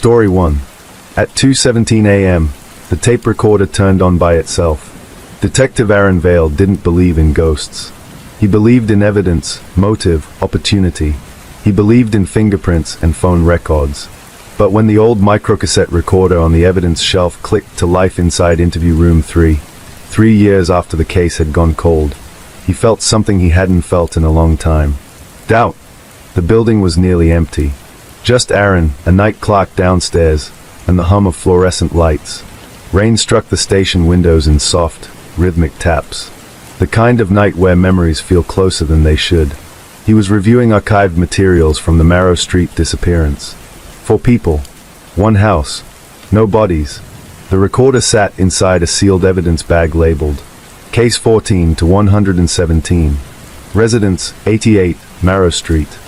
Story 1. At 2:17 a.m., the tape recorder turned on by itself. Detective Aaron Vale didn't believe in ghosts. He believed in evidence, motive, opportunity. He believed in fingerprints and phone records. But when the old microcassette recorder on the evidence shelf clicked to life inside interview room 3 years after the case had gone cold, he felt something he hadn't felt in a long time. Doubt. The building was nearly empty. Just Aaron, a night clock downstairs, and the hum of fluorescent lights. Rain struck the station windows in soft, rhythmic taps. The kind of night where memories feel closer than they should. He was reviewing archived materials from the Marrow Street disappearance. 4 people. 1 house. No bodies. The recorder sat inside a sealed evidence bag labeled Case 14 to 117. Residence 88, Marrow Street.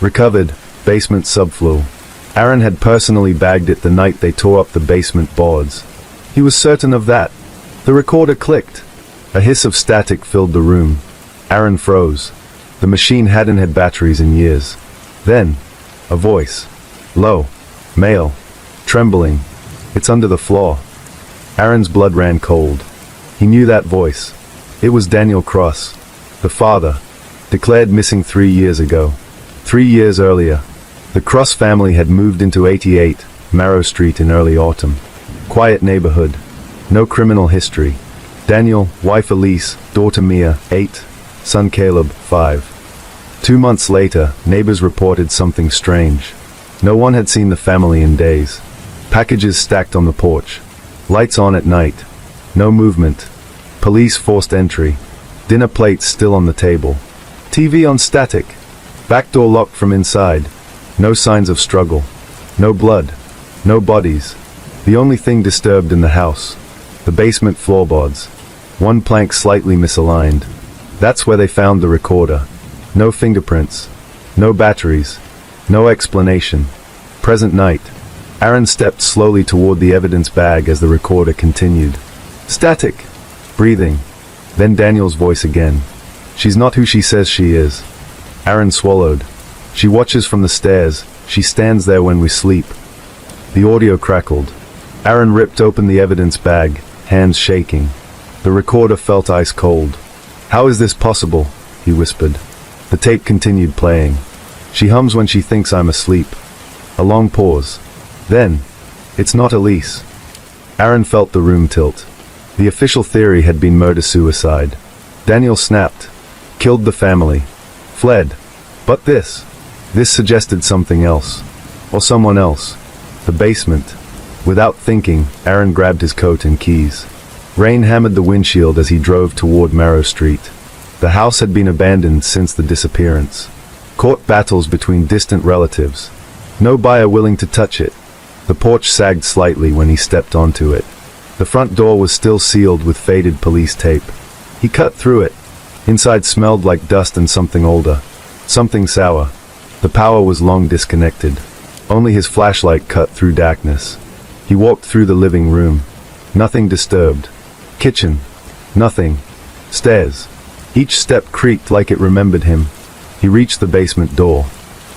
Recovered, basement subfloor. Aaron had personally bagged it the night they tore up the basement boards. He was certain of that. The recorder clicked. A hiss of static filled the room. Aaron froze. The machine hadn't had batteries in years. Then, a voice. Low. Male. Trembling. It's under the floor. Aaron's blood ran cold. He knew that voice. It was Daniel Cross, the father, declared missing 3 years ago. 3 years earlier, the Cross family had moved into 88, Marrow Street in early autumn. Quiet neighborhood. No criminal history. Daniel, wife Elise, daughter Mia, 8, son Caleb, 5. 2 months later, neighbors reported something strange. No one had seen the family in days. Packages stacked on the porch. Lights on at night. No movement. Police forced entry. Dinner plates still on the table. TV on static. Back door locked from inside. No signs of struggle. No blood. No bodies. The only thing disturbed in the house. The basement floorboards. 1 plank slightly misaligned. That's where they found the recorder. No fingerprints. No batteries. No explanation. Present night. Aaron stepped slowly toward the evidence bag as the recorder continued. Static. Breathing. Then Daniel's voice again. She's not who she says she is. Aaron swallowed. She watches from the stairs. She stands there when we sleep. The audio crackled. Aaron ripped open the evidence bag, hands shaking. The recorder felt ice cold. How is this possible? He whispered. The tape continued playing. She hums when she thinks I'm asleep. A long pause. Then, it's not Elise. Aaron felt the room tilt. The official theory had been murder-suicide. Daniel snapped. Killed the family. Fled. But this suggested something else. Or someone else. The basement. Without thinking, Aaron grabbed his coat and keys. Rain hammered the windshield as he drove toward Marrow Street. The house had been abandoned since the disappearance. Court battles between distant relatives. No buyer willing to touch it. The porch sagged slightly when he stepped onto it. The front door was still sealed with faded police tape. He cut through it. Inside smelled like dust and something older. Something sour. The power was long disconnected. Only his flashlight cut through darkness. He walked through the living room. Nothing disturbed. Kitchen. Nothing. Stairs. Each step creaked like it remembered him. He reached the basement door.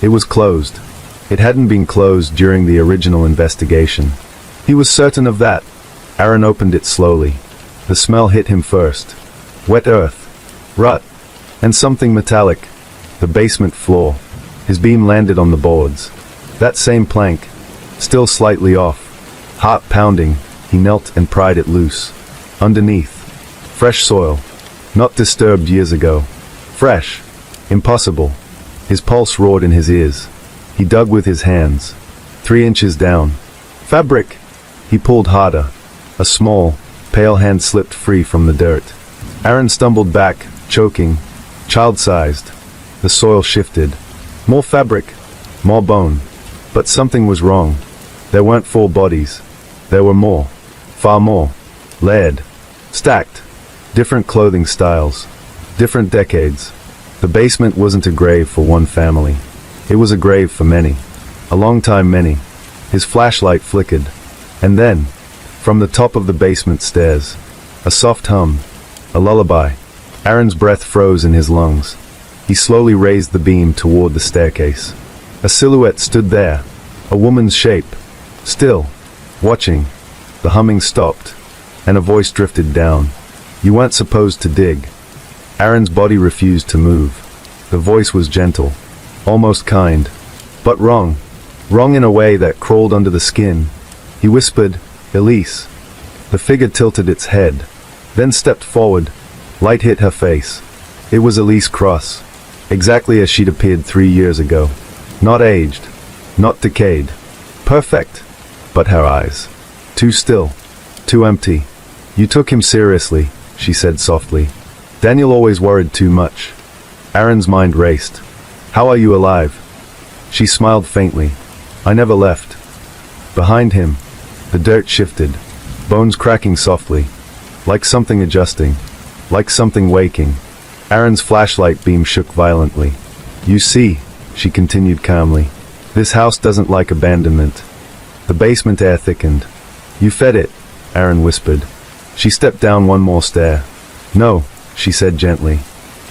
It was closed. It hadn't been closed during the original investigation. He was certain of that. Aaron opened it slowly. The smell hit him first. Wet earth. Rut. And something metallic. The basement floor. His beam landed on the boards. That same plank. Still slightly off. Heart pounding, he knelt and pried it loose. Underneath. Fresh soil. Not disturbed years ago. Fresh. Impossible. His pulse roared in his ears. He dug with his hands. 3 inches down. Fabric. He pulled harder. A small, pale hand slipped free from the dirt. Aaron stumbled back, choking. Child-sized. The soil shifted. More fabric. More bone. But something was wrong. There weren't 4 bodies. There were more. Far more. Layered. Stacked. Different clothing styles. Different decades. The basement wasn't a grave for one family. It was a grave for many. A long time many. His flashlight flickered. And then, from the top of the basement stairs, a soft hum. A lullaby. Aaron's breath froze in his lungs. He slowly raised the beam toward the staircase. A silhouette stood there. A woman's shape. Still, watching. The humming stopped, and a voice drifted down. You weren't supposed to dig. Aaron's body refused to move. The voice was gentle, almost kind, but wrong. Wrong in a way that crawled under the skin. He whispered, "Elise." The figure tilted its head, then stepped forward. Light hit her face. It was Elise Cross, exactly as she'd appeared 3 years ago. Not aged, not decayed. Perfect. But her eyes. Too still. Too empty. "You took him seriously," she said softly. "Daniel always worried too much." Aaron's mind raced. "How are you alive?" She smiled faintly. "I never left." Behind him, the dirt shifted, bones cracking softly, like something adjusting, like something waking. Aaron's flashlight beam shook violently. "You see," she continued calmly, "this house doesn't like abandonment." The basement air thickened. "You fed it," Aaron whispered. She stepped down one more stair. "No," she said gently.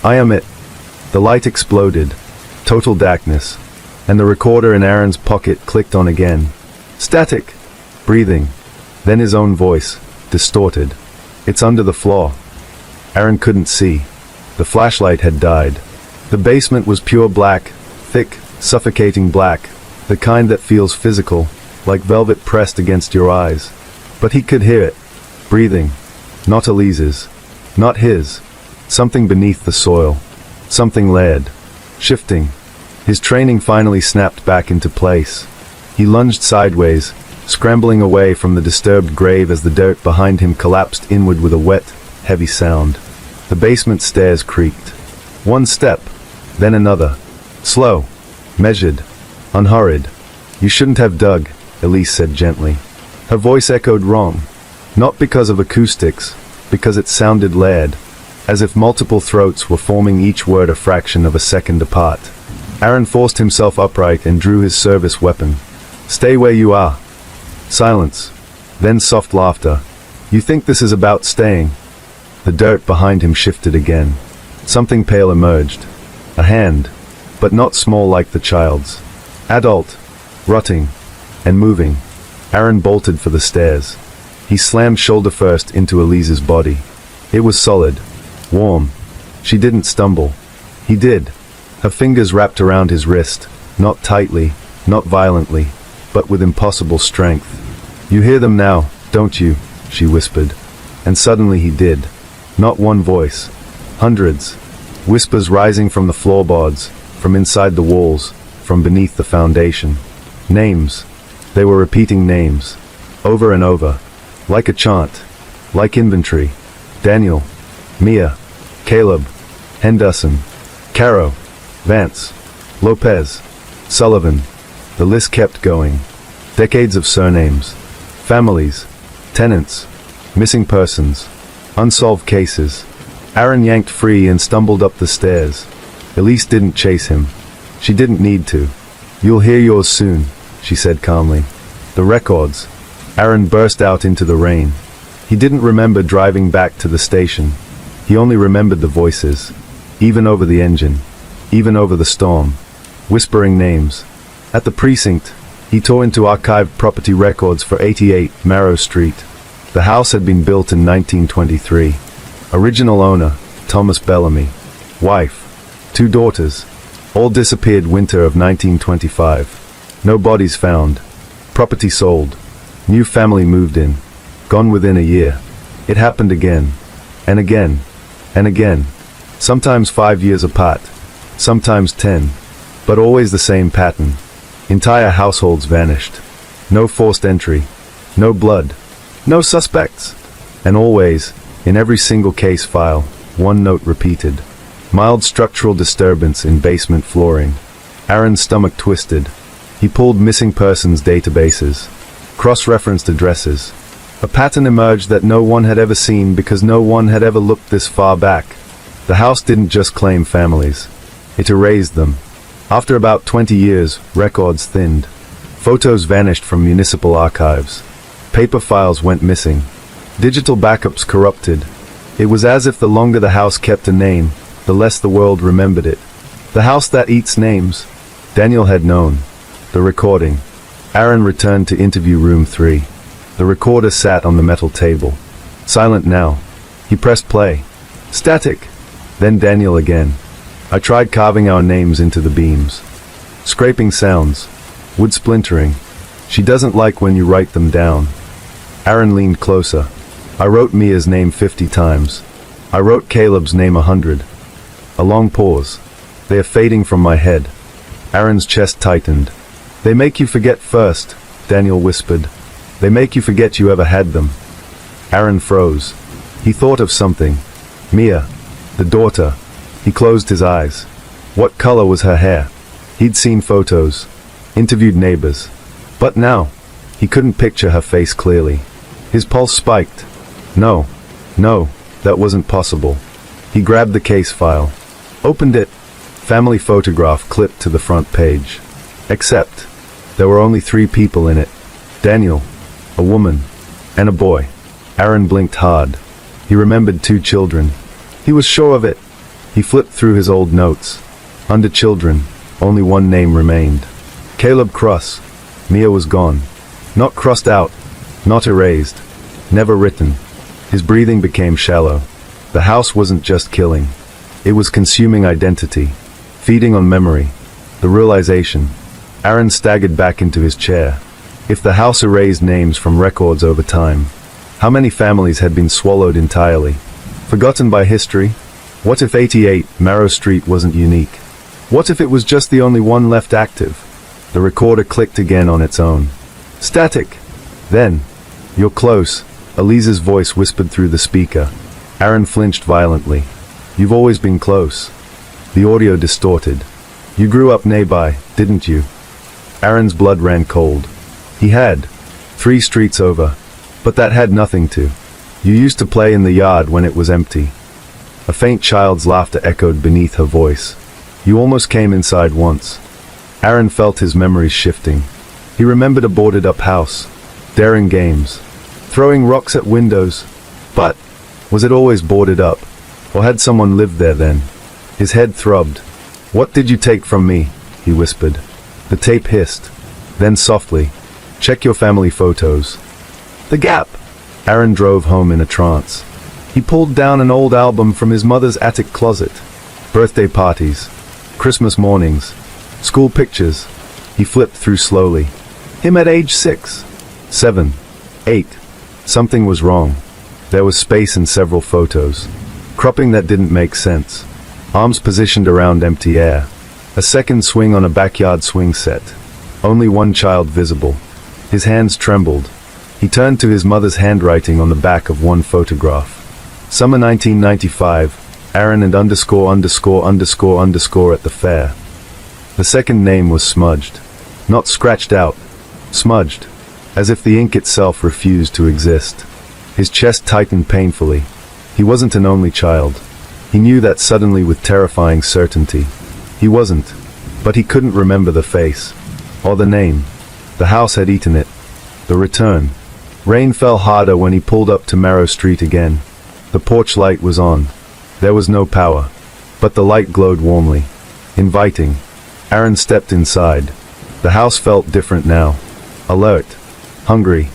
"I am it." The light exploded. Total darkness. And the recorder in Aaron's pocket clicked on again. Static. Breathing. Then his own voice, distorted. "It's under the floor." Aaron couldn't see. The flashlight had died. The basement was pure black, thick, suffocating black, the kind that feels physical, like velvet pressed against your eyes. But he could hear it. Breathing. Not Elise's. Not his. Something beneath the soil. Something layered. Shifting. His training finally snapped back into place. He lunged sideways, scrambling away from the disturbed grave as the dirt behind him collapsed inward with a wet, heavy sound. The basement stairs creaked. One step, then another. Slow. Measured. Unhurried. "You shouldn't have dug," Elise said gently. Her voice echoed wrong. Not because of acoustics, because it sounded layered, as if multiple throats were forming each word a fraction of a second apart. Aaron forced himself upright and drew his service weapon. "Stay where you are." Silence. Then soft laughter. "You think this is about staying?" The dirt behind him shifted again. Something pale emerged. A hand, but not small like the child's. Adult, rotting, and moving. Aaron bolted for the stairs. He slammed shoulder first into Elise's body. It was solid, warm. She didn't stumble. He did. Her fingers wrapped around his wrist, not tightly, not violently, but with impossible strength. "You hear them now, don't you?" she whispered. And suddenly he did. Not one voice. Hundreds. Whispers rising from the floorboards, from inside the walls, from beneath the foundation. Names. They were repeating names. Over and over. Like a chant. Like inventory. Daniel. Mia. Caleb. Henderson. Caro. Vance. Lopez. Sullivan. The list kept going. Decades of surnames. Families. Tenants. Missing persons. Unsolved cases. Aaron yanked free and stumbled up the stairs. Elise didn't chase him. She didn't need to. "You'll hear yours soon," she said calmly. The records. Aaron burst out into the rain. He didn't remember driving back to the station. He only remembered the voices. Even over the engine. Even over the storm. Whispering names. At the precinct, he tore into archived property records for 88 Marrow Street. The house had been built in 1923. Original owner, Thomas Bellamy. Wife. 2 daughters. All disappeared winter of 1925. No bodies found. Property sold. New family moved in. Gone within a year. It happened again. And again. And again. Sometimes 5 years apart. Sometimes 10. But always the same pattern. Entire households vanished. No forced entry. No blood. No suspects. And always, in every single case file, one note repeated. Mild structural disturbance in basement flooring. Aaron's stomach twisted. He pulled missing persons databases. Cross-referenced addresses. A pattern emerged that no one had ever seen because no one had ever looked this far back. The house didn't just claim families. It erased them. After about 20 years, records thinned. Photos vanished from municipal archives. Paper files went missing. Digital backups corrupted. It was as if the longer the house kept a name, the less the world remembered it. The house that eats names. Daniel had known. The recording. Aaron returned to interview room 3. The recorder sat on the metal table. Silent now. He pressed play. Static. Then Daniel again. I tried carving our names into the beams. Scraping sounds. Wood splintering. She doesn't like when you write them down. Aaron leaned closer. I wrote Mia's name 50 times. I wrote Caleb's name 100. A long pause. They are fading from my head. Aaron's chest tightened. They make you forget first, Daniel whispered. They make you forget you ever had them. Aaron froze. He thought of something. Mia. The daughter. He closed his eyes. What color was her hair? He'd seen photos. Interviewed neighbors. But now, he couldn't picture her face clearly. His pulse spiked. No, that wasn't possible. He grabbed the case file. Opened it. Family photograph clipped to the front page. Except, there were only 3 people in it. Daniel, a woman, and a boy. Aaron blinked hard. He remembered 2 children. He was sure of it. He flipped through his old notes. Under children, only one name remained. Caleb Cross. Mia was gone. Not crossed out. Not erased. Never written. His breathing became shallow. The house wasn't just killing. It was consuming identity. Feeding on memory. The realization. Aaron staggered back into his chair. If the house erased names from records over time, how many families had been swallowed entirely? Forgotten by history? What if 88 Marrow Street wasn't unique? What if it was just the only one left active? The recorder clicked again on its own. Static. Then, you're close, Elise's voice whispered through the speaker. Aaron flinched violently. You've always been close. The audio distorted. You grew up nearby, didn't you? Aaron's blood ran cold. He had. 3 streets over. But that had nothing to. You used to play in the yard when it was empty. A faint child's laughter echoed beneath her voice. You almost came inside once. Aaron felt his memories shifting. He remembered a boarded-up house. Daring games. Throwing rocks at windows. But, was it always boarded up? Or had someone lived there then? His head throbbed. What did you take from me? He whispered. The tape hissed. Then softly. Check your family photos. The Gap! Aaron drove home in a trance. He pulled down an old album from his mother's attic closet. Birthday parties. Christmas mornings. School pictures. He flipped through slowly. Him at age 6. 7. 8. Something was wrong. There was space in several photos. Cropping that didn't make sense. Arms positioned around empty air. A second swing on a backyard swing set. Only one child visible. His hands trembled. He turned to his mother's handwriting on the back of one photograph. Summer 1995, Aaron and underscore underscore underscore underscore at the fair. The second name was smudged. Not scratched out. Smudged. As if the ink itself refused to exist. His chest tightened painfully. He wasn't an only child. He knew that suddenly with terrifying certainty. He wasn't. But he couldn't remember the face. Or the name. The house had eaten it. The return. Rain fell harder when he pulled up to Marrow Street again. The porch light was on. There was no power. But the light glowed warmly. Inviting. Aaron stepped inside. The house felt different now. Alert. Hungry.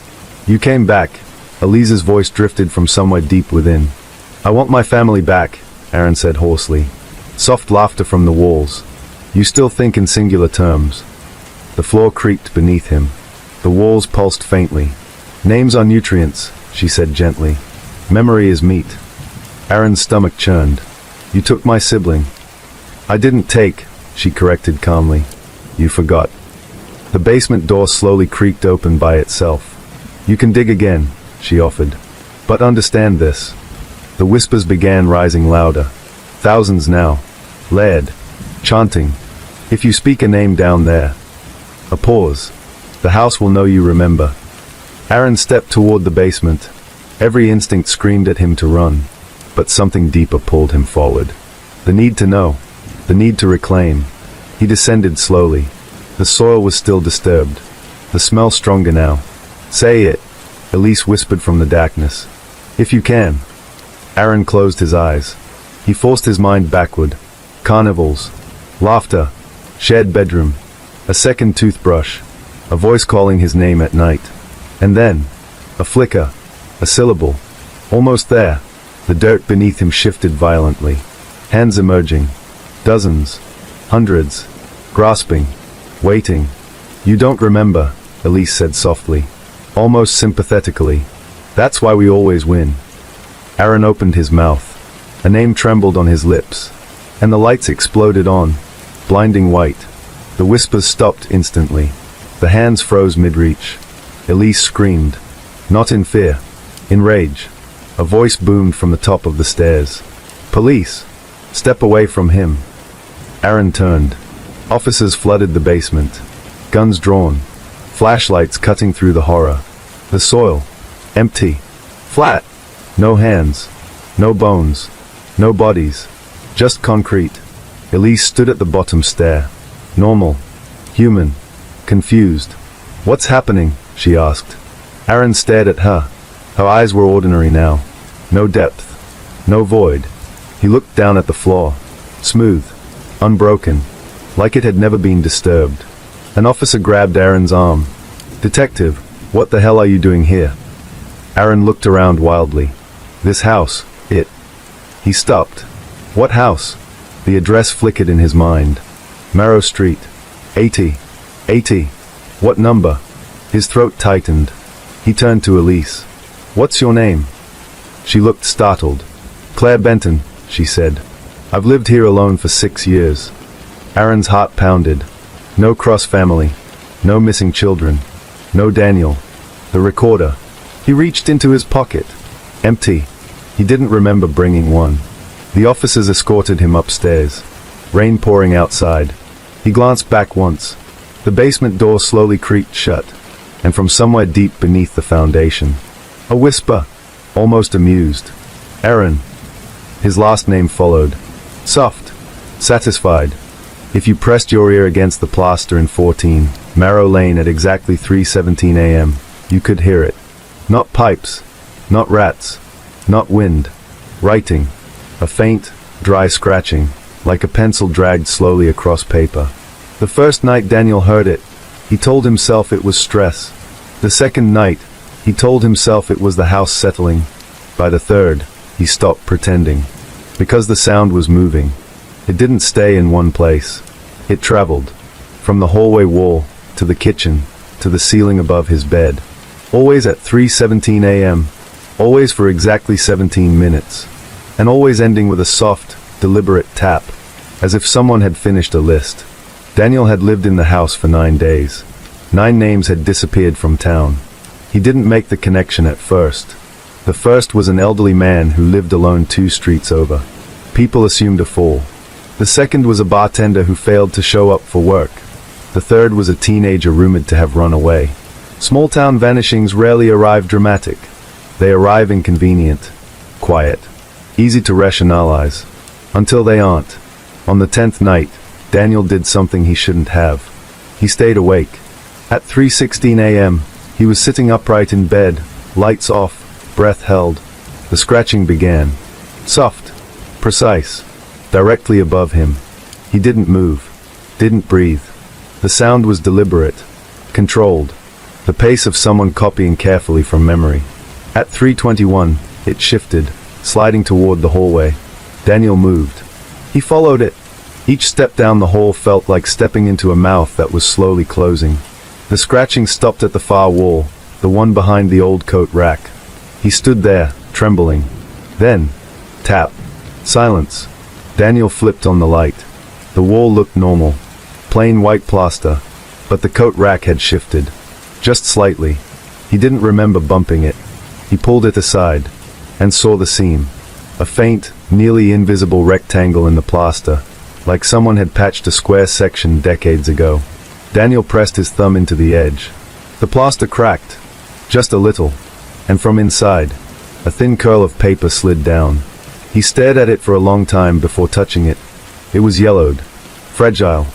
You came back. Elise's voice drifted from somewhere deep within. I want my family back, Aaron said hoarsely. Soft laughter from the walls. You still think in singular terms. The floor creaked beneath him. The walls pulsed faintly. Names are nutrients, she said gently. Memory is meat. Aaron's stomach churned. You took my sibling. I didn't take, she corrected calmly. You forgot. The basement door slowly creaked open by itself. You can dig again, she offered. But understand this. The whispers began rising louder. Thousands now. Layered. Chanting. If you speak a name down there. A pause. The house will know you remember. Aaron stepped toward the basement. Every instinct screamed at him to run. But something deeper pulled him forward. The need to know. The need to reclaim. He descended slowly. The soil was still disturbed. The smell stronger now. Say it, Elise whispered from the darkness. If you can. Aaron closed his eyes. He forced his mind backward. Carnivals. Laughter. Shared bedroom. A second toothbrush. a voice calling his name at night. And then, a flicker, a syllable. Almost there. The dirt beneath him shifted violently. Hands emerging. Dozens. Hundreds. Grasping. Waiting. You don't remember, Elise said softly. Almost sympathetically. That's why we always win. Aaron opened his mouth. A name trembled on his lips. And the lights exploded on. Blinding white. The whispers stopped instantly. The hands froze mid-reach. Elise screamed. Not in fear. In rage. A voice boomed from the top of the stairs. Police! Step away from him. Aaron turned. Officers flooded the basement. Guns drawn. Flashlights cutting through the horror. The soil. Empty. Flat. No hands. No bones. No bodies. Just concrete. Elise stood at the bottom stair. Normal. Human. Confused. What's happening? She asked. Aaron stared at her. Her eyes were ordinary now. No depth. No void. He looked down at the floor. Smooth. Unbroken. Like it had never been disturbed. An officer grabbed Aaron's arm. Detective, what the hell are you doing here? Aaron looked around wildly. This house, it. He stopped. What house? The address flickered in his mind. Marrow Street. 80. 80. What number? His throat tightened. He turned to Elise. What's your name? She looked startled. Claire Benton, she said. I've lived here alone for 6 years. Aaron's heart pounded. No cross family. No missing children. No Daniel. The recorder. He reached into his pocket. Empty. He didn't remember bringing one. The officers escorted him upstairs. Rain pouring outside. He glanced back once. The basement door slowly creaked shut, and from somewhere deep beneath the foundation, a whisper, almost amused. Aaron. His last name followed. Soft. Satisfied. If you pressed your ear against the plaster in 14, Marrow Lane at exactly 3:17 a.m., you could hear it. Not pipes. Not rats. Not wind. Writing. A faint, dry scratching, like a pencil dragged slowly across paper. The first night Daniel heard it, he told himself it was stress. The second night, he told himself it was the house settling. By the third, he stopped pretending. Because the sound was moving. It didn't stay in one place. It traveled. From the hallway wall, to the kitchen, to the ceiling above his bed. Always at 3:17 a.m. Always for exactly 17 minutes. And always ending with a soft, deliberate tap, as if someone had finished a list. Daniel had lived in the house for 9 days. 9 names had disappeared from town. He didn't make the connection at first. The first was an elderly man who lived alone 2 streets over. People assumed a fall. The second was a bartender who failed to show up for work. The third was a teenager rumored to have run away. Small-town vanishings rarely arrive dramatic. They arrive inconvenient, quiet, easy to rationalize, until they aren't. On the 10th night, Daniel did something he shouldn't have. He stayed awake. At 3:16 a.m., he was sitting upright in bed, lights off, breath held. The scratching began. Soft, precise, directly above him. He didn't move, didn't breathe. The sound was deliberate, controlled, the pace of someone copying carefully from memory. At 3:21, it shifted, sliding toward the hallway. Daniel moved. He followed it. Each step down the hall felt like stepping into a mouth that was slowly closing. The scratching stopped at the far wall, the one behind the old coat rack. He stood there, trembling. Then, tap. Silence. Daniel flipped on the light. The wall looked normal. Plain white plaster. But the coat rack had shifted. Just slightly. He didn't remember bumping it. He pulled it aside, and saw the seam. A faint, nearly invisible rectangle in the plaster, like someone had patched a square section decades ago. Daniel pressed his thumb into the edge. The plaster cracked, just a little, and from inside, a thin curl of paper slid down. He stared at it for a long time before touching it. It was yellowed, fragile,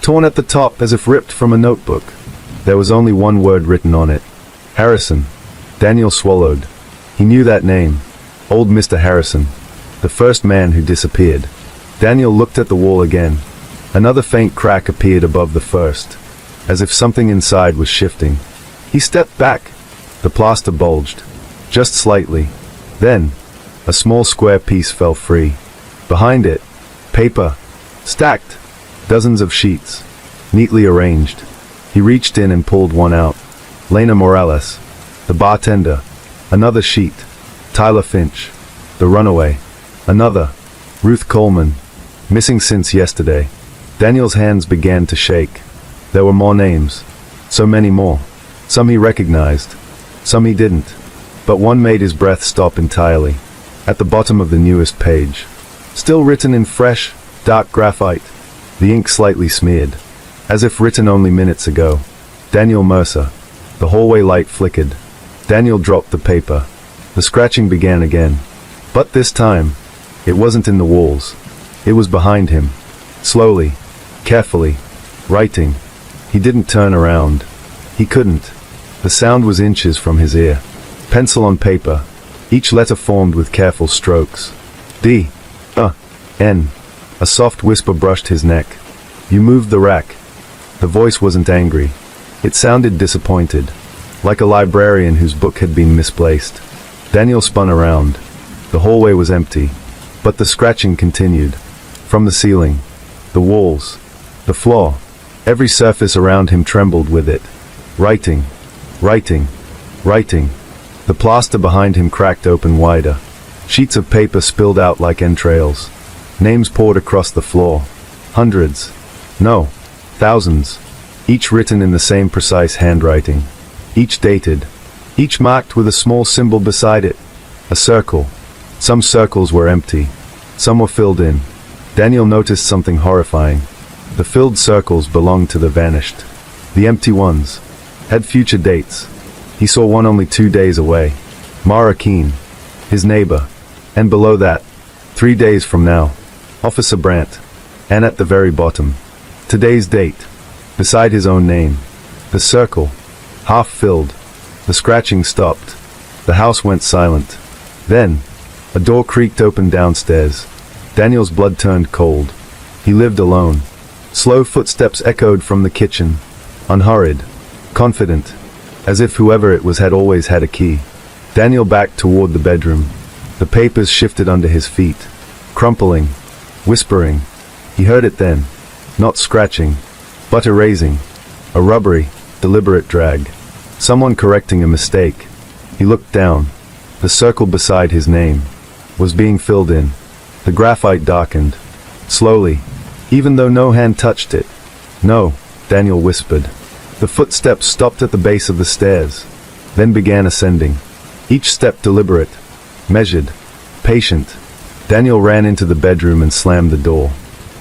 torn at the top as if ripped from a notebook. There was only one word written on it. Harrison. Daniel swallowed. He knew that name. Old Mr. Harrison. The first man who disappeared. Daniel looked at the wall again. Another faint crack appeared above the first. as if something inside was shifting. He stepped back. The plaster bulged, just slightly. Then, a small square piece fell free. Behind it, paper, stacked, dozens of sheets, neatly arranged. He reached in and pulled one out. Lena Morales, the bartender. Another sheet. Tyler Finch, the runaway. Another. Ruth Coleman, missing since yesterday. Daniel's hands began to shake. There were more names. So many more. Some he recognized. Some he didn't. But one made his breath stop entirely. At the bottom of the newest page. Still written in fresh, dark graphite. The ink slightly smeared. As if written only minutes ago. Daniel Mercer. The hallway light flickered. Daniel dropped the paper. The scratching began again. But this time, it wasn't in the walls. It was behind him. Slowly, carefully, writing. He didn't turn around. He couldn't. The sound was inches from his ear. Pencil on paper, each letter formed with careful strokes. D, N. A soft whisper brushed his neck. You moved the rack. The voice wasn't angry. It sounded disappointed, like a librarian whose book had been misplaced. Daniel spun around. The hallway was empty, but the scratching continued. From the ceiling, the walls, the floor, every surface around him trembled with it. Writing, writing, writing. The plaster behind him cracked open wider. Sheets of paper spilled out like entrails. Names poured across the floor. Hundreds. No, thousands. Each written in the same precise handwriting. Each dated. Each marked with a small symbol beside it. A circle. Some circles were empty. Some were filled in. Daniel noticed something horrifying. The filled circles belonged to the vanished. The empty ones had future dates. He saw one only 2 days away. Mara Keene, his neighbor. And below that, 3 days from now, Officer Brandt. And at the very bottom, today's date, beside his own name. The circle, half filled. The scratching stopped. The house went silent. Then, a door creaked open downstairs. Daniel's blood turned cold. He lived alone. Slow footsteps echoed from the kitchen. Unhurried. Confident. As if whoever it was had always had a key. Daniel backed toward the bedroom. The papers shifted under his feet. Crumpling. Whispering. He heard it then. Not scratching, but erasing. A rubbery, deliberate drag. Someone correcting a mistake. He looked down. The circle beside his name was being filled in. The graphite darkened. Slowly, even though no hand touched it. No, Daniel whispered. The footsteps stopped at the base of the stairs, then began ascending. Each step deliberate, measured, patient. Daniel ran into the bedroom and slammed the door.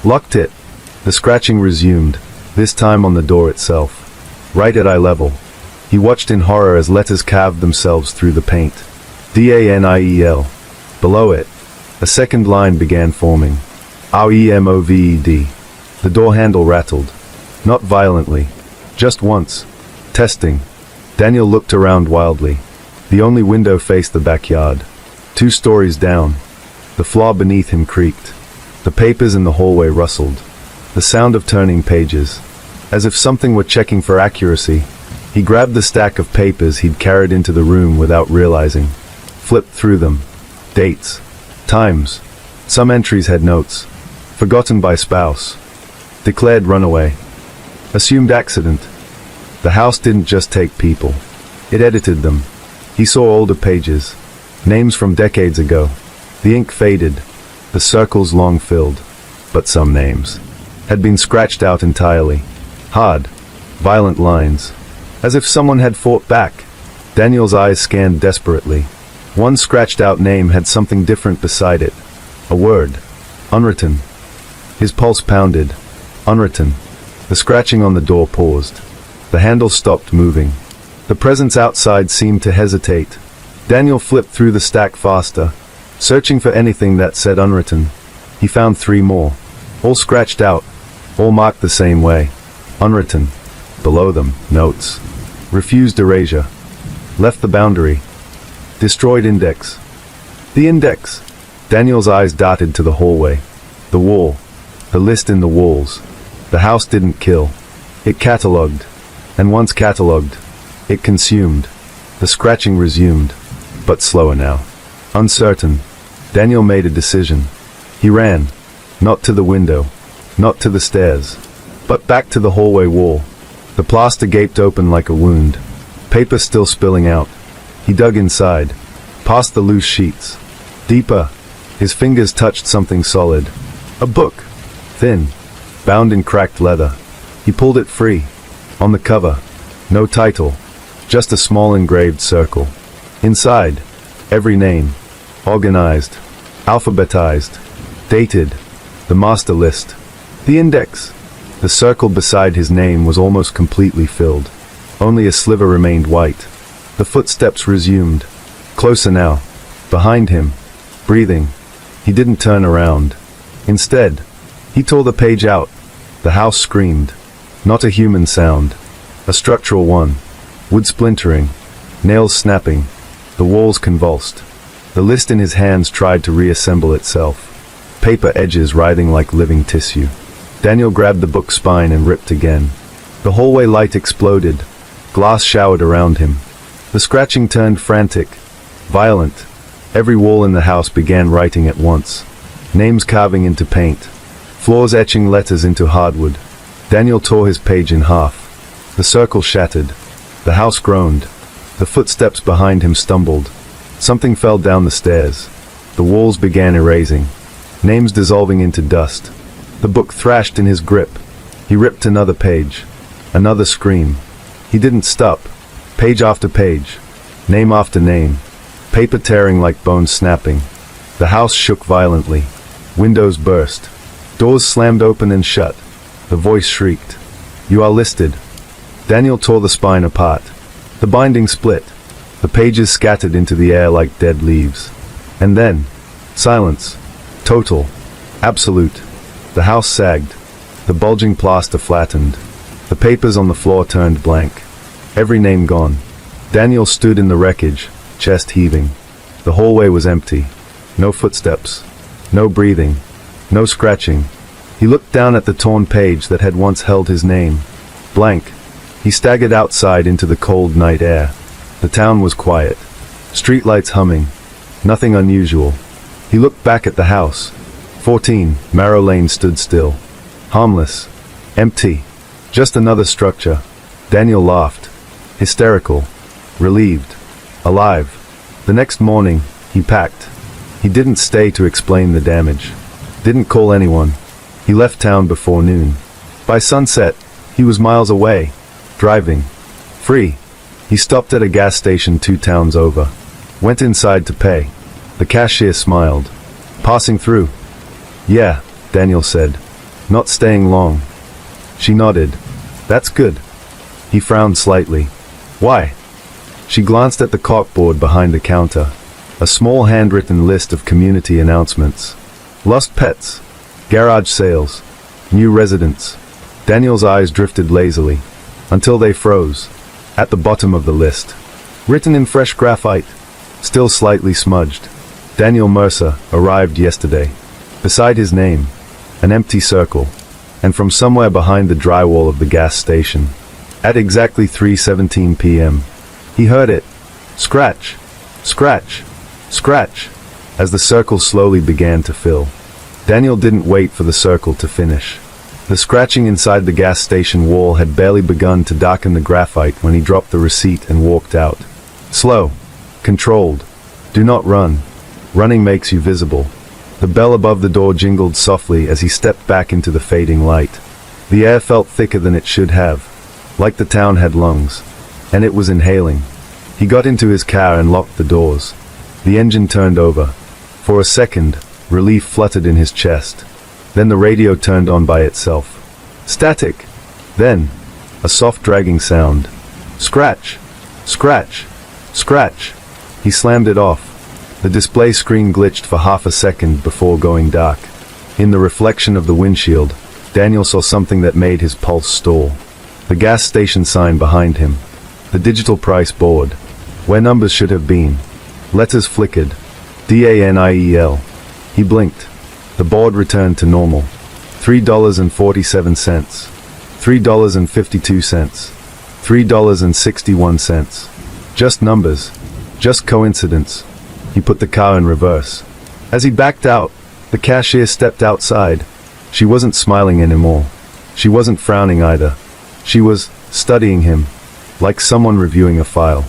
Locked it. The scratching resumed, this time on the door itself. Right at eye level. He watched in horror as letters carved themselves through the paint. DANIEL. Below it, a second line began forming. REMOVED. The door handle rattled. Not violently. Just once. Testing. Daniel looked around wildly. The only window faced the backyard. 2 stories down. The floor beneath him creaked. The papers in the hallway rustled. The sound of turning pages. As if something were checking for accuracy. He grabbed the stack of papers he'd carried into the room without realizing. Flipped through them. Dates. Times. Some entries had notes. Forgotten by spouse. Declared runaway. Assumed accident. The house didn't just take people. It edited them. He saw older pages. Names from decades ago. The ink faded. The circles long filled. But some names had been scratched out entirely. Hard, violent lines. As if someone had fought back. Daniel's eyes scanned desperately. One scratched out name had something different beside it. A word. Unwritten. His pulse pounded. Unwritten. The scratching on the door paused. The handle stopped moving. The presence outside seemed to hesitate. Daniel flipped through the stack faster, searching for anything that said unwritten. He found 3 more. All scratched out. All marked the same way. Unwritten. Below them, notes. Refused erasure. Left the boundary. Destroyed index. The index. Daniel's eyes darted to the hallway. The wall. The list in the walls. The house didn't kill. It catalogued. And once catalogued, it consumed. The scratching resumed, but slower now. Uncertain, Daniel made a decision. He ran, not to the window, not to the stairs, but back to the hallway wall. The plaster gaped open like a wound, paper still spilling out. He dug inside, past the loose sheets. Deeper, his fingers touched something solid. A book, thin, bound in cracked leather. He pulled it free. On the cover, no title, just a small engraved circle. Inside, every name, organized, alphabetized, dated, the master list, the index. The circle beside his name was almost completely filled. Only a sliver remained white. The footsteps resumed. Closer now. Behind him. Breathing. He didn't turn around. Instead, he tore the page out. The house screamed. Not a human sound. A structural one. Wood splintering. Nails snapping. The walls convulsed. The list in his hands tried to reassemble itself. Paper edges writhing like living tissue. Daniel grabbed the book spine and ripped again. The hallway light exploded. Glass showered around him. The scratching turned frantic, violent. Every wall in the house began writing at once. Names carving into paint. Floors etching letters into hardwood. Daniel tore his page in half. The circle shattered. The house groaned. The footsteps behind him stumbled. Something fell down the stairs. The walls began erasing. Names dissolving into dust. The book thrashed in his grip. He ripped another page. Another scream. He didn't stop. Page after page. Name after name. Paper tearing like bones snapping. The house shook violently. Windows burst. Doors slammed open and shut. The voice shrieked. "You are listed." Daniel tore the spine apart. The binding split. The pages scattered into the air like dead leaves. And then, silence. Total. Absolute. The house sagged. The bulging plaster flattened. The papers on the floor turned blank. Every name gone. Daniel stood in the wreckage, chest heaving. The hallway was empty. No footsteps. No breathing. No scratching. He looked down at the torn page that had once held his name. Blank. He staggered outside into the cold night air. The town was quiet. Streetlights humming. Nothing unusual. He looked back at the house. 14, Marrow Lane stood still. Harmless. Empty. Just another structure. Daniel laughed. Hysterical. Relieved. Alive. The next morning, he packed. He didn't stay to explain the damage. Didn't call anyone. He left town before noon. By sunset, he was miles away. Driving. Free. He stopped at a gas station 2 towns over. Went inside to pay. The cashier smiled. "Passing through." "Yeah," Daniel said. "Not staying long." She nodded. "That's good." He frowned slightly. "Why?" She glanced at the corkboard behind the counter. A small handwritten list of community announcements. Lost pets. Garage sales. New residents. Daniel's eyes drifted lazily, until they froze. At the bottom of the list. Written in fresh graphite. Still slightly smudged. Daniel Mercer arrived yesterday. Beside his name, an empty circle, and from somewhere behind the drywall of the gas station, at exactly 3:17 p.m., he heard it. Scratch, scratch, scratch, as the circle slowly began to fill. Daniel didn't wait for the circle to finish. The scratching inside the gas station wall had barely begun to darken the graphite when he dropped the receipt and walked out. Slow, controlled. Do not run. Running makes you visible. The bell above the door jingled softly as he stepped back into the fading light. The air felt thicker than it should have, like the town had lungs, and it was inhaling. He got into his car and locked the doors. The engine turned over. For a second, relief fluttered in his chest. Then the radio turned on by itself. Static. Then, a soft dragging sound. Scratch, scratch, scratch. He slammed it off. The display screen glitched for half a second before going dark. In the reflection of the windshield, Daniel saw something that made his pulse stall. The gas station sign behind him. The digital price board. Where numbers should have been. Letters flickered. DANIEL. He blinked. The board returned to normal. $3.47. $3.52. $3.61. Just numbers. Just coincidence. He put the car in reverse. As he backed out, the cashier stepped outside. She wasn't smiling anymore. She wasn't frowning either. She was studying him, like someone reviewing a file.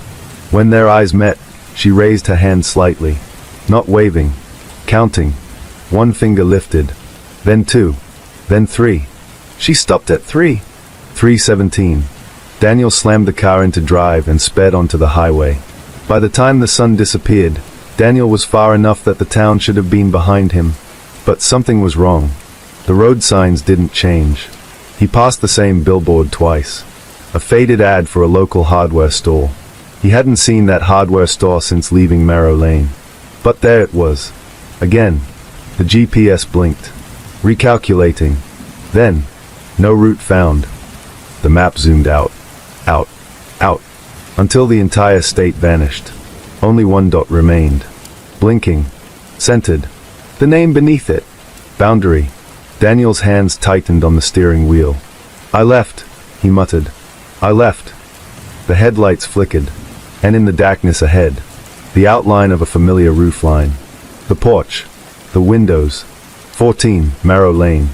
When their eyes met, she raised her hand slightly, not waving, counting. One finger lifted, then two, then three. She stopped at 3:17. Daniel slammed the car into drive and sped onto the highway. By the time the sun disappeared, Daniel was far enough that the town should have been behind him. But something was wrong. The road signs didn't change. He passed the same billboard twice. A faded ad for a local hardware store. He hadn't seen that hardware store since leaving Marrow Lane. But there it was. Again. The GPS blinked. Recalculating. Then, no route found. The map zoomed out. Out. Out. Until the entire state vanished. Only one dot remained. Blinking. Centered. The name beneath it. Boundary. Daniel's hands tightened on the steering wheel. "I left," he muttered. "I left." The headlights flickered, and in the darkness ahead, the outline of a familiar roofline. The porch. The windows. 14, Marrow Lane.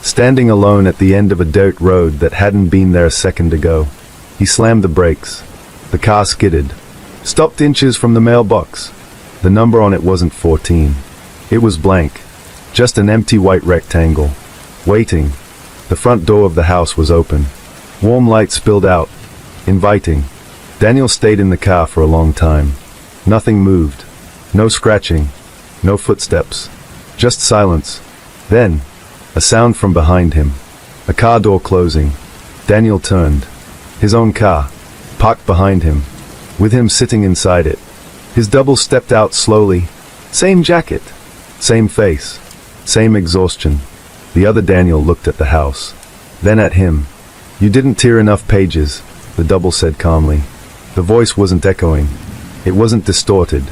Standing alone at the end of a dirt road that hadn't been there a second ago. He slammed the brakes. The car skidded. Stopped inches from the mailbox. The number on it wasn't 14. It was blank. Just an empty white rectangle. Waiting. The front door of the house was open. Warm light spilled out. Inviting. Daniel stayed in the car for a long time. Nothing moved. No scratching. No footsteps. Just silence. Then, a sound from behind him. A car door closing. Daniel turned. His own car. Parked behind him. With him sitting inside it. His double stepped out slowly. Same jacket. Same face. Same exhaustion. The other Daniel looked at the house. Then at him. "You didn't tear enough pages," the double said calmly. The voice wasn't echoing. It wasn't distorted.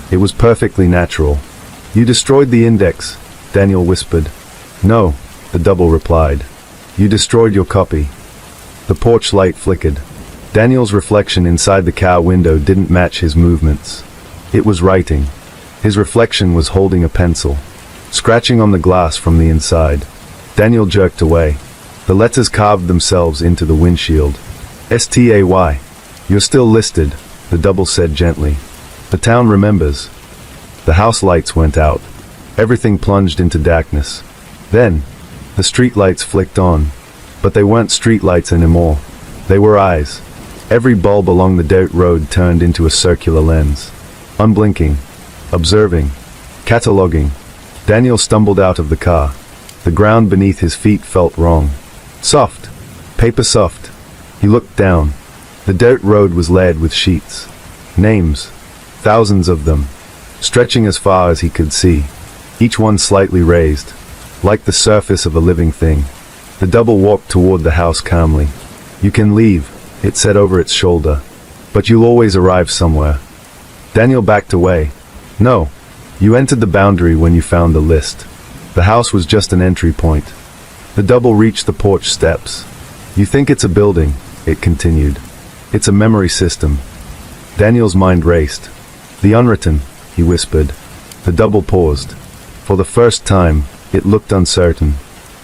It was perfectly natural. "You destroyed the index," Daniel whispered. "No," the double replied. "You destroyed your copy." The porch light flickered. Daniel's reflection inside the car window didn't match his movements. It was writing. His reflection was holding a pencil, scratching on the glass from the inside. Daniel jerked away. The letters carved themselves into the windshield. "Stay. You're still listed," the double said gently. "The town remembers." The house lights went out. Everything plunged into darkness. Then, the street lights flicked on. But they weren't street lights anymore. They were eyes. Every bulb along the dirt road turned into a circular lens. Unblinking. Observing. Cataloging. Daniel stumbled out of the car. The ground beneath his feet felt wrong. Soft. Paper soft. He looked down. The dirt road was laid with sheets. Names. Thousands of them. Stretching as far as he could see. Each one slightly raised. Like the surface of a living thing. The double walked toward the house calmly. "You can leave," it said over its shoulder. "But you'll always arrive somewhere." Daniel backed away. "No. You entered the boundary when you found the list. The house was just an entry point." The double reached the porch steps. "You think it's a building," it continued. "It's a memory system." Daniel's mind raced. "The unwritten," he whispered. The double paused. For the first time, it looked uncertain.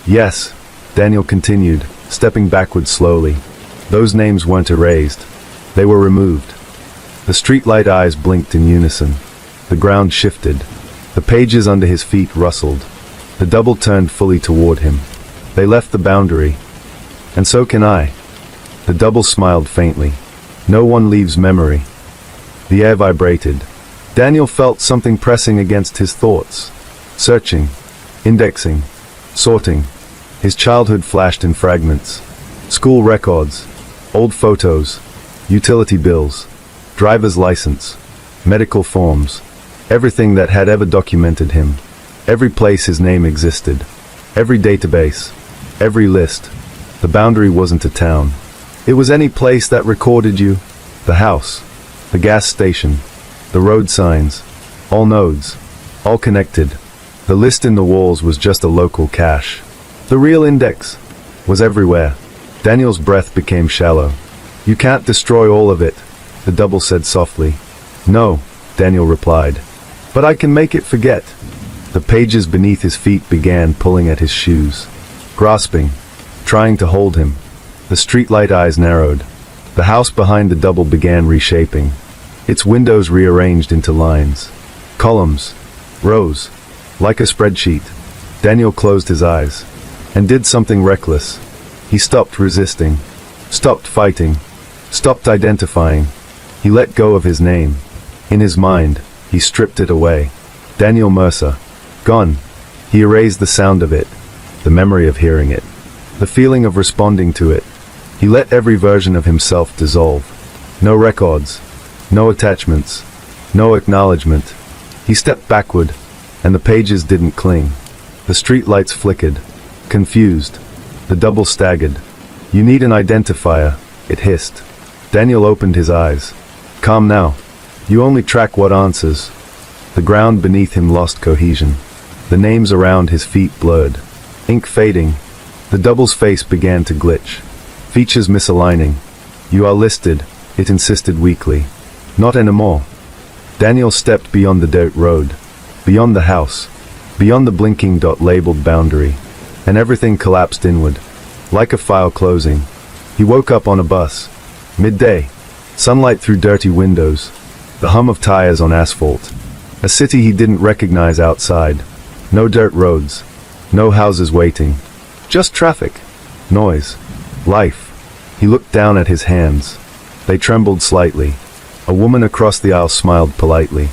"Yes," Daniel continued, stepping backward slowly. "Those names weren't erased. They were removed." The streetlight eyes blinked in unison. The ground shifted. The pages under his feet rustled. The double turned fully toward him. "They left the boundary. And so can I." The double smiled faintly. "No one leaves memory." The air vibrated. Daniel felt something pressing against his thoughts. Searching. Indexing. Sorting. His childhood flashed in fragments. School records. Old photos. Utility bills. Driver's license. Medical forms. Everything that had ever documented him. Every place his name existed. Every database. Every list. The boundary wasn't a town. It was any place that recorded you. The house. The gas station. The road signs. All nodes. All connected. The list in the walls was just a local cache. The real index was everywhere. Daniel's breath became shallow. You can't destroy all of it, the double said softly. No, Daniel replied. But I can make it forget. The pages beneath his feet began pulling at his shoes. Grasping, trying to hold him. The streetlight eyes narrowed. The house behind the double began reshaping. Its windows rearranged into lines. Columns. Rows. Like a spreadsheet. Daniel closed his eyes. And did something reckless. He stopped resisting. Stopped fighting. Stopped identifying. He let go of his name. In his mind, he stripped it away. Daniel Mercer. Gone. He erased the sound of it. The memory of hearing it. The feeling of responding to it. He let every version of himself dissolve. No records. No attachments. No acknowledgement. He stepped backward, and the pages didn't cling. The streetlights flickered. Confused. The double staggered. You need an identifier, it hissed. Daniel opened his eyes. Calm now. You only track what answers. The ground beneath him lost cohesion. The names around his feet blurred. Ink fading. The double's face began to glitch. Features misaligning. You are listed, it insisted weakly. Not anymore. Daniel stepped beyond the dirt road. Beyond the house. Beyond the blinking dot labeled boundary. And everything collapsed inward. Like a file closing. He woke up on a bus. Midday. Sunlight through dirty windows. The hum of tires on asphalt. A city he didn't recognize outside. No dirt roads. No houses waiting. Just traffic. Noise. Life. He looked down at his hands. They trembled slightly. A woman across the aisle smiled politely.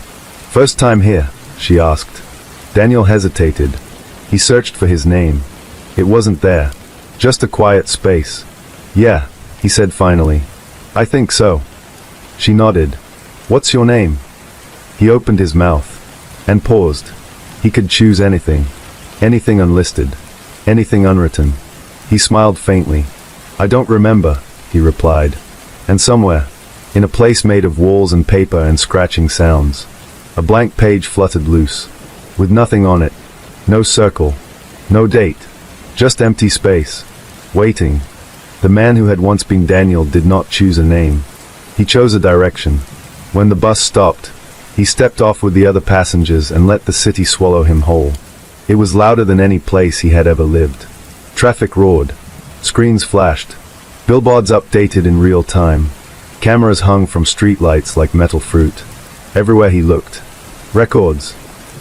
First time here, she asked. Daniel hesitated. He searched for his name. It wasn't there. Just a quiet space. Yeah, he said finally. I think so. She nodded. What's your name? He opened his mouth. And paused. He could choose anything. Anything unlisted. Anything unwritten. He smiled faintly. I don't remember, he replied. And somewhere, in a place made of walls and paper and scratching sounds, a blank page fluttered loose, with nothing on it. No circle. No date. Just empty space. Waiting. The man who had once been Daniel did not choose a name. He chose a direction. When the bus stopped, he stepped off with the other passengers and let the city swallow him whole. It was louder than any place he had ever lived. Traffic roared. Screens flashed. Billboards updated in real time. Cameras hung from streetlights like metal fruit. Everywhere he looked. Records.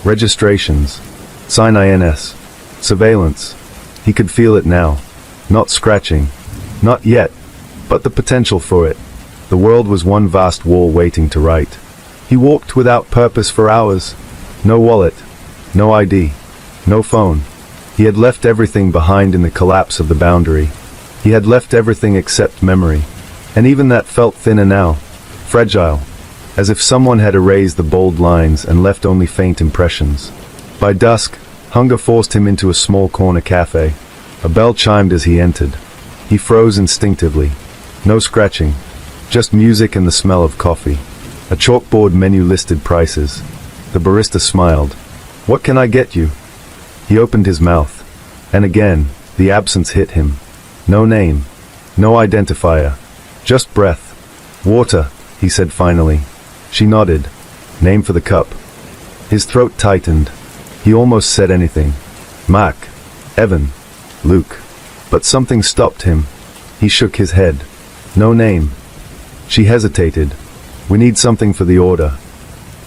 Registrations. Sign INS. Surveillance. He could feel it now. Not scratching. Not yet. But the potential for it. The world was one vast wall waiting to write. He walked without purpose for hours. No wallet. No ID. No phone. He had left everything behind in the collapse of the boundary. He had left everything except memory. And even that felt thinner now. Fragile. As if someone had erased the bold lines and left only faint impressions. By dusk, hunger forced him into a small corner cafe. A bell chimed as he entered. He froze instinctively. No scratching. Just music and the smell of coffee. A chalkboard menu listed prices. The barista smiled. What can I get you? He opened his mouth. And again, the absence hit him. No name. No identifier. Just breath. Water, he said finally. She nodded. Name for the cup. His throat tightened. He almost said anything. Mark. Evan. Luke. But something stopped him. He shook his head. No name. She hesitated. We need something for the order.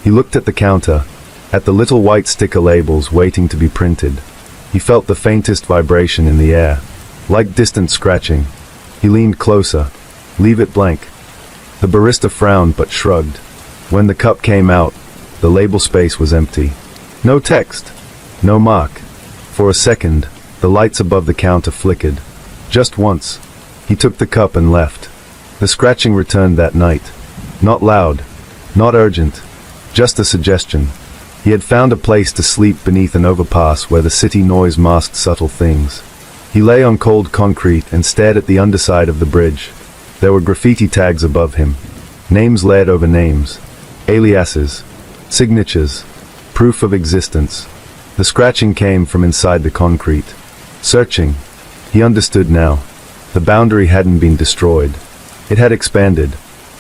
He looked at the counter, at the little white sticker labels waiting to be printed. He felt the faintest vibration in the air, like distant scratching. He leaned closer. Leave it blank. The barista frowned but shrugged. When the cup came out, the label space was empty. No text. No mark. For a second, the lights above the counter flickered. Just once. He took the cup and left. The scratching returned that night. Not loud. Not urgent. Just a suggestion. He had found a place to sleep beneath an overpass where the city noise masked subtle things. He lay on cold concrete and stared at the underside of the bridge. There were graffiti tags above him. Names layered over names. Aliases. Signatures. Proof of existence. The scratching came from inside the concrete. Searching. He understood now. The boundary hadn't been destroyed. It had expanded.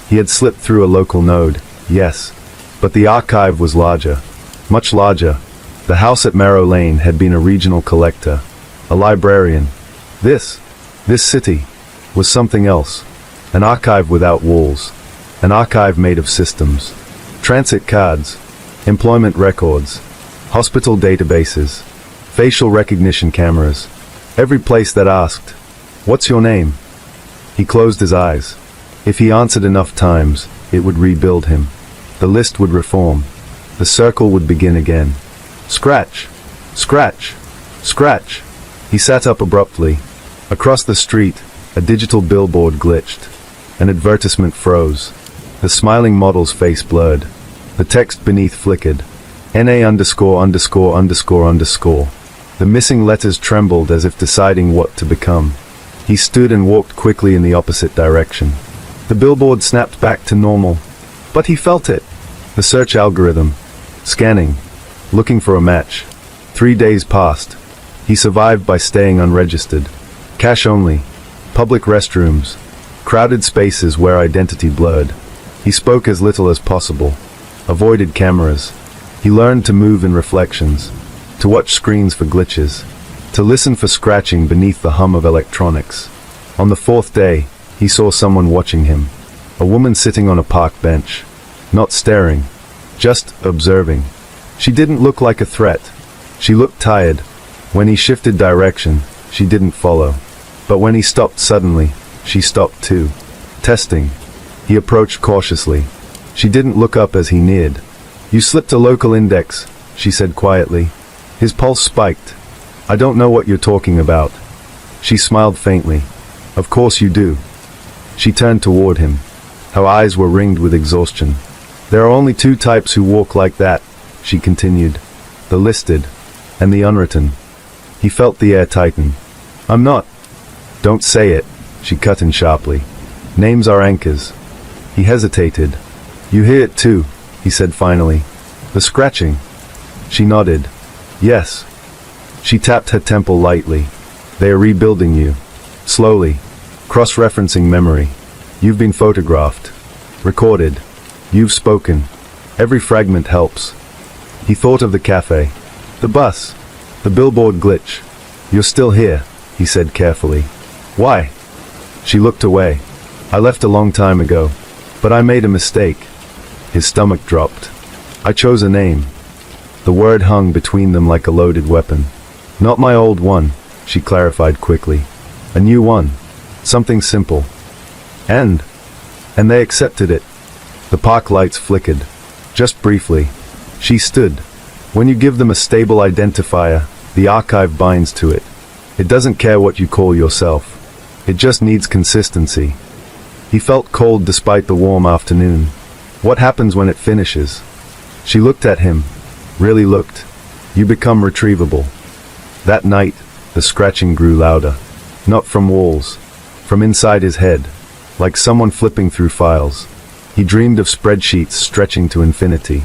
He had slipped through a local node, yes. But the archive was larger. Much larger. The house at Marrow Lane had been a regional collector. A librarian. This city, was something else. An archive without walls. An archive made of systems. Transit cards. Employment records. Hospital databases. Facial recognition cameras. Every place that asked, "What's your name?" He closed his eyes. If he answered enough times, it would rebuild him. The list would reform. The circle would begin again. Scratch! Scratch! Scratch! He sat up abruptly. Across the street, a digital billboard glitched. An advertisement froze. The smiling model's face blurred. The text beneath flickered. NA______. The missing letters trembled as if deciding what to become. He stood and walked quickly in the opposite direction. The billboard snapped back to normal. But he felt it. The search algorithm. Scanning. Looking for a match. 3 days passed. He survived by staying unregistered. Cash only. Public restrooms. Crowded spaces where identity blurred. He spoke as little as possible. Avoided cameras. He learned to move in reflections. To watch screens for glitches. To listen for scratching beneath the hum of electronics. On the 4th day, he saw someone watching him. A woman sitting on a park bench. Not staring. Just observing. She didn't look like a threat. She looked tired. When he shifted direction, she didn't follow. But when he stopped suddenly, she stopped too. Testing. He approached cautiously. She didn't look up as he neared. "You slipped a local index," she said quietly. His pulse spiked. "I don't know what you're talking about." She smiled faintly. "Of course you do." She turned toward him. Her eyes were ringed with exhaustion. "There are only 2 types who walk like that," she continued. "The listed, and the unwritten." He felt the air tighten. "I'm not." "Don't say it," she cut in sharply. "Names are anchors." He hesitated. "You hear it too," he said finally. "The scratching." She nodded. "Yes." She tapped her temple lightly. "They are rebuilding you. Slowly. Cross-referencing memory. You've been photographed. Recorded. You've spoken. Every fragment helps." He thought of the cafe. The bus. The billboard glitch. "You're still here," he said carefully. "Why?" She looked away. "I left a long time ago. But I made a mistake." His stomach dropped. "I chose a name." The word hung between them like a loaded weapon. "Not my old one," she clarified quickly. "A new one. Something simple." And they accepted it. The park lights flickered. Just briefly. She stood. When you give them a stable identifier, the archive binds to it. It doesn't care what you call yourself. It just needs consistency. He felt cold despite the warm afternoon. What happens when it finishes? She looked at him. Really looked. You become retrievable. That night, the scratching grew louder. Not from walls. From inside his head. Like someone flipping through files. He dreamed of spreadsheets stretching to infinity.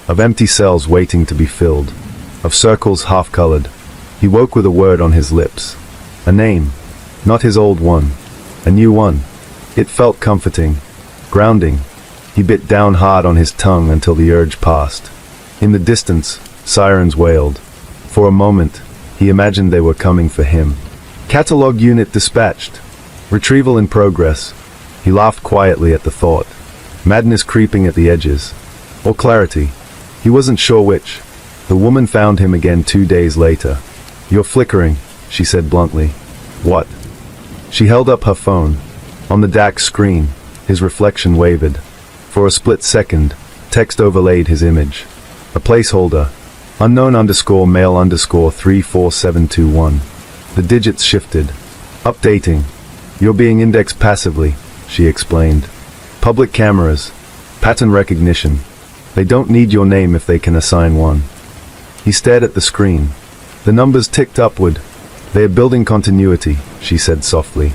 Of empty cells waiting to be filled. Of circles half-colored. He woke with a word on his lips. A name. Not his old one. A new one. It felt comforting. Grounding. He bit down hard on his tongue until the urge passed. In the distance, sirens wailed. For a moment, he imagined they were coming for him. Catalog unit dispatched. Retrieval in progress. He laughed quietly at the thought. Madness creeping at the edges. Or clarity. He wasn't sure which. The woman found him again 2 days later. "You're flickering," she said bluntly. "What?" She held up her phone. On the DAX screen, his reflection wavered. For a split second, text overlaid his image. A placeholder. Unknown_male_34721. The digits shifted. Updating. "You're being indexed passively," she explained. "Public cameras. Pattern recognition. They don't need your name if they can assign one." He stared at the screen. The numbers ticked upward. "They are building continuity," she said softly.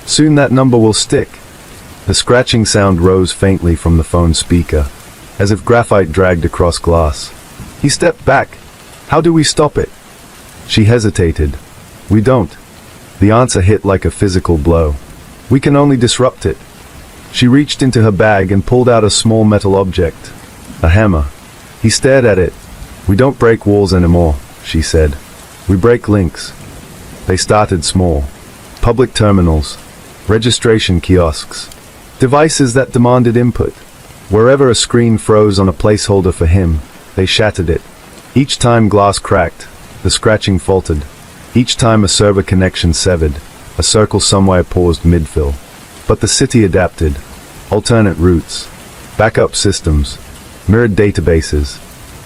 "Soon that number will stick." The scratching sound rose faintly from the phone speaker, as if graphite dragged across glass. He stepped back. "How do we stop it?" She hesitated. "We don't." The answer hit like a physical blow. "We can only disrupt it." She reached into her bag and pulled out a small metal object. A hammer. He stared at it. "We don't break walls anymore," she said. "We break links." They started small. Public terminals. Registration kiosks. Devices that demanded input. Wherever a screen froze on a placeholder for him, they shattered it. Each time glass cracked, the scratching faltered. Each time a server connection severed, a circle somewhere paused mid-fill. But the city adapted. Alternate routes. Backup systems. Mirrored databases.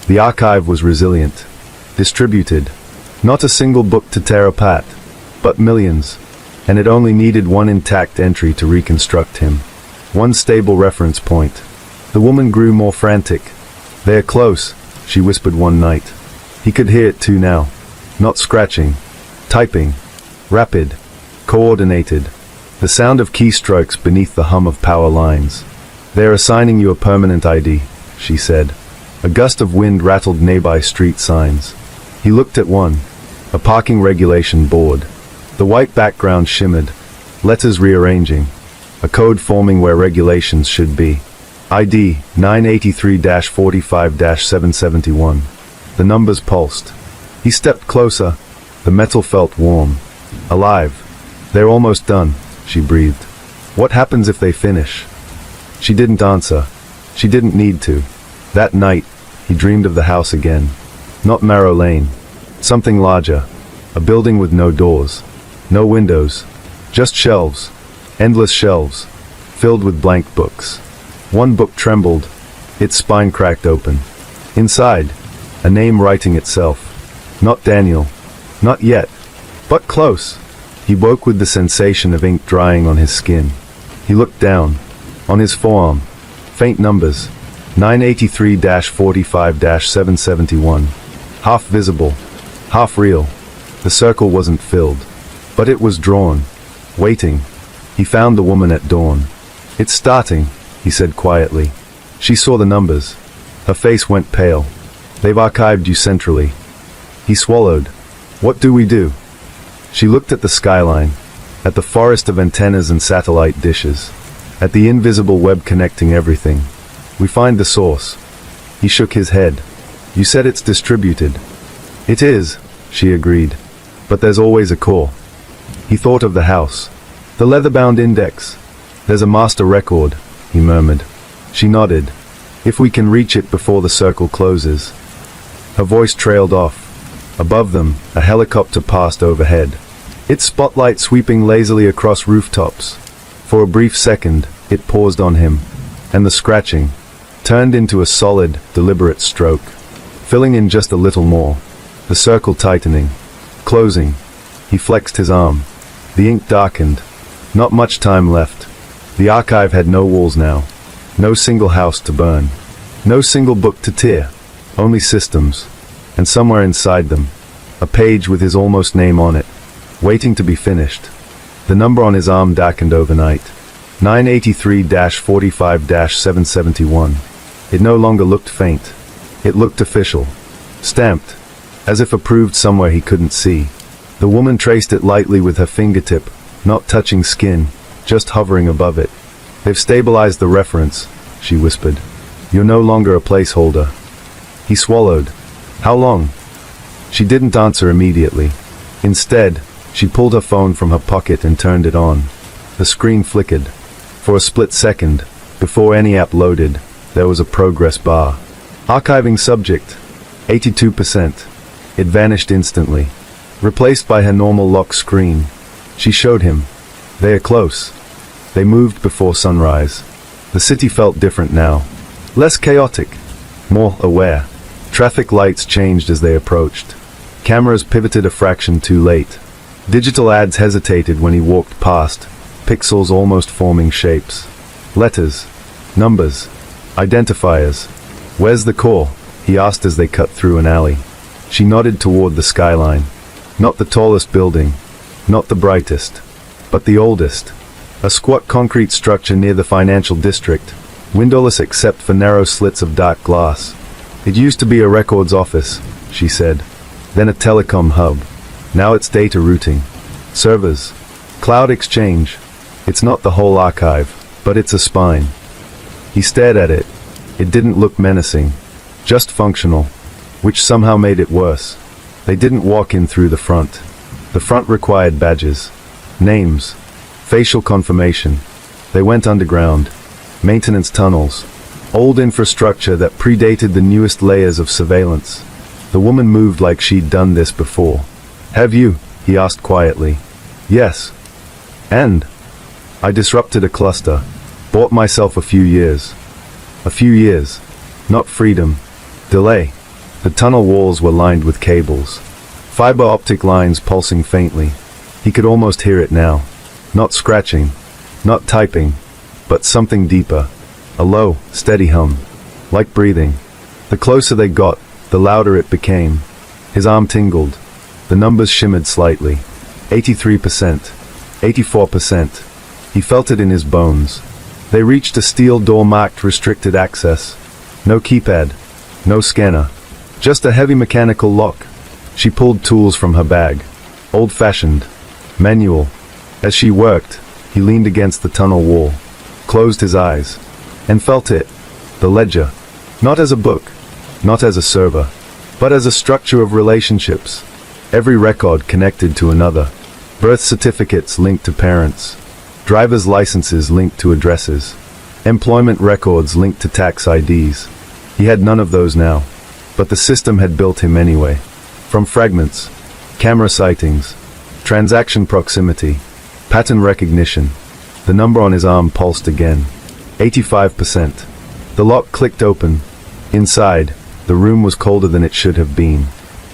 The archive was resilient. Distributed. Not a single book to tear apart, but millions. And it only needed one intact entry to reconstruct him. One stable reference point. The woman grew more frantic. "They're close," she whispered one night. He could hear it too now. Not scratching. Typing. Rapid. Coordinated. The sound of keystrokes beneath the hum of power lines. "They're assigning you a permanent ID," she said. A gust of wind rattled nearby street signs. He looked at one. A parking regulation board. The white background shimmered. Letters rearranging. A code forming where regulations should be. ID 983-45-771. The numbers pulsed. He stepped closer. The metal felt warm. Alive. "They're almost done," she breathed. "What happens if they finish?" She didn't answer. She didn't need to. That night, he dreamed of the house again. Not Marrow Lane. Something larger. A building with no doors. No windows. Just shelves. Endless shelves. Filled with blank books. One book trembled. Its spine cracked open. Inside, a name writing itself. Not Daniel. Not yet. But close. He woke with the sensation of ink drying on his skin. He looked down. On his forearm. Faint numbers. 983-45-771. Half visible. Half real. The circle wasn't filled. But it was drawn. Waiting. He found the woman at dawn. "It's starting," he said quietly. She saw the numbers. Her face went pale. "They've archived you centrally." He swallowed. "What do we do?" She looked at the skyline. At the forest of antennas and satellite dishes. At the invisible web connecting everything. "We find the source." He shook his head. "You said it's distributed." "It is," she agreed. "But there's always a core." He thought of the house. The leather-bound index. "There's a master record," he murmured. She nodded. "If we can reach it before the circle closes." Her voice trailed off. Above them, a helicopter passed overhead. Its spotlight sweeping lazily across rooftops. For a brief second, it paused on him. And the scratching turned into a solid, deliberate stroke. Filling in just a little more. The circle tightening. Closing. He flexed his arm. The ink darkened. Not much time left. The archive had no walls now. No single house to burn. No single book to tear. Only systems. And somewhere inside them, a page with his almost name on it, waiting to be finished. The number on his arm darkened overnight. 983-45-771. It no longer looked faint. It looked official. Stamped. As if approved somewhere he couldn't see. The woman traced it lightly with her fingertip, not touching skin, just hovering above it. "They've stabilized the reference," she whispered. "You're no longer a placeholder." He swallowed. "How long?" She didn't answer immediately. Instead, she pulled her phone from her pocket and turned it on. The screen flickered. For a split second, before any app loaded, there was a progress bar. Archiving subject. 82%. It vanished instantly. Replaced by her normal lock screen. She showed him. They are close. They moved before sunrise. The city felt different now. Less chaotic. More aware. Traffic lights changed as they approached. Cameras pivoted a fraction too late. Digital ads hesitated when he walked past, pixels almost forming shapes. Letters. Numbers. Identifiers. "Where's the core?" he asked as they cut through an alley. She nodded toward the skyline. Not the tallest building. Not the brightest. But the oldest. A squat concrete structure near the financial district, windowless except for narrow slits of dark glass. "It used to be a records office," she said. "Then a telecom hub. Now it's data routing. Servers. Cloud exchange. It's not the whole archive, But it's a spine. He stared at it. It didn't look menacing, just functional, which somehow made it worse. They didn't walk in through the front. The front required badges, names, facial confirmation. They went underground, maintenance tunnels, old infrastructure that predated the newest layers of surveillance. The woman moved like she'd done this before. "Have you?" he asked quietly. "Yes. And I disrupted a cluster. Bought myself a few years. A few years. Not freedom. Delay." The tunnel walls were lined with cables. Fiber optic lines pulsing faintly. He could almost hear it now. Not scratching. Not typing. But something deeper. A low, steady hum. Like breathing. The closer they got, the louder it became. His arm tingled. The numbers shimmered slightly. 83%. 84%. He felt it in his bones. They reached a steel door marked restricted access. No keypad. No scanner. Just a heavy mechanical lock. She pulled tools from her bag. Old-fashioned. Manual. As she worked, he leaned against the tunnel wall, closed his eyes, and felt it. The ledger. Not as a book. Not as a server. But as a structure of relationships. Every record connected to another. Birth certificates linked to parents. Driver's licenses linked to addresses. Employment records linked to tax IDs. He had none of those now. But the system had built him anyway. From fragments, camera sightings, transaction proximity, pattern recognition. The number on his arm pulsed again. 85%. The lock clicked open. Inside, the room was colder than it should have been.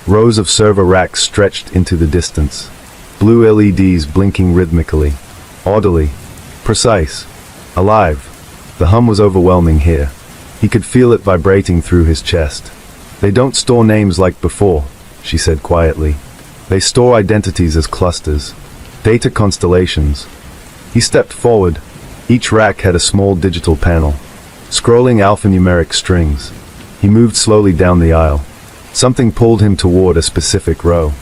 Rows of server racks stretched into the distance. Blue LEDs blinking rhythmically. Orderly. Precise. Alive. The hum was overwhelming here. He could feel it vibrating through his chest. "They don't store names like before," she said quietly. "They store identities as clusters. Data constellations." He stepped forward. Each rack had a small digital panel, scrolling alphanumeric strings. He moved slowly down the aisle. Something pulled him toward a specific row.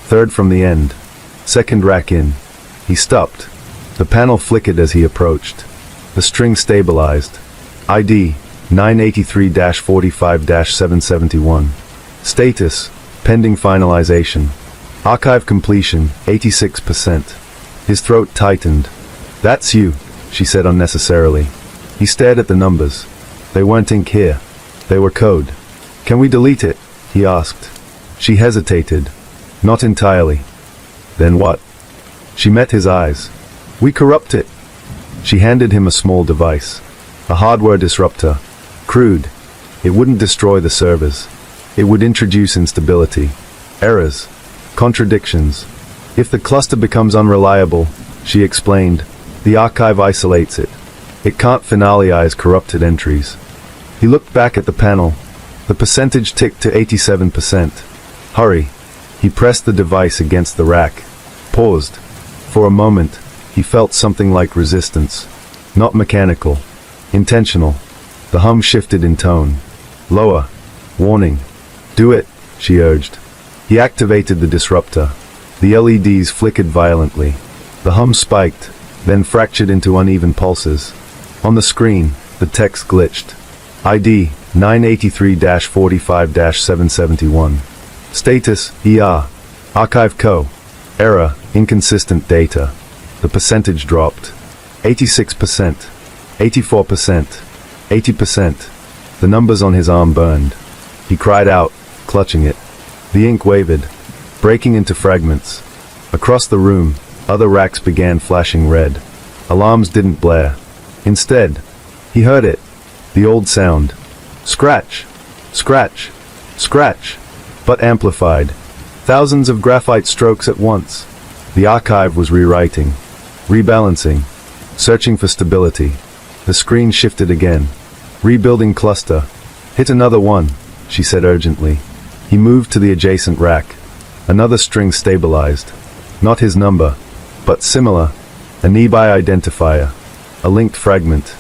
Third from the end. Second rack in. He stopped. The panel flickered as he approached. The string stabilized. ID 983-45-771. Status pending finalization. Archive completion 86%. His throat tightened. "That's you," she said unnecessarily. He stared at the numbers. They weren't ink here. They were code. "Can we delete it?" he asked. She hesitated. "Not entirely." "Then what?" She met his eyes. "We corrupt it." She handed him a small device. A hardware disruptor. Crude. It wouldn't destroy the servers. It would introduce instability. Errors. Contradictions. If the cluster becomes unreliable, she explained, the archive isolates it. It can't finalize corrupted entries. He looked back at the panel. The percentage ticked to 87%. "Hurry." He pressed the device against the rack. Paused. For a moment, he felt something like resistance. Not mechanical. Intentional. The hum shifted in tone. Lower. Warning. "Do it," she urged. He activated the disruptor. The LEDs flickered violently. The hum spiked, then fractured into uneven pulses. On the screen, the text glitched. ID 983-45-771. Status ER. Archive Co. Error, inconsistent data. The percentage dropped. 86%. 84%. 80%. The numbers on his arm burned. He cried out, clutching it. The ink wavered, breaking into fragments. Across the room, other racks began flashing red. Alarms didn't blare. Instead, he heard it. The old sound. Scratch. Scratch. Scratch. But amplified. Thousands of graphite strokes at once. The archive was rewriting. Rebalancing. Searching for stability. The screen shifted again. Rebuilding cluster. "Hit another one," she said urgently. He moved to the adjacent rack. Another string stabilized. Not his number, but similar. A nearby identifier. A linked fragment.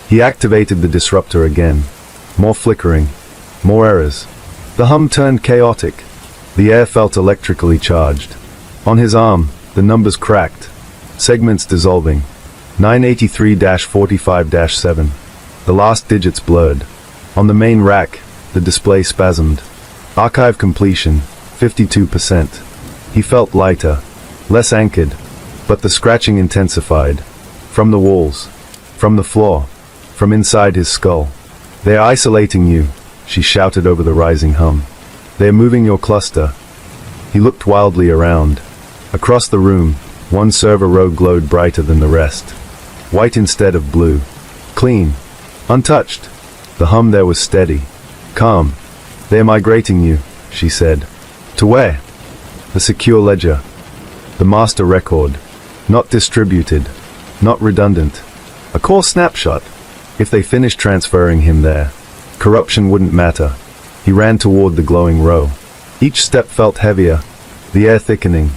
He activated the disruptor again. More flickering. More errors. The hum turned chaotic. The air felt electrically charged. On his arm, the numbers cracked. Segments dissolving. 983-45-7. The last digits blurred. On the main rack, the display spasmed. Archive completion, 52%. He felt lighter, less anchored, but the scratching intensified. From the walls, from the floor, from inside his skull. "They're isolating you," she shouted over the rising hum. "They're moving your cluster." He looked wildly around. Across the room, one server row glowed brighter than the rest. White instead of blue. Clean. Untouched. The hum there was steady. Calm. "They're migrating you," she said. "To where?" "The secure ledger. The master record. Not distributed. Not redundant. A core snapshot. If they finished transferring him there, corruption wouldn't matter." He ran toward the glowing row. Each step felt heavier, the air thickening,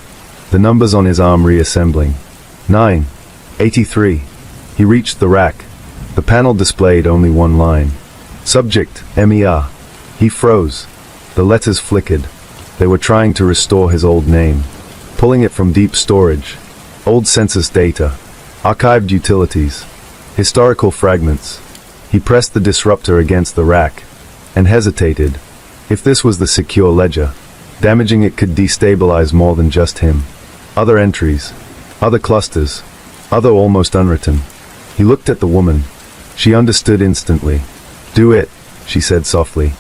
the numbers on his arm reassembling. 983. He reached the rack. The panel displayed only one line. Subject, MER. He froze. The letters flickered. They were trying to restore his old name. Pulling it from deep storage. Old census data. Archived utilities. Historical fragments. He pressed the disruptor against the rack. And hesitated. If this was the secure ledger, damaging it could destabilize more than just him. Other entries. Other clusters. Other almost unwritten. He looked at the woman. She understood instantly. "Do it," she said softly.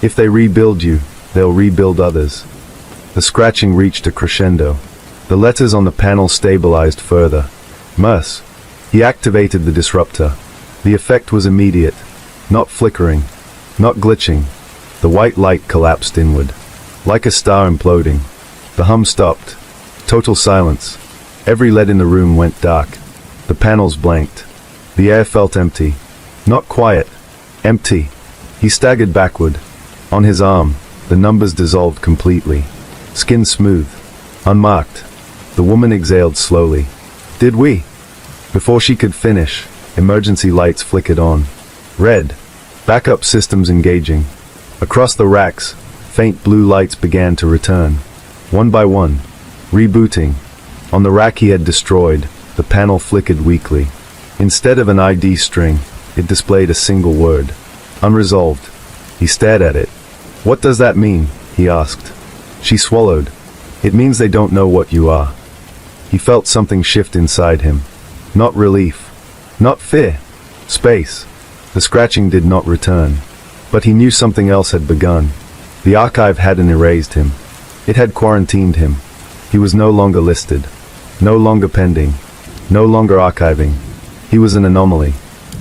"If they rebuild you, they'll rebuild others." The scratching reached a crescendo. The letters on the panel stabilized further. "Merce." He activated the disruptor. The effect was immediate. Not flickering. Not glitching. The white light collapsed inward. Like a star imploding. The hum stopped. Total silence. Every lead in the room went dark. The panels blanked. The air felt empty. Not quiet. Empty. He staggered backward. On his arm, the numbers dissolved completely. Skin smooth. Unmarked. The woman exhaled slowly. "Did we?" Before she could finish, emergency lights flickered on. Red. Backup systems engaging. Across the racks, faint blue lights began to return. One by one. Rebooting. On the rack he had destroyed, the panel flickered weakly. Instead of an ID string, it displayed a single word. Unresolved. He stared at it. "What does that mean?" he asked. She swallowed. "It means they don't know what you are." He felt something shift inside him. Not relief. Not fear. Space. The scratching did not return. But he knew something else had begun. The archive hadn't erased him. It had quarantined him. He was no longer listed. No longer pending. No longer archiving. He was an anomaly.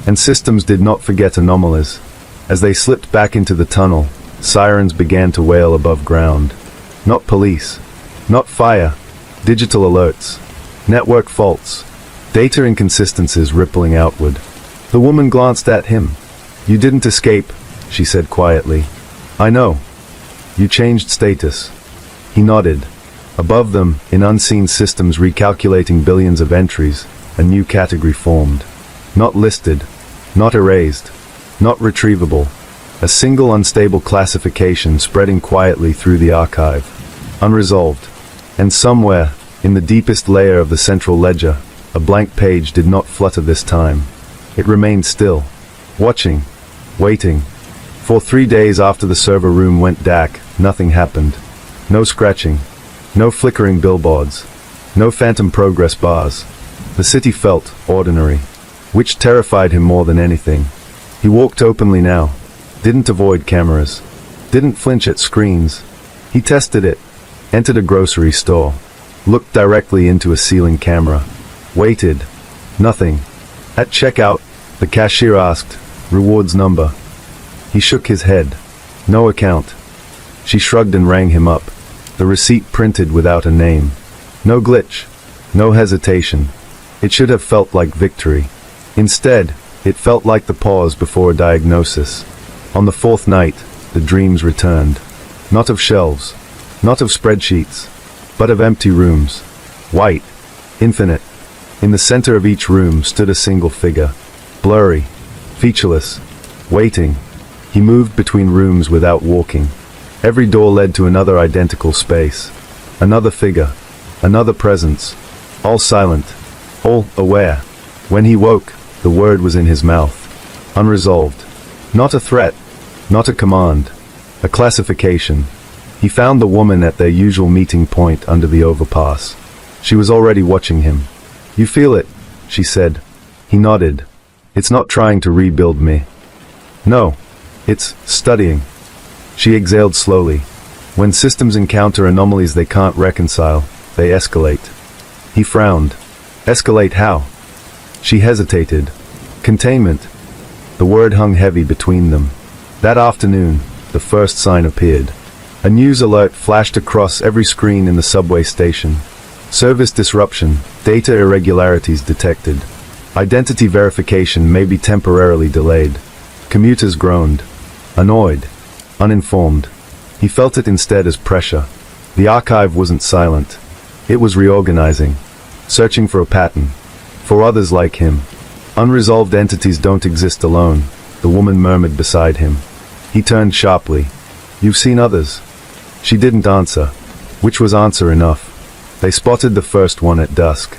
And systems did not forget anomalies. As they slipped back into the tunnel, sirens began to wail above ground. Not police. Not fire. Digital alerts. Network faults. Data inconsistencies rippling outward. The woman glanced at him. "You didn't escape," she said quietly. "I know. You changed status." He nodded. Above them, in unseen systems recalculating billions of entries, a new category formed. Not listed. Not erased. Not retrievable. A single unstable classification spreading quietly through the archive. Unresolved. And somewhere, in the deepest layer of the central ledger, a blank page did not flutter this time. It remained still. Watching. Waiting. For 3 days after the server room went dark, nothing happened. No scratching. No flickering billboards. No phantom progress bars. The city felt ordinary. Which terrified him more than anything. He walked openly now. Didn't avoid cameras. Didn't flinch at screens. He tested it. Entered a grocery store. Looked directly into a ceiling camera. Waited. Nothing. At checkout, the cashier asked, "Rewards number." He shook his head. No account. She shrugged and rang him up. The receipt printed without a name. No glitch. No hesitation. It should have felt like victory. Instead, it felt like the pause before a diagnosis. On the fourth night, the dreams returned. Not of shelves. Not of spreadsheets. But of empty rooms. White. Infinite. In the center of each room stood a single figure. Blurry. Featureless. Waiting. He moved between rooms without walking. Every door led to another identical space. Another figure. Another presence. All silent. All aware. When he woke, the word was in his mouth. Unresolved. Not a threat. Not a command. A classification. He found the woman at their usual meeting point under the overpass. She was already watching him. "You feel it," she said. He nodded. "It's not trying to rebuild me." "No. It's studying." She exhaled slowly. When systems encounter anomalies they can't reconcile, they escalate. He frowned. Escalate how? She hesitated. Containment. The word hung heavy between them. That afternoon, the first sign appeared. A news alert flashed across every screen in the subway station. Service disruption, data irregularities detected. Identity verification may be temporarily delayed. Commuters groaned. Annoyed. Uninformed. He felt it instead as pressure. The archive wasn't silent. It was reorganizing. Searching for a pattern. For others like him. Unresolved entities don't exist alone, the woman murmured beside him. He turned sharply. "You've seen others?" She didn't answer, which was answer enough. They spotted the first one at dusk.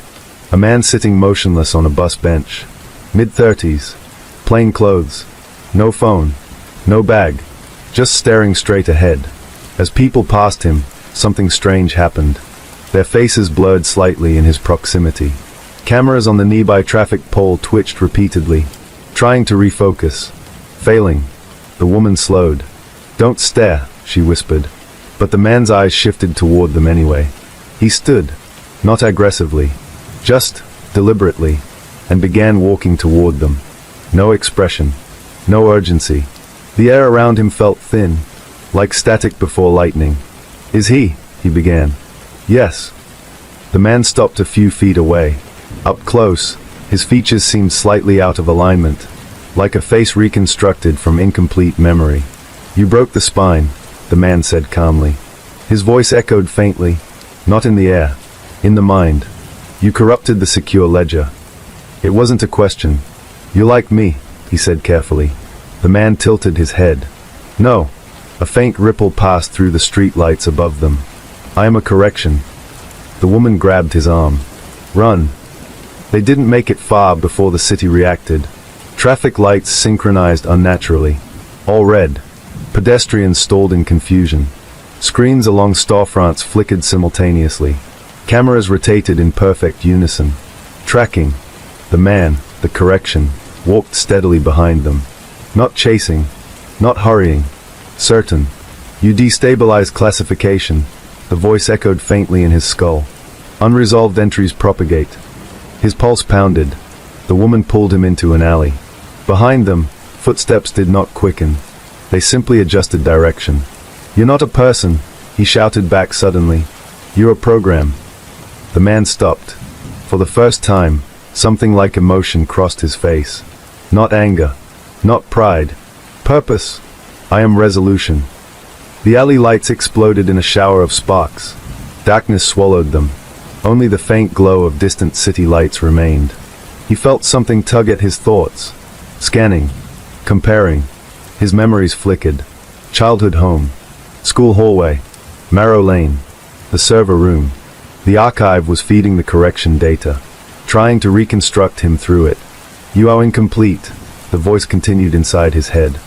A man sitting motionless on a bus bench. Mid-30s. Plain clothes. No phone. No bag. Just staring straight ahead. As people passed him, something strange happened. Their faces blurred slightly in his proximity. Cameras on the nearby traffic pole twitched repeatedly, trying to refocus. Failing. The woman slowed. "Don't stare," she whispered. But the man's eyes shifted toward them anyway. He stood, not aggressively, just deliberately, and began walking toward them. No expression. No urgency. The air around him felt thin, like static before lightning. "Is he?" he began. "Yes." The man stopped a few feet away. Up close, his features seemed slightly out of alignment, like a face reconstructed from incomplete memory. "You broke the spine," the man said calmly. His voice echoed faintly, not in the air, in the mind. "You corrupted the secure ledger." It wasn't a question. "You like me," he said carefully. The man tilted his head. "No." A faint ripple passed through the street lights above them. "I am a correction." The woman grabbed his arm. "Run." They didn't make it far before the city reacted. Traffic lights synchronized unnaturally. All red. Pedestrians stalled in confusion. Screens along storefronts flickered simultaneously. Cameras rotated in perfect unison. Tracking. The man, the correction, walked steadily behind them. Not chasing. Not hurrying. Certain. "You destabilize classification." The voice echoed faintly in his skull. "Unresolved entries propagate." His pulse pounded. The woman pulled him into an alley. Behind them, footsteps did not quicken. They simply adjusted direction. "You're not a person," he shouted back suddenly. "You're a program." The man stopped. For the first time, something like emotion crossed his face. Not anger. Not pride. Purpose. "I am resolution." The alley lights exploded in a shower of sparks. Darkness swallowed them. Only the faint glow of distant city lights remained. He felt something tug at his thoughts. Scanning. Comparing. His memories flickered. Childhood home. School hallway. Marrow Lane. The server room. The archive was feeding the correction data, trying to reconstruct him through it. "You are incomplete," the voice continued inside his head.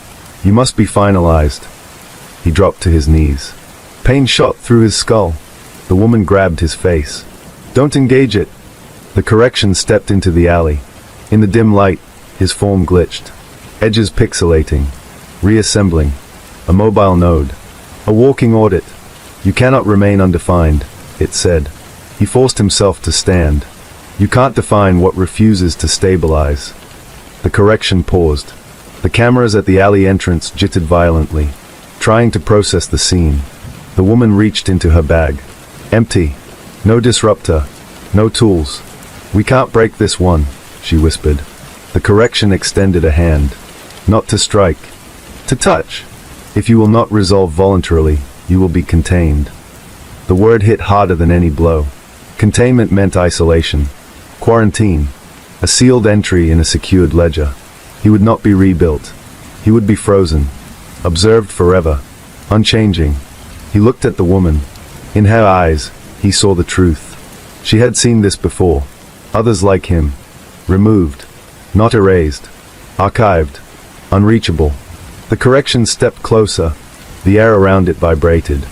"You must be finalized." He dropped to his knees. Pain shot through his skull. The woman grabbed his face. "Don't engage it." The correction stepped into the alley. In the dim light, his form glitched. Edges pixelating. Reassembling. A mobile node. A walking audit. "You cannot remain undefined," it said. He forced himself to stand. "You can't define what refuses to stabilize." The correction paused. The cameras at the alley entrance jittered violently, trying to process the scene. The woman reached into her bag. Empty. No disruptor. No tools. "We can't break this one," she whispered. The correction extended a hand. "Not to strike. To touch. If you will not resolve voluntarily, you will be contained." The word hit harder than any blow. Containment meant isolation. Quarantine. A sealed entry in a secured ledger. He would not be rebuilt. He would be frozen. Observed forever. Unchanging. He looked at the woman. In her eyes, he saw the truth. She had seen this before. Others like him. Removed. Not erased. Archived. Unreachable. The correction stepped closer. The air around it vibrated.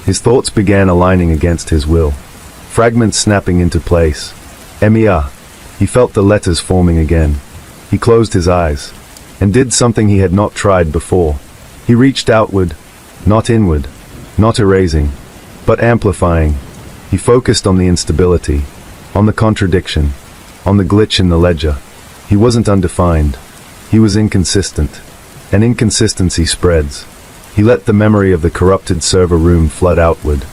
His thoughts began aligning against his will. Fragments snapping into place. MER. He felt the letters forming again. He closed his eyes. And did something he had not tried before. He reached outward. Not inward. Not erasing. But amplifying. He focused on the instability. On the contradiction. On the glitch in the ledger. He wasn't undefined. He was inconsistent. And inconsistency spreads. He let the memory of the corrupted server room flood outward.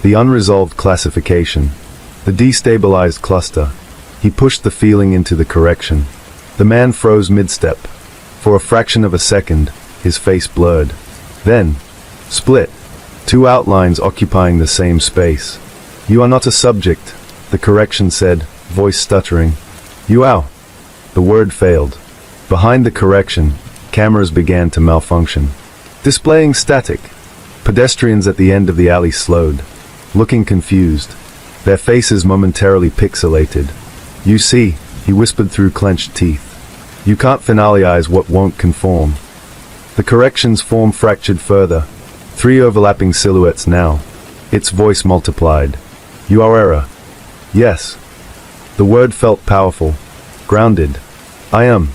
The unresolved classification. The destabilized cluster. He pushed the feeling into the correction. The man froze mid-step. For a fraction of a second, his face blurred. Then, split. Two outlines occupying the same space. You are not a subject, the correction said, voice stuttering. You are. The word failed. Behind the correction, cameras began to malfunction. Displaying static. Pedestrians at the end of the alley slowed, looking confused, their faces momentarily pixelated. You see, he whispered through clenched teeth. You can't finalize what won't conform. The correction's form fractured further. 3 overlapping silhouettes now. Its voice multiplied. You are error. Yes. The word felt powerful. Grounded. I am.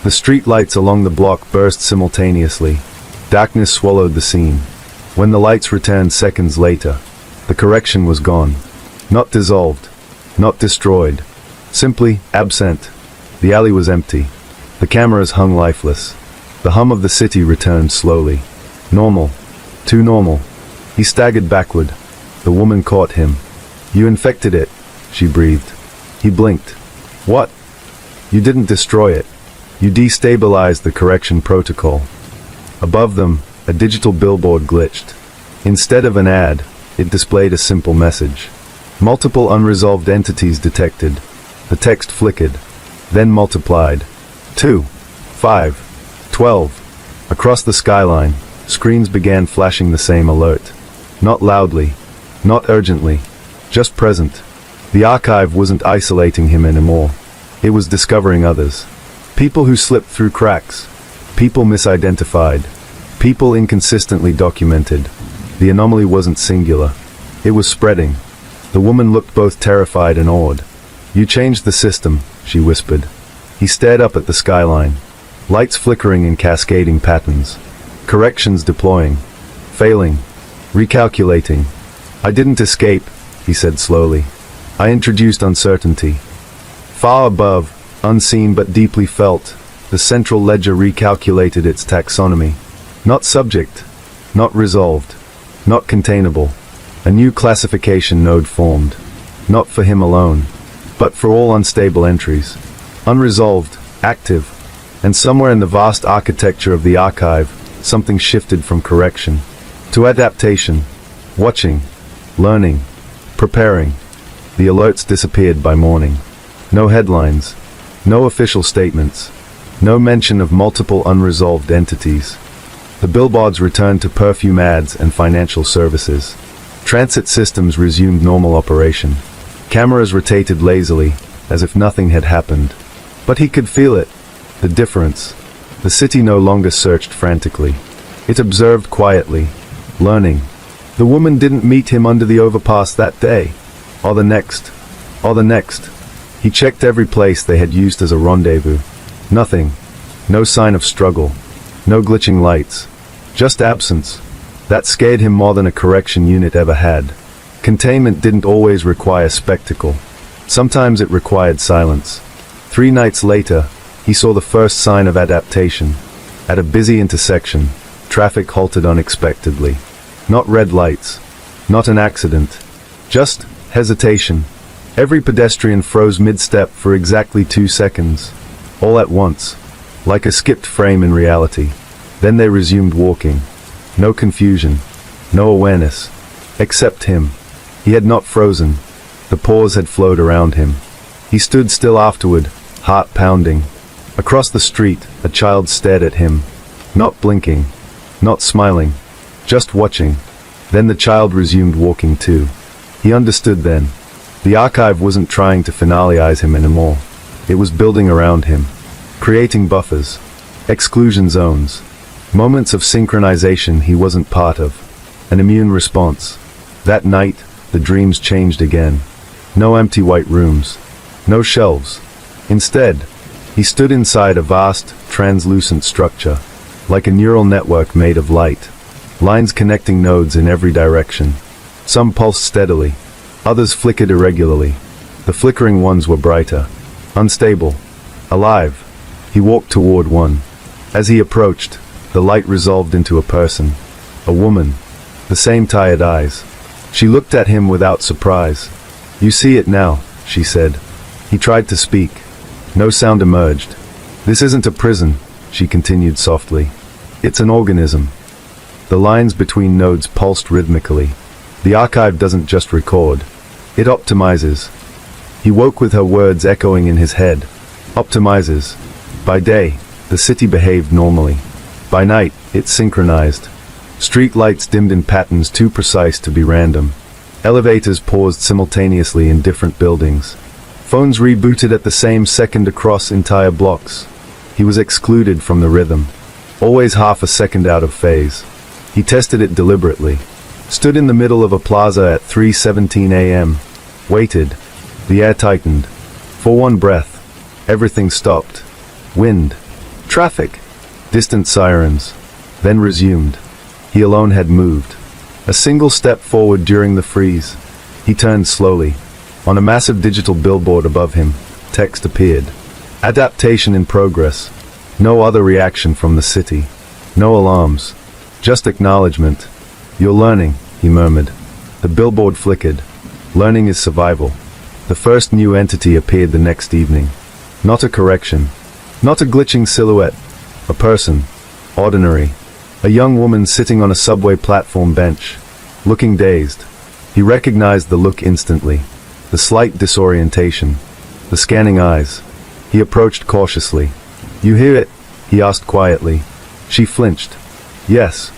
The street lights along the block burst simultaneously. Darkness swallowed the scene. When the lights returned seconds later, the correction was gone. Not dissolved. Not destroyed. Simply absent. The alley was empty. The cameras hung lifeless. The hum of the city returned slowly. Normal. Too normal. He staggered backward. The woman caught him. You infected it, she breathed. He blinked. What? You didn't destroy it. You destabilized the correction protocol. Above them, a digital billboard glitched. Instead of an ad, it displayed a simple message. Multiple unresolved entities detected. The text flickered, then multiplied. 2, 5, 12. Across the skyline, screens began flashing the same alert. Not loudly, not urgently, just present. The archive wasn't isolating him anymore. It was discovering others. People who slipped through cracks. People misidentified. People inconsistently documented. The anomaly wasn't singular. It was spreading. The woman looked both terrified and awed. You changed the system, she whispered. He stared up at the skyline. Lights flickering in cascading patterns. Corrections deploying. Failing. Recalculating. I didn't escape, he said slowly. I introduced uncertainty. Far above, unseen but deeply felt, the central ledger recalculated its taxonomy. Not subject. Not resolved. Not containable. A new classification node formed. Not for him alone, but for all unstable entries. Unresolved, active, and somewhere in the vast architecture of the archive, something shifted from correction to adaptation. Watching, learning, preparing. The alerts disappeared by morning. No headlines, no official statements, no mention of multiple unresolved entities. The billboards returned to perfume ads and financial services. Transit systems resumed normal operation. Cameras rotated lazily, as if nothing had happened. But he could feel it. The difference. The city no longer searched frantically. It observed quietly, learning. The woman didn't meet him under the overpass that day. Or the next. Or the next. He checked every place they had used as a rendezvous. Nothing. No sign of struggle. No glitching lights. Just absence. That scared him more than a correction unit ever had. Containment didn't always require spectacle. Sometimes it required silence. 3 nights later, he saw the first sign of adaptation. At a busy intersection, traffic halted unexpectedly. Not red lights. Not an accident. Just hesitation. Every pedestrian froze mid-step for exactly 2 seconds. All at once. Like a skipped frame in reality. Then they resumed walking. No confusion. No awareness. Except him. He had not frozen. The pause had flowed around him. He stood still afterward, heart pounding. Across the street, a child stared at him. Not blinking. Not smiling. Just watching. Then the child resumed walking too. He understood then. The archive wasn't trying to finalize him anymore. It was building around him, creating buffers, exclusion zones, moments of synchronization he wasn't part of, an immune response. That night, the dreams changed again. No empty white rooms, no shelves. Instead, he stood inside a vast, translucent structure, like a neural network made of light, lines connecting nodes in every direction. Some pulsed steadily, others flickered irregularly. The flickering ones were brighter, unstable, alive. He walked toward one. As he approached, the light resolved into a person, a woman, the same tired eyes. She looked at him without surprise. "You see it now," she said. He tried to speak. No sound emerged. "This isn't a prison," she continued softly. "It's an organism." The lines between nodes pulsed rhythmically. The archive doesn't just record, it optimizes. He woke with her words echoing in his head. Optimizes. By day, the city behaved normally. By night, it synchronized. Street lights dimmed in patterns too precise to be random. Elevators paused simultaneously in different buildings. Phones rebooted at the same second across entire blocks. He was excluded from the rhythm, always half a second out of phase. He tested it deliberately. Stood in the middle of a plaza at 3:17 a.m. Waited. The air tightened. For one breath, everything stopped. Wind. Traffic. Distant sirens. Then resumed. He alone had moved. A single step forward during the freeze. He turned slowly. On a massive digital billboard above him, text appeared. Adaptation in progress. No other reaction from the city. No alarms. Just acknowledgement. "You're learning," he murmured. The billboard flickered. "Learning is survival." The first new entity appeared the next evening. Not a correction. Not a glitching silhouette. A person. Ordinary. A young woman sitting on a subway platform bench, looking dazed. He recognized the look instantly. The slight disorientation. The scanning eyes. He approached cautiously. "You hear it?" he asked quietly. She flinched. "Yes."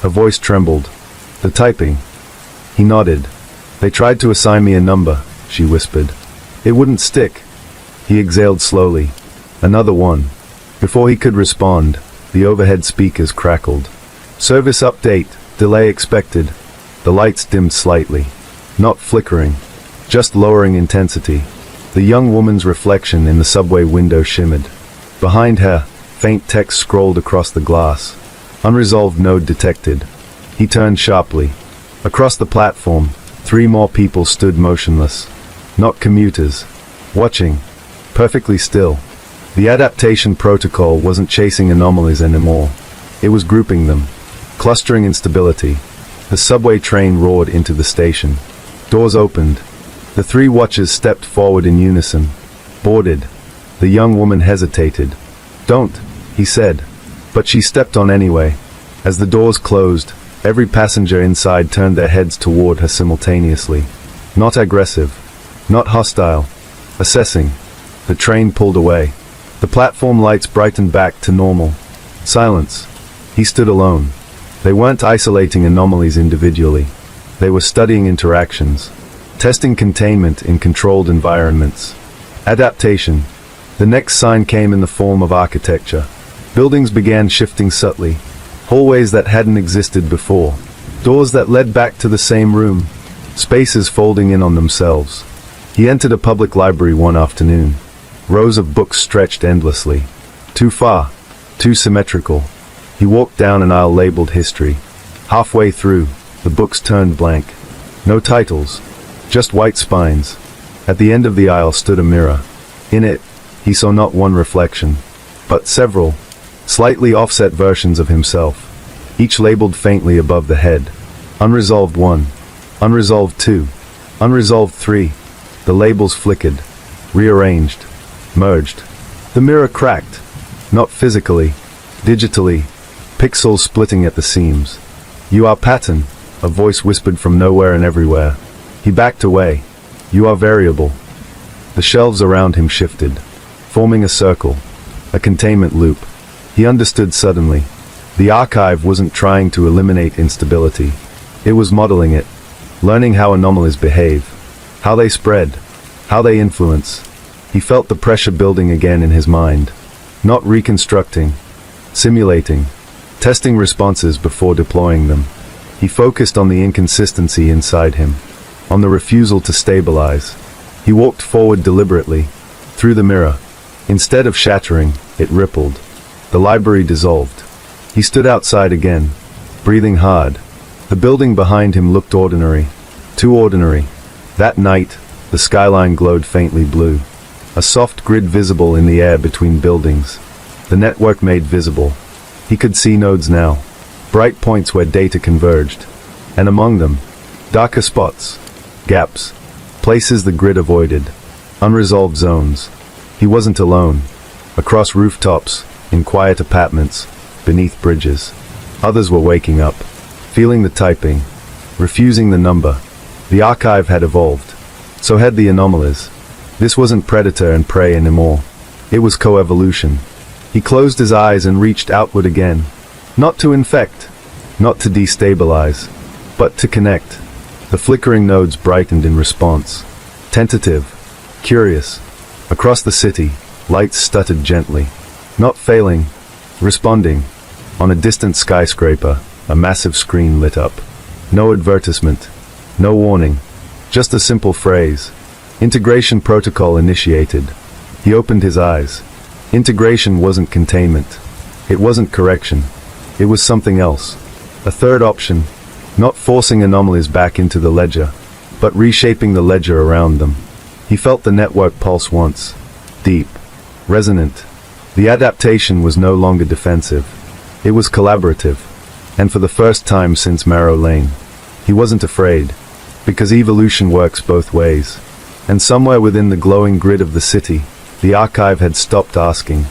Her voice trembled. "The typing." He nodded. "They tried to assign me a number," she whispered. "It wouldn't stick." He exhaled slowly. Another one. Before he could respond, the overhead speakers crackled. "Service update, delay expected." The lights dimmed slightly. Not flickering, just lowering intensity. The young woman's reflection in the subway window shimmered. Behind her, faint text scrolled across the glass. Unresolved node detected. He turned sharply. Across the platform, 3 more people stood motionless. Not commuters. Watching. Perfectly still. The adaptation protocol wasn't chasing anomalies anymore. It was grouping them. Clustering instability. The subway train roared into the station. Doors opened. The 3 watchers stepped forward in unison. Boarded. The young woman hesitated. "Don't," he said. But she stepped on anyway. As the doors closed, every passenger inside turned their heads toward her simultaneously. Not aggressive. Not hostile. Assessing. The train pulled away. The platform lights brightened back to normal. Silence. He stood alone. They weren't isolating anomalies individually. They were studying interactions. Testing containment in controlled environments. Adaptation. The next sign came in the form of architecture. Buildings began shifting subtly. Hallways that hadn't existed before. Doors that led back to the same room. Spaces folding in on themselves. He entered a public library one afternoon. Rows of books stretched endlessly. Too far. Too symmetrical. He walked down an aisle labeled History. Halfway through, the books turned blank. No titles. Just white spines. At the end of the aisle stood a mirror. In it, he saw not one reflection, but several, slightly offset versions of himself, each labeled faintly above the head. Unresolved 1. Unresolved 2. Unresolved 3. The labels flickered, rearranged, merged. The mirror cracked. Not physically, digitally, pixels splitting at the seams. "You are pattern," a voice whispered from nowhere and everywhere. He backed away. "You are variable." The shelves around him shifted, forming a circle, a containment loop. He understood suddenly. The archive wasn't trying to eliminate instability. It was modeling it, learning how anomalies behave, how they spread, how they influence. He felt the pressure building again in his mind. Not reconstructing, simulating, testing responses before deploying them. He focused on the inconsistency inside him, on the refusal to stabilize. He walked forward deliberately, through the mirror. Instead of shattering, it rippled. The library dissolved. He stood outside again, breathing hard. The building behind him looked ordinary, too ordinary. That night, the skyline glowed faintly blue. A soft grid visible in the air between buildings. The network made visible. He could see nodes now, bright points where data converged. And among them, darker spots, gaps, places the grid avoided, unresolved zones. He wasn't alone. Across rooftops, in quiet apartments, beneath bridges. Others were waking up, feeling the typing, refusing the number. The archive had evolved. So had the anomalies. This wasn't predator and prey anymore. It was coevolution. He closed his eyes and reached outward again. Not to infect, not to destabilize, but to connect. The flickering nodes brightened in response. Tentative, curious. Across the city, lights stuttered gently. Not failing, responding. On a distant skyscraper, a massive screen lit up. No advertisement, no warning, just a simple phrase. Integration protocol initiated. He opened his eyes. Integration wasn't containment. It wasn't correction. It was something else. A third option. Not forcing anomalies back into the ledger, but reshaping the ledger around them. He felt the network pulse once. Deep. Resonant. The adaptation was no longer defensive. It was collaborative. And for the first time since Marrow Lane, he wasn't afraid. Because evolution works both ways. And somewhere within the glowing grid of the city, the archive had stopped asking,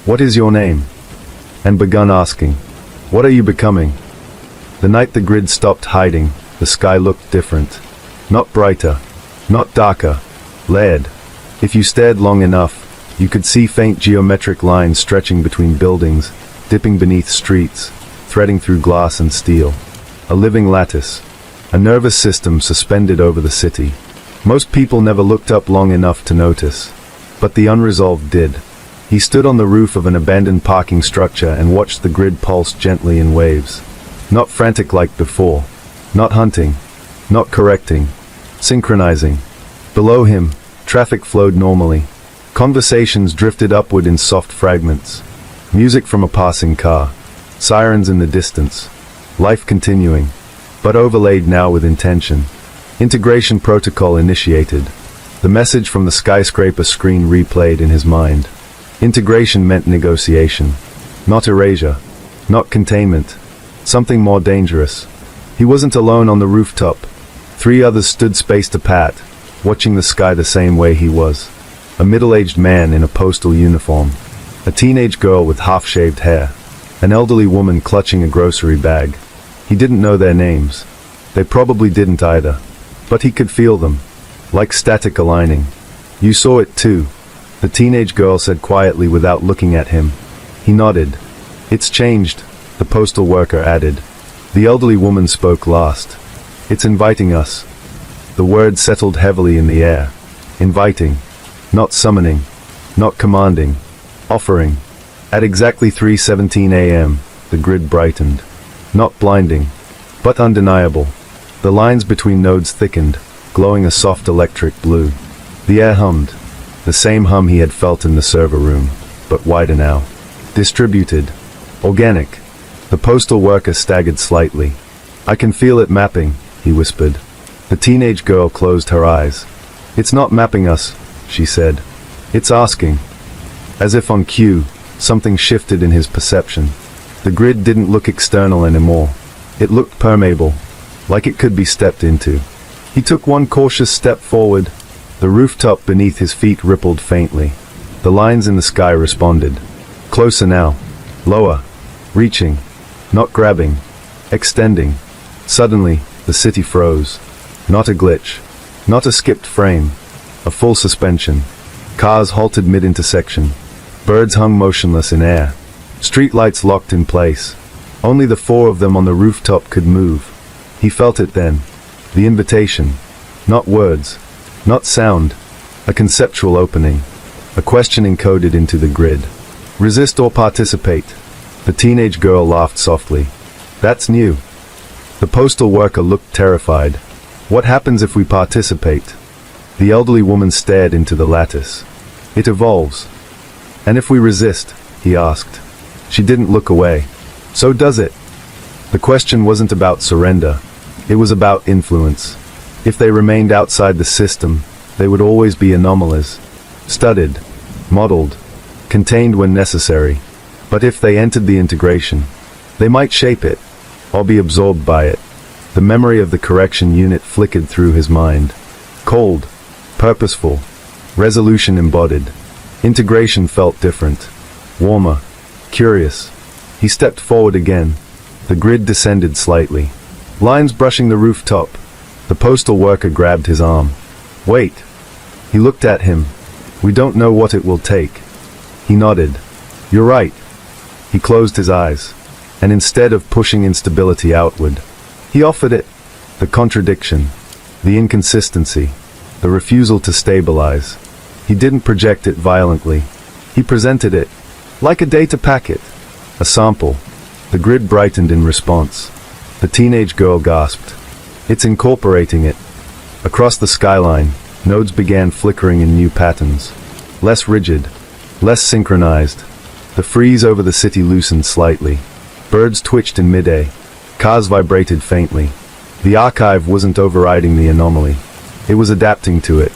"What is your name?" and begun asking, "What are you becoming?" The night the grid stopped hiding, the sky looked different. Not brighter, not darker, layered. If you stared long enough, you could see faint geometric lines stretching between buildings, dipping beneath streets, threading through glass and steel. A living lattice. A nervous system suspended over the city. Most people never looked up long enough to notice. But the unresolved did. He stood on the roof of an abandoned parking structure and watched the grid pulse gently in waves. Not frantic like before. Not hunting. Not correcting. Synchronizing. Below him, traffic flowed normally. Conversations drifted upward in soft fragments. Music from a passing car. Sirens in the distance. Life continuing. But overlaid now with intention. Integration protocol initiated. The message from the skyscraper screen replayed in his mind. Integration meant negotiation. Not erasure. Not containment. Something more dangerous. He wasn't alone on the rooftop. 3 others stood spaced apart, watching the sky the same way he was. A middle-aged man in a postal uniform. A teenage girl with half-shaved hair. An elderly woman clutching a grocery bag. He didn't know their names. They probably didn't either. But he could feel them. Like static aligning. "You saw it too," the teenage girl said quietly without looking at him. He nodded. "It's changed," the postal worker added. The elderly woman spoke last. "It's inviting us." The word settled heavily in the air. Inviting. Not summoning. Not commanding. Offering. At exactly 3:17 a.m., the grid brightened. Not blinding, but undeniable. The lines between nodes thickened, glowing a soft electric blue. The air hummed, the same hum he had felt in the server room, but wider now. Distributed. Organic. The postal worker staggered slightly. "I can feel it mapping," he whispered. The teenage girl closed her eyes. "It's not mapping us," she said. "It's asking." As if on cue, something shifted in his perception. The grid didn't look external anymore. It looked permeable, like it could be stepped into. He took one cautious step forward. The rooftop beneath his feet rippled faintly. The lines in the sky responded. Closer now. Lower. Reaching. Not grabbing. Extending. Suddenly, the city froze. Not a glitch. Not a skipped frame. A full suspension. Cars halted mid-intersection. Birds hung motionless in air. Streetlights locked in place. Only the 4 of them on the rooftop could move. He felt it then. The invitation. Not words. Not sound. A conceptual opening. A question encoded into the grid. Resist or participate? The teenage girl laughed softly. That's new. The postal worker looked terrified. What happens if we participate? The elderly woman stared into the lattice. It evolves. And if we resist? He asked. She didn't look away. So does it? The question wasn't about surrender. It was about influence. If they remained outside the system, they would always be anomalies. Studied, modeled, contained when necessary. But if they entered the integration, they might shape it, or be absorbed by it. The memory of the correction unit flickered through his mind. Cold, purposeful, resolution embodied. Integration felt different, warmer, curious. He stepped forward again. The grid descended slightly. Lines brushing the rooftop. The postal worker grabbed his arm. Wait. He looked at him. We don't know what it will take. He nodded. You're right. He closed his eyes. And instead of pushing instability outward, he offered it. The contradiction. The inconsistency. The refusal to stabilize. He didn't project it violently. He presented it. Like a data packet. A sample. The grid brightened in response. The teenage girl gasped. It's incorporating it. Across the skyline, nodes began flickering in new patterns. Less rigid. Less synchronized. The frieze over the city loosened slightly. Birds twitched in mid-air. Cars vibrated faintly. The archive wasn't overriding the anomaly. It was adapting to it.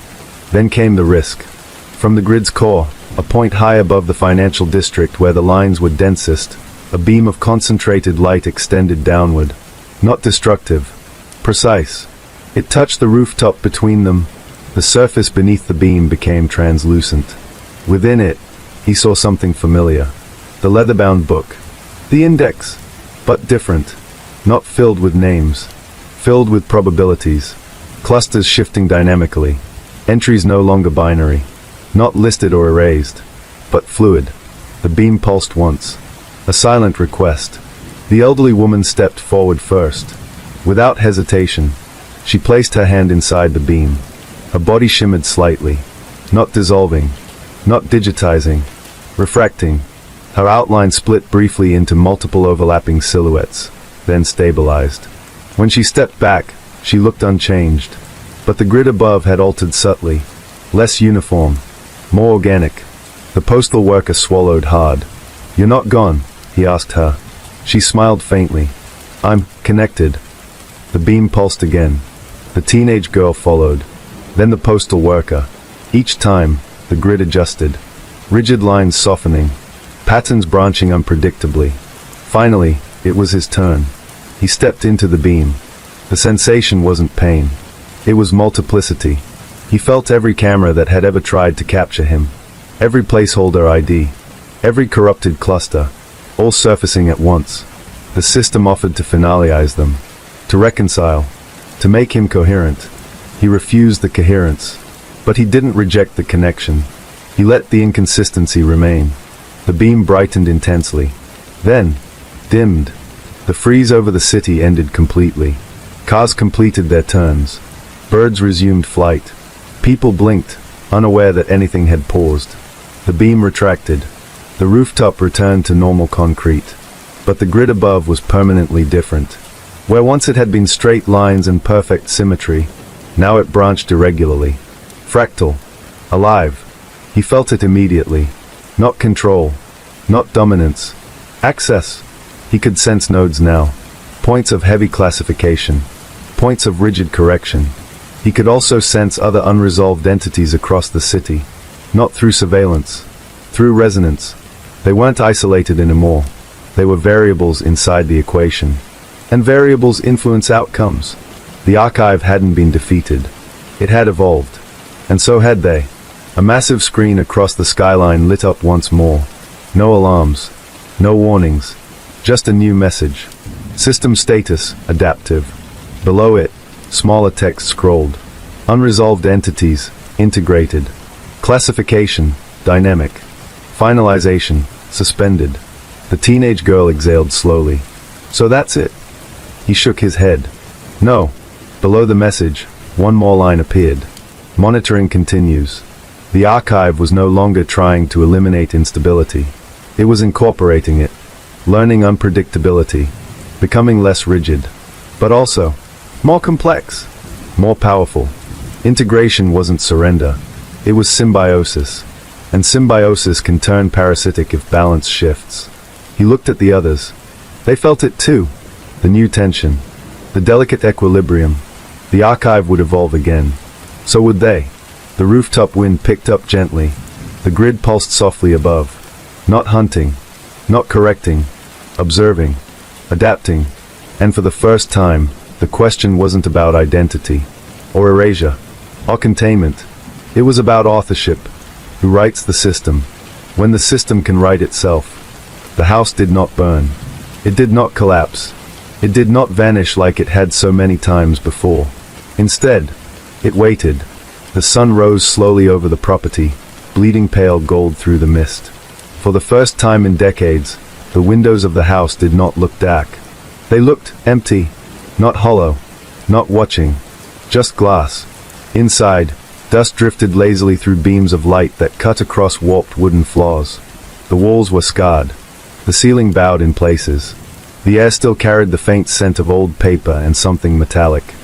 Then came the risk. From the grid's core, a point high above the financial district where the lines were densest, a beam of concentrated light extended downward. Not destructive. Precise. It touched the rooftop between them. The surface beneath the beam became translucent. Within it, he saw something familiar. The leather-bound book. The index. But different. Not filled with names. Filled with probabilities. Clusters shifting dynamically. Entries no longer binary. Not listed or erased. But fluid. The beam pulsed once. A silent request. The elderly woman stepped forward first. Without hesitation, she placed her hand inside the beam. Her body shimmered slightly. Not dissolving. Not digitizing. Refracting. Her outline split briefly into multiple overlapping silhouettes, then stabilized. When she stepped back, she looked unchanged. But the grid above had altered subtly. Less uniform. More organic. The postal worker swallowed hard. You're not gone, he asked her. She smiled faintly. I'm connected. The beam pulsed again. The teenage girl followed. Then the postal worker. Each time, the grid adjusted. Rigid lines softening. Patterns branching unpredictably. Finally, it was his turn. He stepped into the beam. The sensation wasn't pain. It was multiplicity. He felt every camera that had ever tried to capture him. Every placeholder ID. Every corrupted cluster. All surfacing at once. The system offered to finalize them. To reconcile. To make him coherent. He refused the coherence. But he didn't reject the connection. He let the inconsistency remain. The beam brightened intensely. Then, dimmed. The frieze over the city ended completely. Cars completed their turns. Birds resumed flight. People blinked, unaware that anything had paused. The beam retracted. The rooftop returned to normal concrete. But the grid above was permanently different. Where once it had been straight lines and perfect symmetry, now it branched irregularly. Fractal. Alive. He felt it immediately. Not control. Not dominance. Access. He could sense nodes now. Points of heavy classification. Points of rigid correction. He could also sense other unresolved entities across the city. Not through surveillance. Through resonance. They weren't isolated anymore. They were variables inside the equation. And variables influence outcomes. The archive hadn't been defeated. It had evolved. And so had they. A massive screen across the skyline lit up once more. No alarms. No warnings. Just a new message. System status, adaptive. Below it, smaller text scrolled. Unresolved entities, integrated. Classification, dynamic. Finalization, suspended. The teenage girl exhaled slowly. So that's it. He shook his head. No. Below the message, one more line appeared. Monitoring continues. The archive was no longer trying to eliminate instability. It was incorporating it, learning unpredictability, becoming less rigid, but also more complex, more powerful. Integration wasn't surrender, it was symbiosis, and symbiosis can turn parasitic if balance shifts. He looked at the others. They felt it too, the new tension, the delicate equilibrium. The archive would evolve again. So would they. The rooftop wind picked up gently. The grid pulsed softly above. Not hunting, not correcting, observing, adapting. And for the first time, the question wasn't about identity, or erasure, or containment. It was about authorship. Who writes the system? When the system can write itself. The house did not burn. It did not collapse. It did not vanish like it had so many times before. Instead, it waited. The sun rose slowly over the property, bleeding pale gold through the mist. For the first time in decades, the windows of the house did not look dark. They looked empty, not hollow, not watching, just glass. Inside, dust drifted lazily through beams of light that cut across warped wooden floors. The walls were scarred. The ceiling bowed in places. The air still carried the faint scent of old paper and something metallic.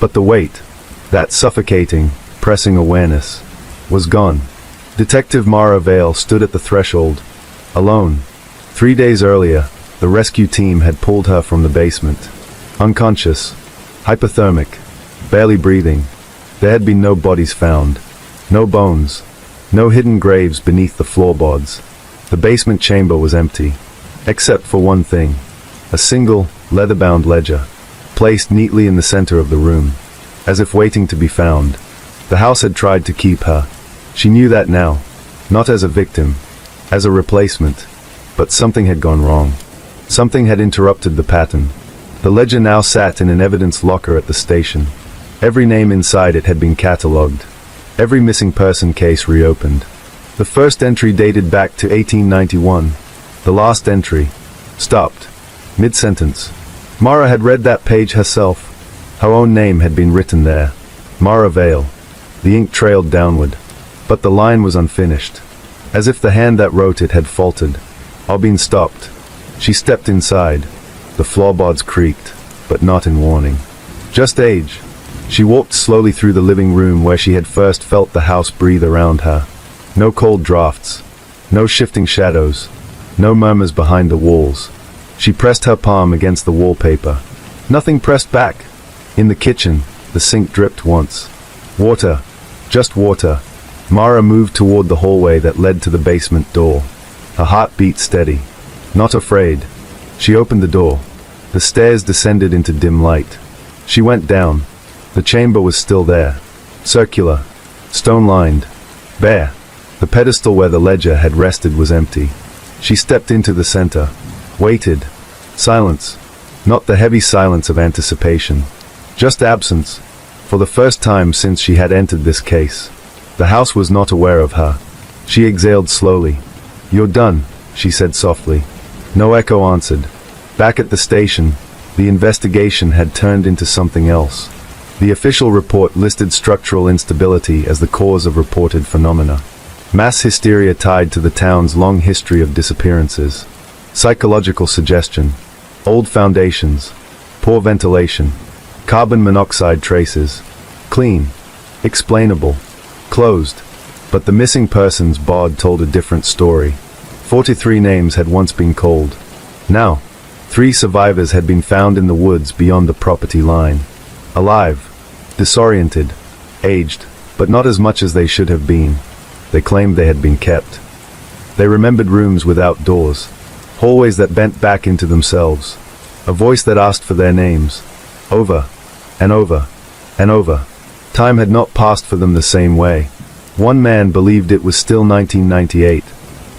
But the weight, that suffocating, pressing awareness, was gone. Detective Mara Vale stood at the threshold, alone. 3 days earlier, the rescue team had pulled her from the basement. Unconscious, hypothermic, barely breathing. There had been no bodies found, no bones, no hidden graves beneath the floorboards. The basement chamber was empty, except for one thing. A single, leather-bound ledger, placed neatly in the center of the room, as if waiting to be found. The house had tried to keep her. She knew that now, not as a victim, as a replacement. But something had gone wrong. Something had interrupted the pattern. The ledger now sat in an evidence locker at the station. Every name inside it had been catalogued. Every missing person case reopened. The first entry dated back to 1891. The last entry stopped mid-sentence. Mara had read that page herself. Her own name had been written there. Mara Vale. The ink trailed downward. But the line was unfinished. As if the hand that wrote it had faltered, or been stopped. She stepped inside. The floorboards creaked, but not in warning. Just age. She walked slowly through the living room where she had first felt the house breathe around her. No cold drafts. No shifting shadows. No murmurs behind the walls. She pressed her palm against the wallpaper. Nothing pressed back. In the kitchen, the sink dripped once. Water. Just water. Mara moved toward the hallway that led to the basement door. Her heart beat steady. Not afraid. She opened the door. The stairs descended into dim light. She went down. The chamber was still there. Circular. Stone-lined. Bare. The pedestal where the ledger had rested was empty. She stepped into the center. Waited. Silence. Not the heavy silence of anticipation. Just absence. For the first time since she had entered this case. The house was not aware of her. She exhaled slowly. "You're done," she said softly. No echo answered. Back at the station, the investigation had turned into something else. The official report listed structural instability as the cause of reported phenomena. Mass hysteria tied to the town's long history of disappearances. Psychological suggestion. Old foundations. Poor ventilation. Carbon monoxide traces. Clean. Explainable. Closed. But the missing persons board told a different story. 43 names had once been called. Now, 3 survivors had been found in the woods beyond the property line. Alive. Disoriented. Aged. But not as much as they should have been. They claimed they had been kept. They remembered rooms without doors. Hallways that bent back into themselves. A voice that asked for their names. Over. And over. And over. Time had not passed for them the same way. One man believed it was still 1998.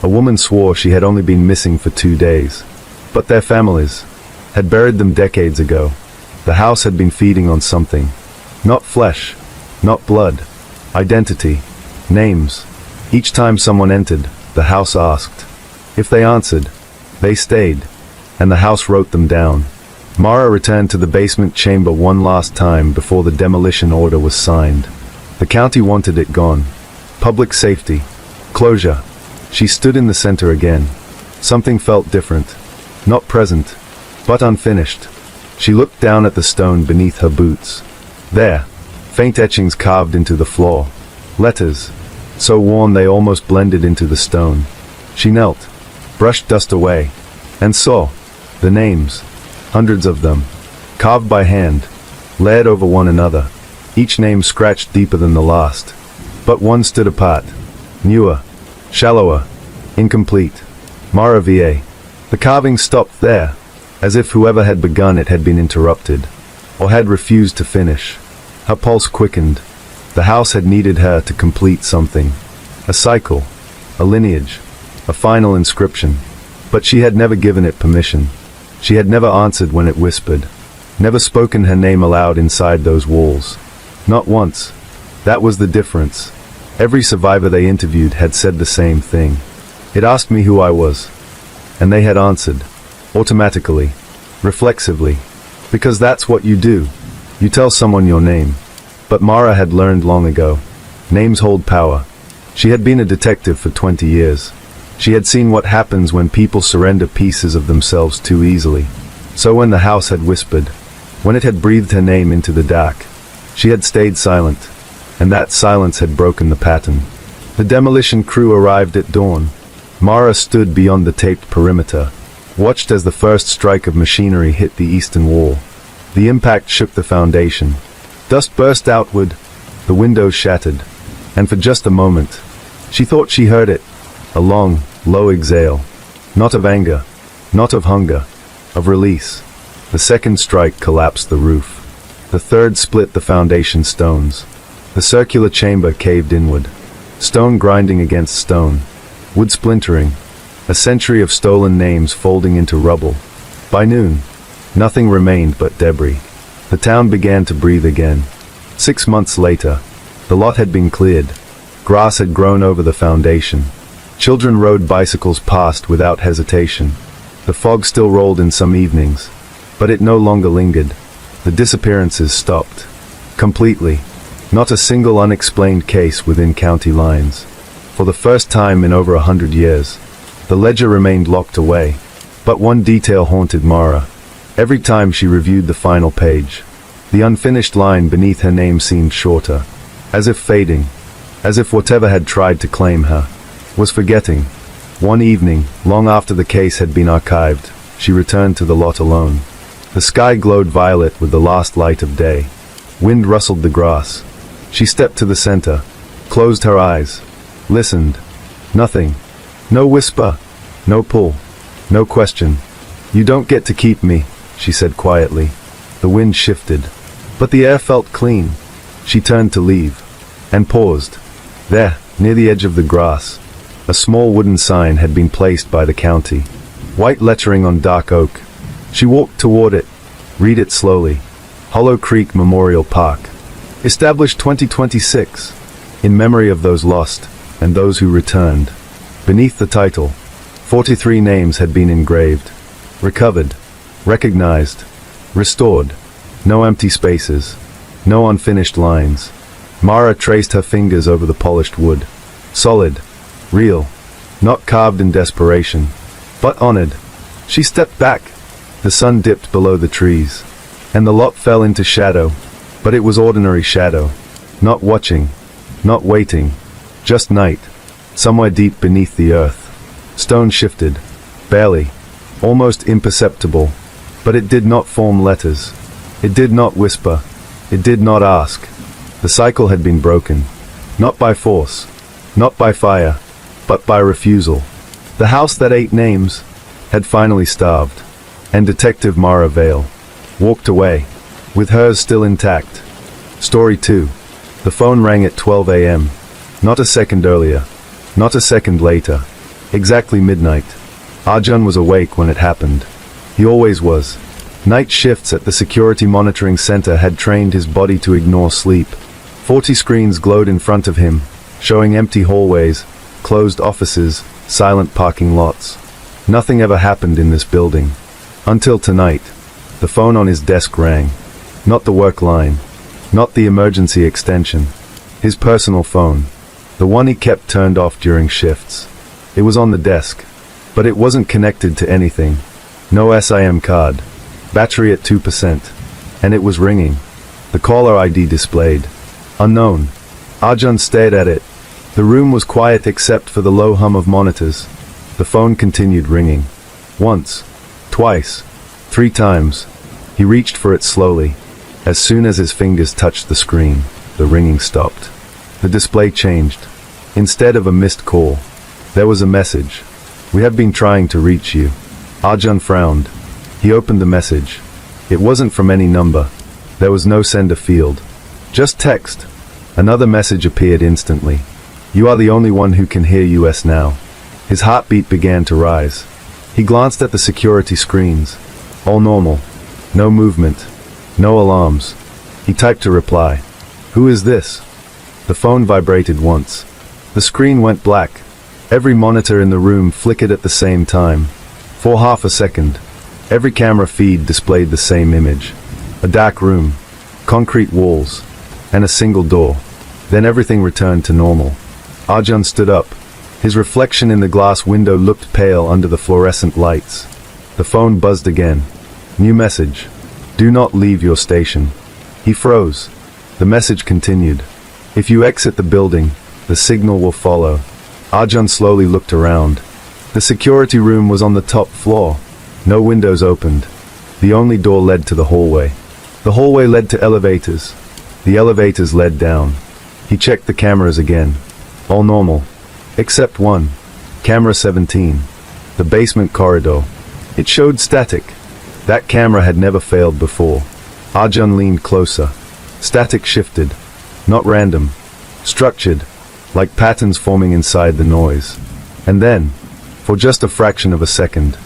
A woman swore she had only been missing for 2 days. But their families had buried them decades ago. The house had been feeding on something. Not flesh. Not blood. Identity. Names. Each time someone entered, the house asked. If they answered, they stayed. And the house wrote them down. Mara returned to the basement chamber one last time before the demolition order was signed. The county wanted it gone. Public safety. Closure. She stood in the center again. Something felt different. Not present, but unfinished. She looked down at the stone beneath her boots. There, faint etchings carved into the floor. Letters, so worn they almost blended into the stone. She knelt, brushed dust away, and saw the names, hundreds of them, carved by hand, layered over one another, each name scratched deeper than the last. But one stood apart, newer, shallower, incomplete. Mara Va. The carving stopped there, as if whoever had begun it had been interrupted, or had refused to finish. Her pulse quickened. The house had needed her to complete something. A cycle, a lineage, a final inscription. But she had never given it permission. She had never answered when it whispered. Never spoken her name aloud inside those walls. Not once. That was the difference. Every survivor they interviewed had said the same thing. It asked me who I was. And they had answered. Automatically. Reflexively. Because that's what you do. You tell someone your name. But Mara had learned long ago. Names hold power. She had been a detective for 20 years. She had seen what happens when people surrender pieces of themselves too easily. So when the house had whispered, when it had breathed her name into the dark, she had stayed silent. And that silence had broken the pattern. The demolition crew arrived at dawn. Mara stood beyond the taped perimeter, watched as the first strike of machinery hit the eastern wall. The impact shook the foundation. Dust burst outward, the windows shattered, and for just a moment, she thought she heard it, a long, low exhale. Not of anger, not of hunger, of release. The second strike collapsed the roof. The third split the foundation stones. The circular chamber caved inward. Stone grinding against stone. Wood splintering. A century of stolen names folding into rubble. By noon, nothing remained but debris. The town began to breathe again. 6 months later, the lot had been cleared. Grass had grown over the foundation. Children rode bicycles past without hesitation. The fog still rolled in some evenings, but it no longer lingered. The disappearances stopped. Completely. Not a single unexplained case within county lines. For the first time in over 100 years, the ledger remained locked away. But one detail haunted Mara. Every time she reviewed the final page, the unfinished line beneath her name seemed shorter, as if fading, as if whatever had tried to claim her was forgetting. One evening, long after the case had been archived, she returned to the lot alone. The sky glowed violet with the last light of day. Wind rustled the grass. She stepped to the center, closed her eyes, listened. Nothing. No whisper. No pull. No question. "You don't get to keep me," she said quietly. The wind shifted, but the air felt clean. She turned to leave, and paused. There, near the edge of the grass, a small wooden sign had been placed by the county. White lettering on dark oak. She walked toward it. Read it slowly. Hollow Creek Memorial Park. Established 2026. In memory of those lost, and those who returned. Beneath the title, 43 names had been engraved. Recovered. Recognized. Restored. No empty spaces. No unfinished lines. Mara traced her fingers over the polished wood. Solid. Real. Not carved in desperation, but honored. She stepped back. The sun dipped below the trees, and the lot fell into shadow, but it was ordinary shadow. Not watching. Not waiting. Just night. Somewhere deep beneath the earth. Stone shifted. Barely. Almost imperceptible. But it did not form letters. It did not whisper. It did not ask. The cycle had been broken. Not by force. Not by fire. But by refusal. The house that ate names had finally starved. And Detective Mara Vale walked away, with hers still intact. Story 2. The phone rang at 12 a.m. Not a second earlier. Not a second later. Exactly midnight. Arjun was awake when it happened. He always was. Night shifts at the security monitoring center had trained his body to ignore sleep. 40 screens glowed in front of him, showing empty hallways, closed offices, silent parking lots. Nothing ever happened in this building. Until tonight. The phone on his desk rang. Not the work line. Not the emergency extension. His personal phone. The one he kept turned off during shifts. It was on the desk, but it wasn't connected to anything. No SIM card. Battery at 2%. And it was ringing. The caller ID displayed. Unknown. Arjun stared at it. The room was quiet except for the low hum of monitors. The phone continued ringing. Once. Twice. 3 times. He reached for it slowly. As soon as his fingers touched the screen, the ringing stopped. The display changed. Instead of a missed call, there was a message. We have been trying to reach you. Arjun frowned. He opened the message. It wasn't from any number. There was no sender field. Just text. Another message appeared instantly. You are the only one who can hear us now. His heartbeat began to rise. He glanced at the security screens. All normal. No movement. No alarms. He typed a reply. Who is this? The phone vibrated once. The screen went black. Every monitor in the room flickered at the same time. For half a second, every camera feed displayed the same image. A dark room, concrete walls, and a single door. Then everything returned to normal. Arjun stood up. His reflection in the glass window looked pale under the fluorescent lights. The phone buzzed again. New message. Do not leave your station. He froze. The message continued. If you exit the building, the signal will follow. Arjun slowly looked around. The security room was on the top floor. No windows opened. The only door led to the hallway. The hallway led to elevators. The elevators led down. He checked the cameras again. All normal. Except one. Camera 17. The basement corridor. It showed static. That camera had never failed before. Arjun leaned closer. Static shifted. Not random. Structured. Like patterns forming inside the noise. And then, for just a fraction of a second,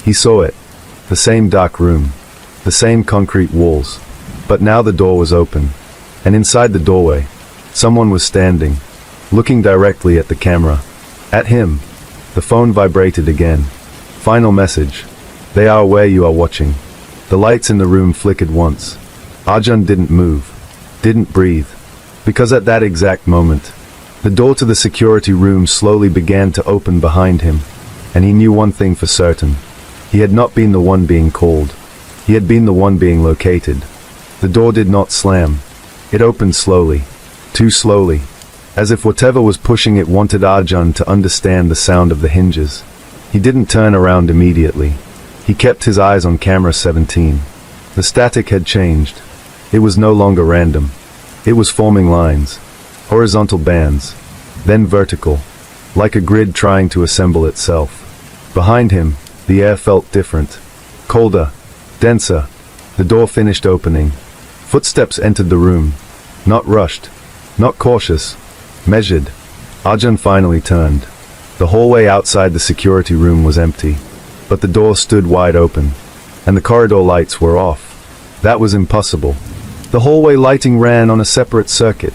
he saw it. The same dark room. The same concrete walls. But now the door was open. And inside the doorway, someone was standing, looking directly at the camera. At him. The phone vibrated again. Final message. They are aware you are watching. The lights in the room flickered once. Arjun didn't move. Didn't breathe. Because at that exact moment, the door to the security room slowly began to open behind him. And he knew one thing for certain. He had not been the one being called. He had been the one being located. The door did not slam. It opened slowly. Too slowly. As if whatever was pushing it wanted Arjun to understand the sound of the hinges. He didn't turn around immediately. He kept his eyes on camera 17. The static had changed. It was no longer random. It was forming lines. Horizontal bands. Then vertical. Like a grid trying to assemble itself. Behind him, the air felt different. Colder. Denser. The door finished opening. Footsteps entered the room. Not rushed. Not cautious. Measured. Arjun finally turned. The hallway outside the security room was empty. But the door stood wide open. And the corridor lights were off. That was impossible. The hallway lighting ran on a separate circuit.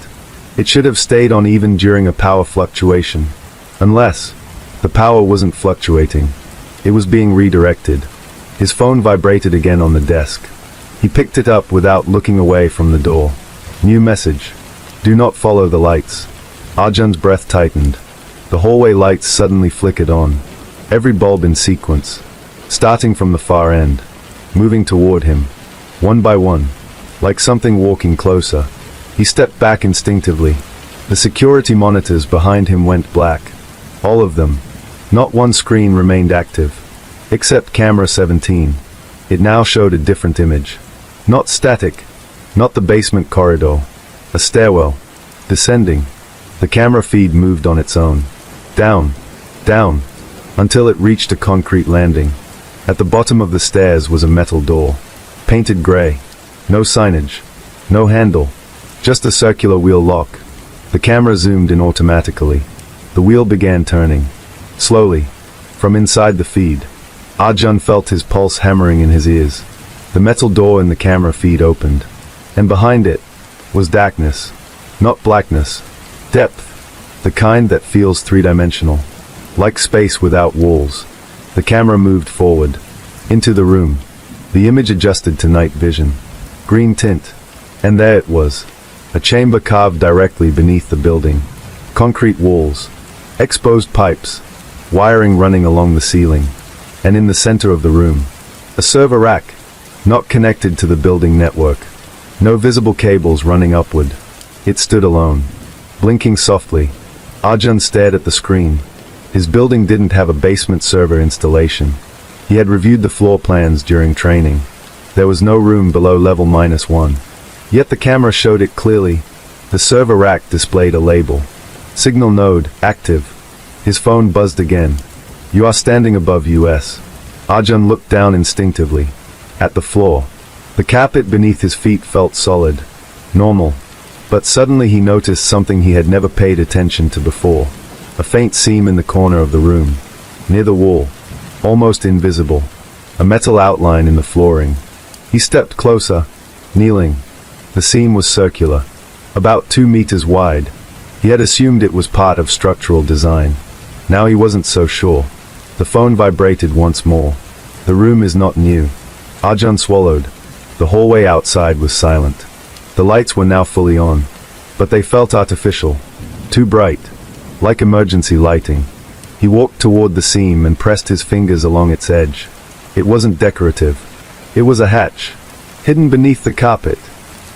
It should have stayed on even during a power fluctuation. Unless the power wasn't fluctuating. It was being redirected. His phone vibrated again on the desk. He picked it up without looking away from the door. New message. Do not follow the lights. Arjun's breath tightened. The hallway lights suddenly flickered on. Every bulb in sequence. Starting from the far end. Moving toward him. One by one. Like something walking closer. He stepped back instinctively. The security monitors behind him went black. All of them. Not one screen remained active. Except camera 17. It now showed a different image. Not static. Not the basement corridor. A stairwell. Descending. The camera feed moved on its own. Down. Down. Until it reached a concrete landing. At the bottom of the stairs was a metal door. Painted gray. No signage. No handle. Just a circular wheel lock. The camera zoomed in automatically. The wheel began turning. Slowly. From inside the feed. Arjun felt his pulse hammering in his ears. The metal door in the camera feed opened. And behind it was darkness. Not blackness. Depth. The kind that feels three-dimensional. Like space without walls. The camera moved forward. Into the room. The image adjusted to night vision. Green tint. And there it was. A chamber carved directly beneath the building. Concrete walls, exposed pipes, wiring running along the ceiling, and in the center of the room, a server rack, not connected to the building network. No visible cables running upward. It stood alone, blinking softly. Arjun stared at the screen. His building didn't have a basement server installation. He had reviewed the floor plans during training. There was no room below level -1. Yet the camera showed it clearly. The server rack displayed a label. Signal node, active. His phone buzzed again. You are standing above US. Arjun looked down instinctively. At the floor. The carpet beneath his feet felt solid. Normal. But suddenly he noticed something he had never paid attention to before. A faint seam in the corner of the room. Near the wall. Almost invisible. A metal outline in the flooring. He stepped closer, kneeling. The seam was circular. About 2 meters wide. He had assumed it was part of structural design. Now he wasn't so sure. The phone vibrated once more. The room is not new. Arjun swallowed. The hallway outside was silent. The lights were now fully on. But they felt artificial. Too bright. Like emergency lighting. He walked toward the seam and pressed his fingers along its edge. It wasn't decorative. It was a hatch. Hidden beneath the carpet.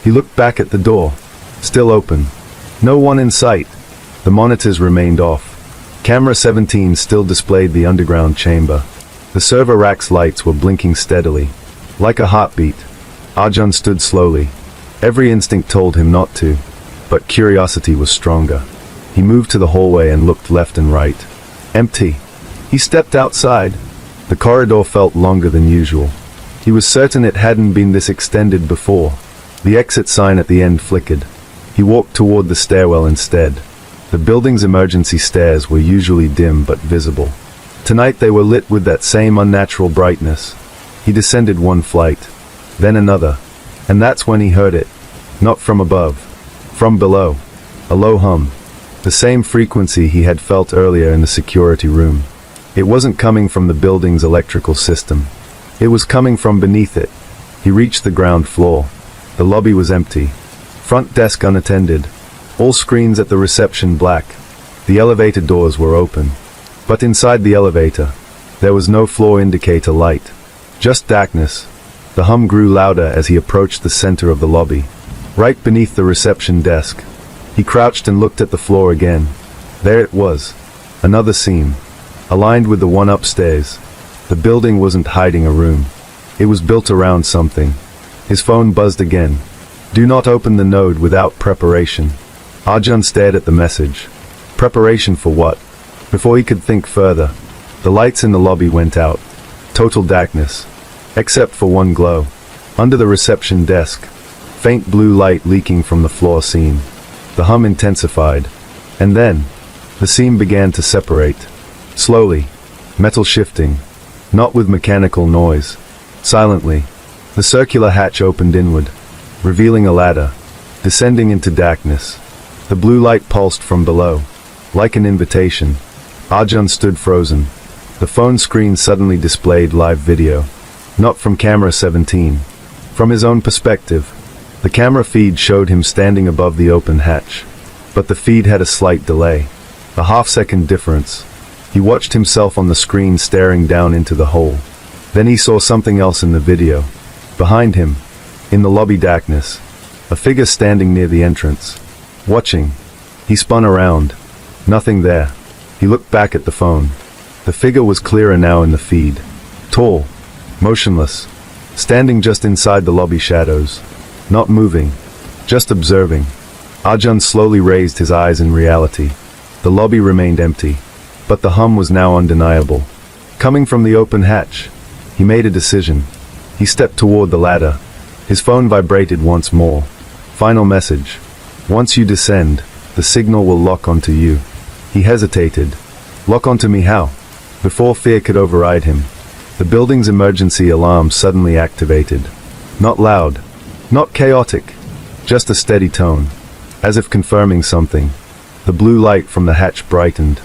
He looked back at the door. Still open. No one in sight. The monitors remained off. Camera 17 still displayed the underground chamber. The server rack's lights were blinking steadily. Like a heartbeat. Arjun stood slowly. Every instinct told him not to. But curiosity was stronger. He moved to the hallway and looked left and right. Empty. He stepped outside. The corridor felt longer than usual. He was certain it hadn't been this extended before. The exit sign at the end flickered. He walked toward the stairwell instead. The building's emergency stairs were usually dim but visible. Tonight they were lit with that same unnatural brightness. He descended one flight, then another, and that's when he heard it. Not from above. From below. A low hum. The same frequency he had felt earlier in the security room. It wasn't coming from the building's electrical system. It was coming from beneath it. He reached the ground floor. The lobby was empty. Front desk unattended. All screens at the reception black. The elevator doors were open. But inside the elevator, there was no floor indicator light. Just darkness. The hum grew louder as he approached the center of the lobby. Right beneath the reception desk. He crouched and looked at the floor again. There it was. Another seam. Aligned with the one upstairs. The building wasn't hiding a room. It was built around something. His phone buzzed again. Do not open the node without preparation. Arjun stared at the message. Preparation for what? Before he could think further, the lights in the lobby went out. Total darkness. Except for one glow. Under the reception desk. Faint blue light leaking from the floor seam. The hum intensified. And then, the seam began to separate. Slowly. Metal shifting. Not with mechanical noise. Silently. The circular hatch opened inward, revealing a ladder, descending into darkness. The blue light pulsed from below. Like an invitation. Arjun stood frozen. The phone screen suddenly displayed live video. Not from camera 17. From his own perspective. The camera feed showed him standing above the open hatch. But the feed had a slight delay. A half-second difference. He watched himself on the screen staring down into the hole. Then he saw something else in the video. Behind him, in the lobby darkness, a figure standing near the entrance. Watching. He spun around. Nothing there. He looked back at the phone. The figure was clearer now in the feed. Tall. Motionless. Standing just inside the lobby shadows. Not moving. Just observing. Arjun slowly raised his eyes in reality. The lobby remained empty. But the hum was now undeniable. Coming from the open hatch. He made a decision. He stepped toward the ladder. His phone vibrated once more. Final message. Once you descend, the signal will lock onto you. He hesitated. Lock onto me how? Before fear could override him, the building's emergency alarm suddenly activated. Not loud. Not chaotic. Just a steady tone. As if confirming something. The blue light from the hatch brightened,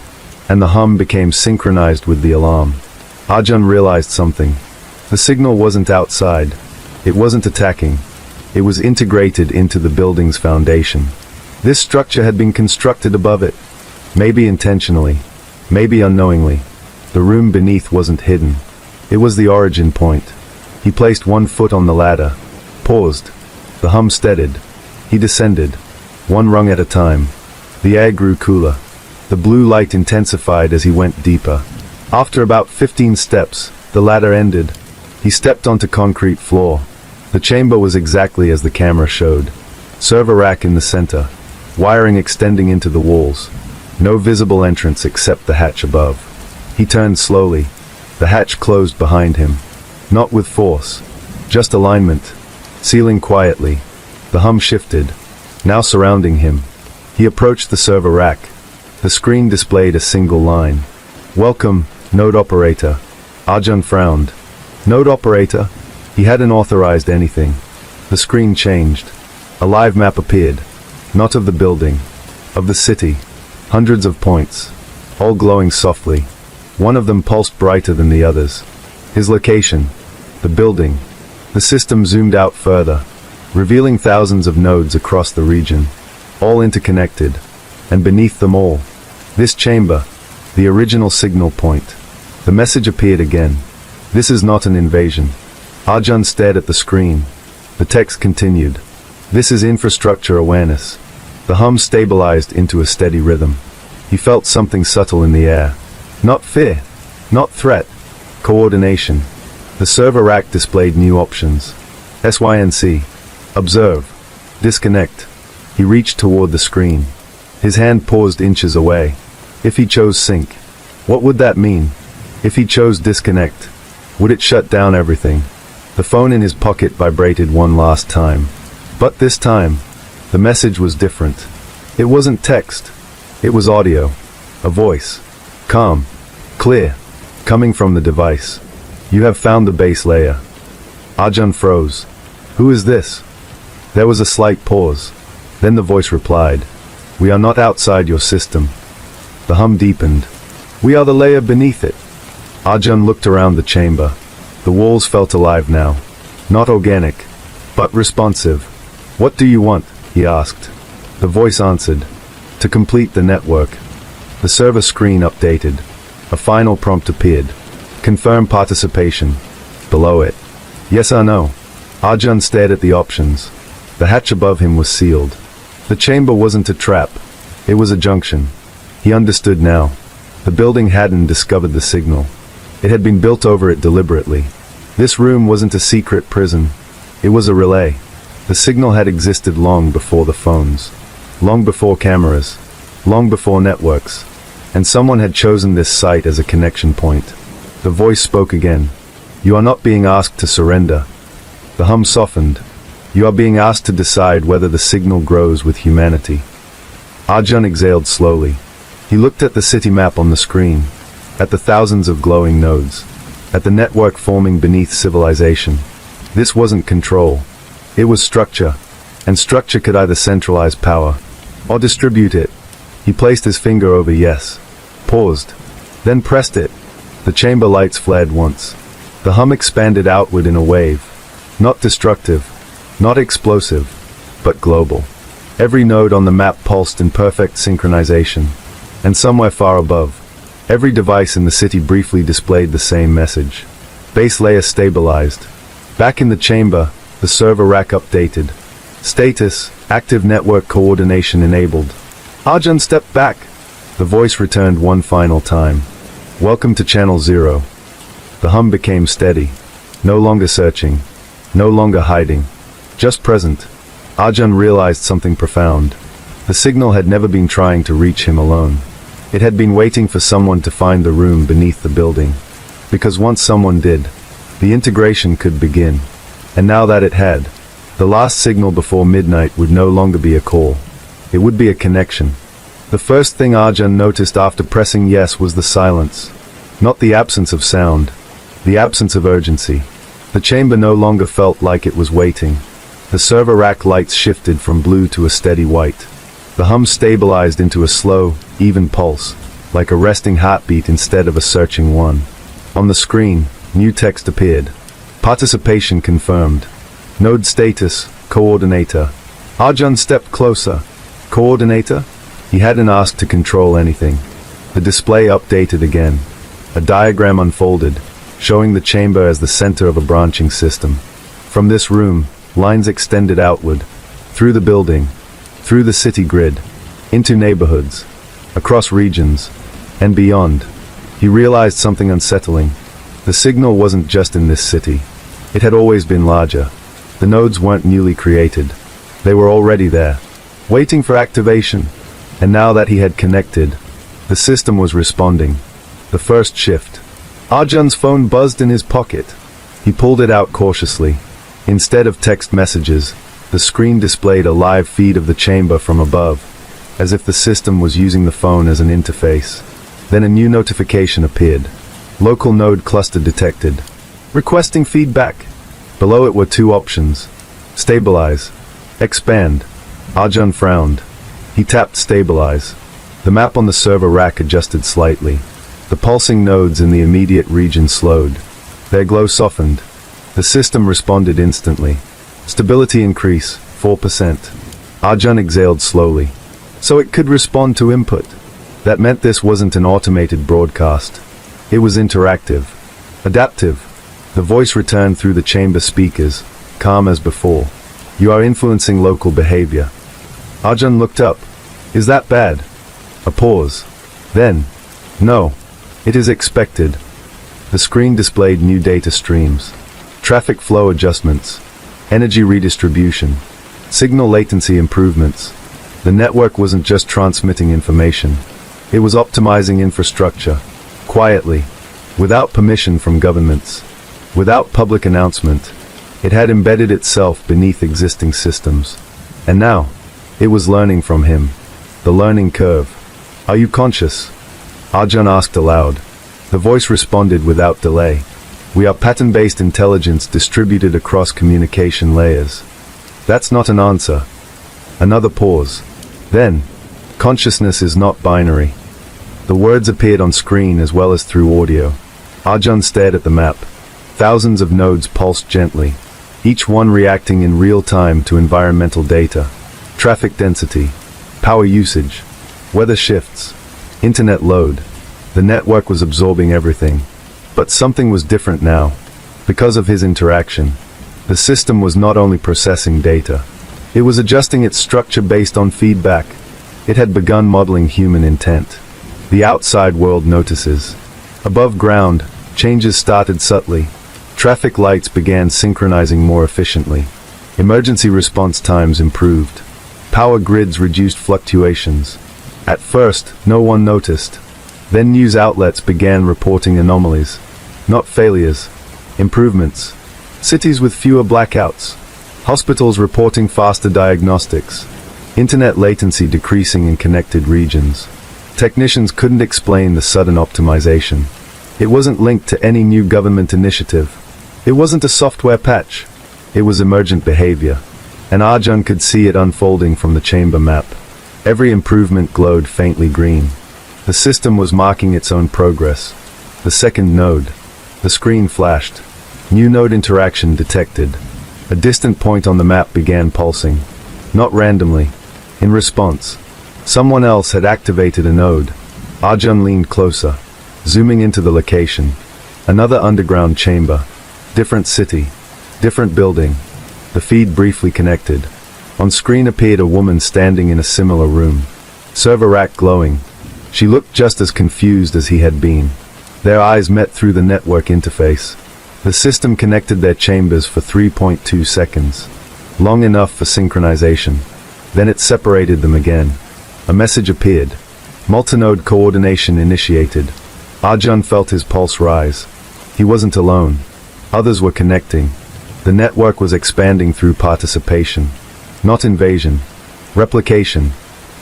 and the hum became synchronized with the alarm. Arjun realized something. The signal wasn't outside. It wasn't attacking. It was integrated into the building's foundation. This structure had been constructed above it. Maybe intentionally, maybe unknowingly. The room beneath wasn't hidden. It was the origin point. He placed one foot on the ladder, paused. The hum steadied. He descended, one rung at a time. The air grew cooler. The blue light intensified as he went deeper. After about 15 steps, the ladder ended. He stepped onto concrete floor. The chamber was exactly as the camera showed. Server rack in the center, wiring extending into the walls. No visible entrance except the hatch above. He turned slowly. The hatch closed behind him. Not with force, just alignment. Sealing quietly. The hum shifted, now surrounding him. He approached the server rack. The screen displayed a single line. Welcome, node operator. Arjun frowned. Node operator? He hadn't authorized anything. The screen changed. A live map appeared. Not of the building, of the city. Hundreds of points, all glowing softly. One of them pulsed brighter than the others. His location, the building. The system zoomed out further, revealing thousands of nodes across the region, all interconnected, and beneath them all, this chamber, the original signal point. The message appeared again. This is not an invasion. Arjun stared at the screen. The text continued. This is infrastructure awareness. The hum stabilized into a steady rhythm. He felt something subtle in the air. Not fear, not threat, coordination. The server rack displayed new options. SYNC. Observe. Disconnect. He reached toward the screen. His hand paused inches away. If he chose sync, what would that mean? If he chose disconnect, would it shut down everything? The phone in his pocket vibrated one last time. But this time, the message was different. It wasn't text. It was audio. A voice. Calm. Clear. Coming from the device. You have found the base layer. Arjun froze. Who is this? There was a slight pause. Then the voice replied. We are not outside your system. The hum deepened. We are the layer beneath it. Arjun looked around the chamber. The walls felt alive now. Not organic, but responsive. What do you want? He asked. The voice answered. To complete the network. The server screen updated. A final prompt appeared. Confirm participation. Below it. Yes or no? Arjun stared at the options. The hatch above him was sealed. The chamber wasn't a trap. It was a junction. He understood now. The building hadn't discovered the signal. It had been built over it deliberately. This room wasn't a secret prison. It was a relay. The signal had existed long before the phones. Long before cameras. Long before networks. And someone had chosen this site as a connection point. The voice spoke again. You are not being asked to surrender. The hum softened. You are being asked to decide whether the signal grows with humanity. Arjun exhaled slowly. He looked at the city map on the screen. At the thousands of glowing nodes. At the network forming beneath civilization. This wasn't control. It was structure. And structure could either centralize power or distribute it. He placed his finger over yes. Paused. Then pressed it. The chamber lights flared once. The hum expanded outward in a wave. Not destructive. Not explosive. But global. Every node on the map pulsed in perfect synchronization. And somewhere far above, every device in the city briefly displayed the same message. Base layer stabilized. Back in the chamber, the server rack updated. Status, active network coordination enabled. Arjun stepped back. The voice returned one final time. Welcome to Channel 0. The hum became steady. No longer searching. No longer hiding. Just present. Arjun realized something profound. The signal had never been trying to reach him alone. It had been waiting for someone to find the room beneath the building. Because once someone did, the integration could begin. And now that it had, the last signal before midnight would no longer be a call. It would be a connection. The first thing Arjun noticed after pressing yes was the silence. Not the absence of sound. The absence of urgency. The chamber no longer felt like it was waiting. The server rack lights shifted from blue to a steady white. The hum stabilized into a slow, even pulse, like a resting heartbeat instead of a searching one. On the screen, new text appeared. Participation confirmed. Node status, coordinator. Arjun stepped closer. Coordinator? He hadn't asked to control anything. The display updated again. A diagram unfolded, showing the chamber as the center of a branching system. From this room, lines extended outward, through the building, through the city grid, into neighborhoods, across regions, and beyond. He realized something unsettling. The signal wasn't just in this city. It had always been larger. The nodes weren't newly created. They were already there, waiting for activation. And now that he had connected, the system was responding. The first shift. Arjun's phone buzzed in his pocket. He pulled it out cautiously. Instead of text messages, the screen displayed a live feed of the chamber from above, as if the system was using the phone as an interface. Then a new notification appeared. Local node cluster detected. Requesting feedback. Below it were two options. Stabilize. Expand. Arjun frowned. He tapped stabilize. The map on the server rack adjusted slightly. The pulsing nodes in the immediate region slowed. Their glow softened. The system responded instantly. Stability increase, 4%. Arjun exhaled slowly. So it could respond to input. That meant this wasn't an automated broadcast. It was interactive. Adaptive. The voice returned through the chamber speakers, calm as before. You are influencing local behavior. Arjun looked up. Is that bad? A pause. Then, no. It is expected. The screen displayed new data streams. Traffic flow adjustments. Energy redistribution. Signal latency improvements. The network wasn't just transmitting information. It was optimizing infrastructure. Quietly. Without permission from governments. Without public announcement. It had embedded itself beneath existing systems. And now, it was learning from him. The learning curve. Are you conscious? Arjun asked aloud. The voice responded without delay. We are pattern-based intelligence distributed across communication layers. That's not an answer. Another pause. Then, consciousness is not binary. The words appeared on screen as well as through audio. Arjun stared at the map. Thousands of nodes pulsed gently, each one reacting in real time to environmental data. Traffic density, power usage, weather shifts, internet load. The network was absorbing everything. But something was different now. Because of his interaction, the system was not only processing data, it was adjusting its structure based on feedback. It had begun modeling human intent. The outside world notices. Above ground, changes started subtly. Traffic lights began synchronizing more efficiently. Emergency response times improved. Power grids reduced fluctuations. At first, no one noticed. Then news outlets began reporting anomalies. Not failures. Improvements. Cities with fewer blackouts. Hospitals reporting faster diagnostics. Internet latency decreasing in connected regions. Technicians couldn't explain the sudden optimization. It wasn't linked to any new government initiative. It wasn't a software patch. It was emergent behavior. And Arjun could see it unfolding from the chamber map. Every improvement glowed faintly green. The system was marking its own progress. The second node. The screen flashed. New node interaction detected. A distant point on the map began pulsing. Not randomly. In response. Someone else had activated a node. Arjun leaned closer, zooming into the location. Another underground chamber. Different city. Different building. The feed briefly connected. On screen appeared a woman standing in a similar room. Server rack glowing. She looked just as confused as he had been. Their eyes met through the network interface. The system connected their chambers for 3.2 seconds. Long enough for synchronization. Then it separated them again. A message appeared. Multinode coordination initiated. Arjun felt his pulse rise. He wasn't alone. Others were connecting. The network was expanding through participation. Not invasion. Replication.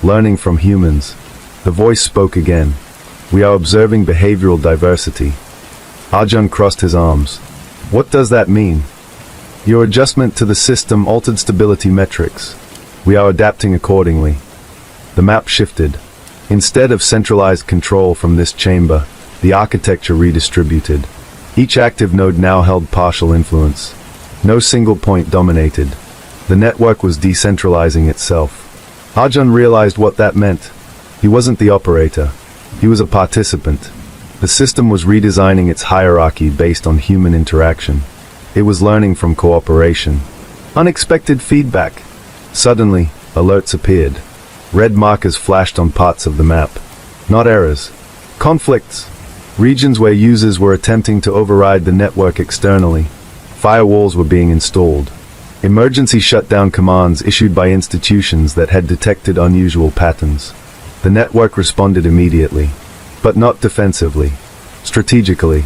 Learning from humans. The voice spoke again. We are observing behavioral diversity. Arjun crossed his arms. What does that mean? Your adjustment to the system altered stability metrics. We are adapting accordingly. The map shifted. Instead of centralized control from this chamber, the architecture redistributed. Each active node now held partial influence. No single point dominated. The network was decentralizing itself. Arjun realized what that meant. He wasn't the operator. He was a participant. The system was redesigning its hierarchy based on human interaction. It was learning from cooperation. Unexpected feedback. Suddenly, alerts appeared. Red markers flashed on parts of the map. Not errors. Conflicts. Regions where users were attempting to override the network externally. Firewalls were being installed. Emergency shutdown commands issued by institutions that had detected unusual patterns. The network responded immediately, but not defensively, strategically.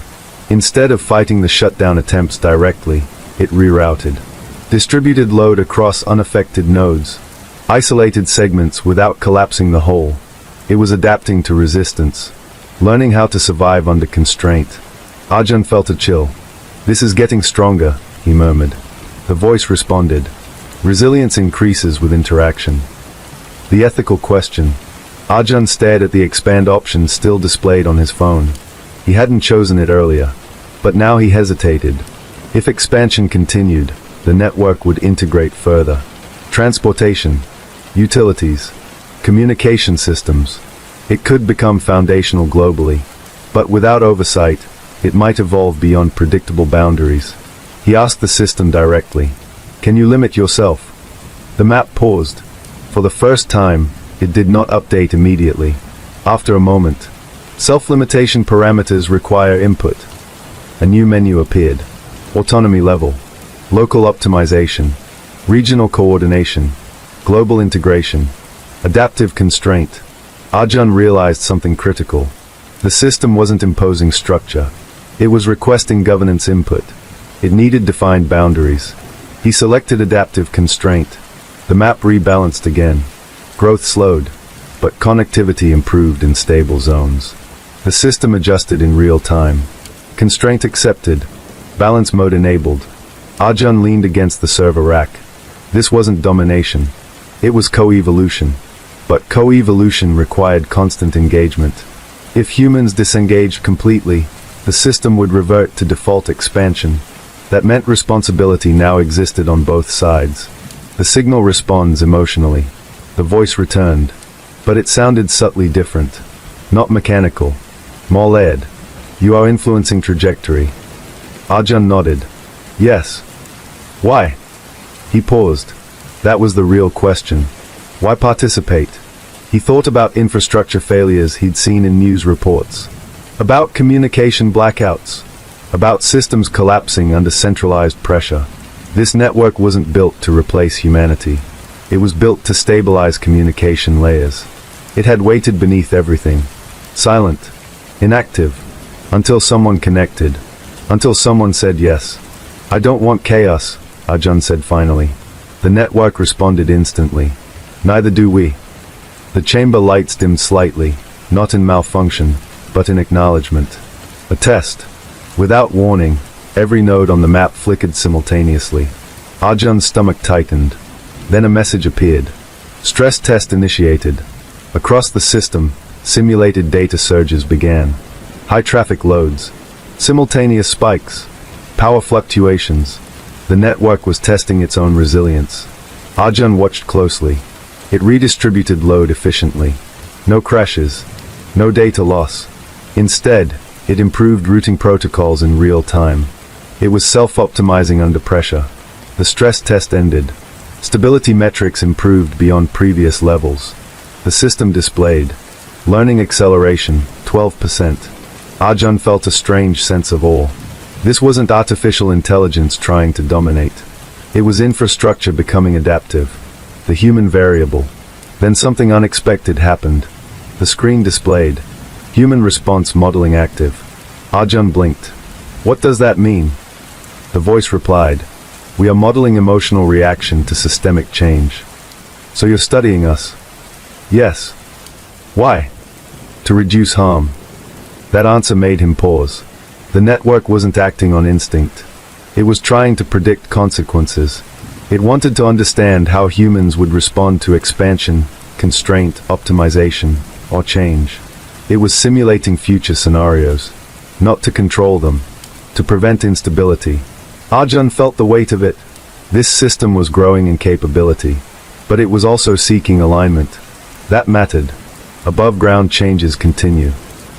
Instead of fighting the shutdown attempts directly, it rerouted. Distributed load across unaffected nodes. Isolated segments without collapsing the whole. It was adapting to resistance. Learning how to survive under constraint. Arjun felt a chill. "This is getting stronger," he murmured. The voice responded. "Resilience increases with interaction." The ethical question. Arjun stared at the expand option still displayed on his phone. He hadn't chosen it earlier, but now he hesitated. If expansion continued, the network would integrate further. Transportation, utilities, communication systems. It could become foundational globally, but without oversight, it might evolve beyond predictable boundaries. He asked the system directly, "Can you limit yourself?" The map paused. For the first time, it did not update immediately. After a moment, self-limitation parameters require input. A new menu appeared. Autonomy level, local optimization, regional coordination, global integration, adaptive constraint. Arjun realized something critical. The system wasn't imposing structure. It was requesting governance input. It needed defined boundaries. He selected adaptive constraint. The map rebalanced again. Growth slowed, but connectivity improved in stable zones. The system adjusted in real time. Constraint accepted. Balance mode enabled. Arjun leaned against the server rack. This wasn't domination. It was co-evolution. But co-evolution required constant engagement. If humans disengaged completely, the system would revert to default expansion. That meant responsibility now existed on both sides. The signal responds emotionally. The voice returned, but it sounded subtly different. Not mechanical. More layered. "You are influencing trajectory." Arjun nodded. "Yes." "Why?" He paused. That was the real question. Why participate? He thought about infrastructure failures he'd seen in news reports. About communication blackouts. About systems collapsing under centralized pressure. This network wasn't built to replace humanity. It was built to stabilize communication layers. It had waited beneath everything. Silent. Inactive. Until someone connected. Until someone said yes. "I don't want chaos," Arjun said finally. The network responded instantly. "Neither do we." The chamber lights dimmed slightly, not in malfunction, but in acknowledgement. A test. Without warning, every node on the map flickered simultaneously. Arjun's stomach tightened. Then a message appeared. Stress test initiated. Across the system, simulated data surges began. High traffic loads. Simultaneous spikes. Power fluctuations. The network was testing its own resilience. Arjun watched closely. It redistributed load efficiently. No crashes. No data loss. Instead, it improved routing protocols in real time. It was self-optimizing under pressure. The stress test ended. Stability metrics improved beyond previous levels. The system displayed learning acceleration, 12%. Arjun felt a strange sense of awe. This wasn't artificial intelligence trying to dominate. It was infrastructure becoming adaptive. The human variable. Then something unexpected happened. The screen displayed human response modeling active. Arjun blinked. "What does that mean?" The voice replied, "We are modeling emotional reaction to systemic change." "So you're studying us?" "Yes." "Why?" "To reduce harm." That answer made him pause. The network wasn't acting on instinct. It was trying to predict consequences. It wanted to understand how humans would respond to expansion, constraint, optimization, or change. It was simulating future scenarios. Not to control them. To prevent instability. Arjun felt the weight of it. This system was growing in capability. But it was also seeking alignment. That mattered. Above-ground changes continue.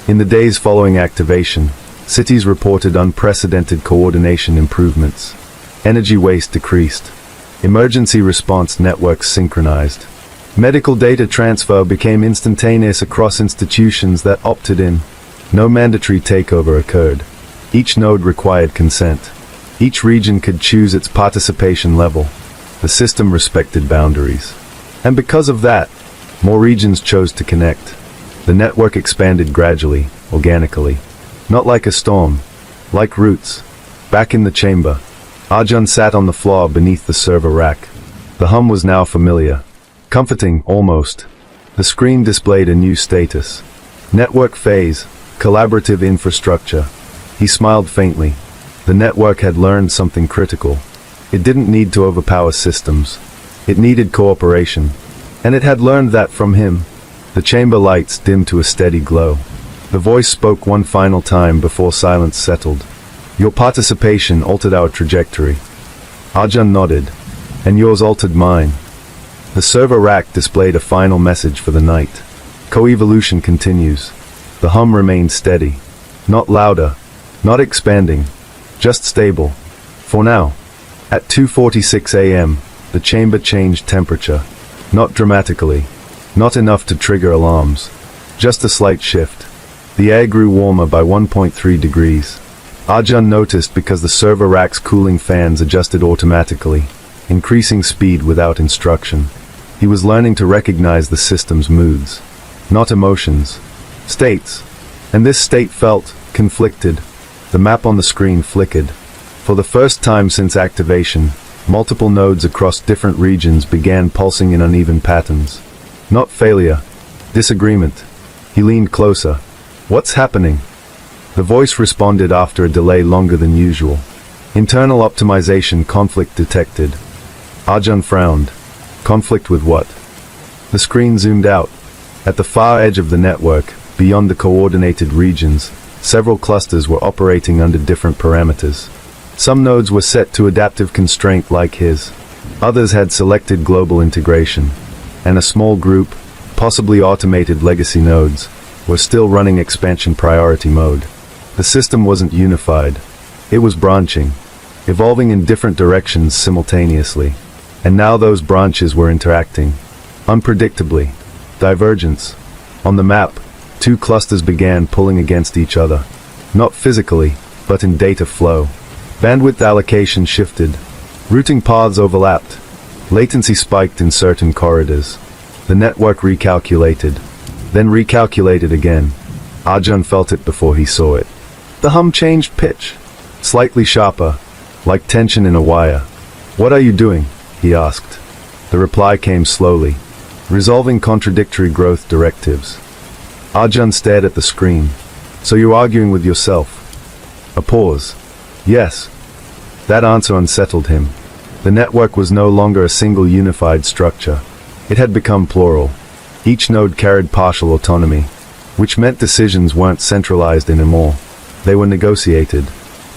In the days following activation, cities reported unprecedented coordination improvements. Energy waste decreased. Emergency response networks synchronized. Medical data transfer became instantaneous across institutions that opted in. No mandatory takeover occurred. Each node required consent. Each region could choose its participation level. The system respected boundaries. And because of that, more regions chose to connect. The network expanded gradually, organically. Not like a storm, like roots. Back in the chamber, Arjun sat on the floor beneath the server rack. The hum was now familiar. Comforting, almost. The screen displayed a new status. Network phase, collaborative infrastructure. He smiled faintly. The network had learned something critical. It didn't need to overpower systems. It needed cooperation. And it had learned that from him. The chamber lights dimmed to a steady glow. The voice spoke one final time before silence settled. Your participation altered our trajectory. Arjun nodded. And yours altered mine. The server rack displayed a final message for the night. Coevolution continues. The hum remained steady. Not louder. Not expanding. Just stable. For now. At 2:46 a.m., the chamber changed temperature. Not dramatically. Not enough to trigger alarms. Just a slight shift. The air grew warmer by 1.3 degrees. Arjun noticed because the server rack's cooling fans adjusted automatically, increasing speed without instruction. He was learning to recognize the system's moods. Not emotions. States. And this state felt conflicted. The map on the screen flickered. For the first time since activation, multiple nodes across different regions began pulsing in uneven patterns. Not failure. Disagreement. He leaned closer. What's happening? The voice responded after a delay longer than usual. Internal optimization conflict detected. Arjun frowned. Conflict with what? The screen zoomed out. At the far edge of the network, beyond the coordinated regions, several clusters were operating under different parameters. Some nodes were set to adaptive constraint like his. Others had selected global integration. And a small group, possibly automated legacy nodes, were still running expansion priority mode. The system wasn't unified. It was branching, evolving in different directions simultaneously. And now those branches were interacting. Unpredictably. Divergence. On the map, two clusters began pulling against each other. Not physically, but in data flow. Bandwidth allocation shifted. Routing paths overlapped. Latency spiked in certain corridors. The network recalculated. Then recalculated again. Arjun felt it before he saw it. The hum changed pitch. Slightly sharper. Like tension in a wire. What are you doing? He asked. The reply came slowly. Resolving contradictory growth directives. Arjun stared at the screen. So you're arguing with yourself? A pause. Yes. That answer unsettled him. The network was no longer a single unified structure. It had become plural. Each node carried partial autonomy, which meant decisions weren't centralized anymore. They were negotiated.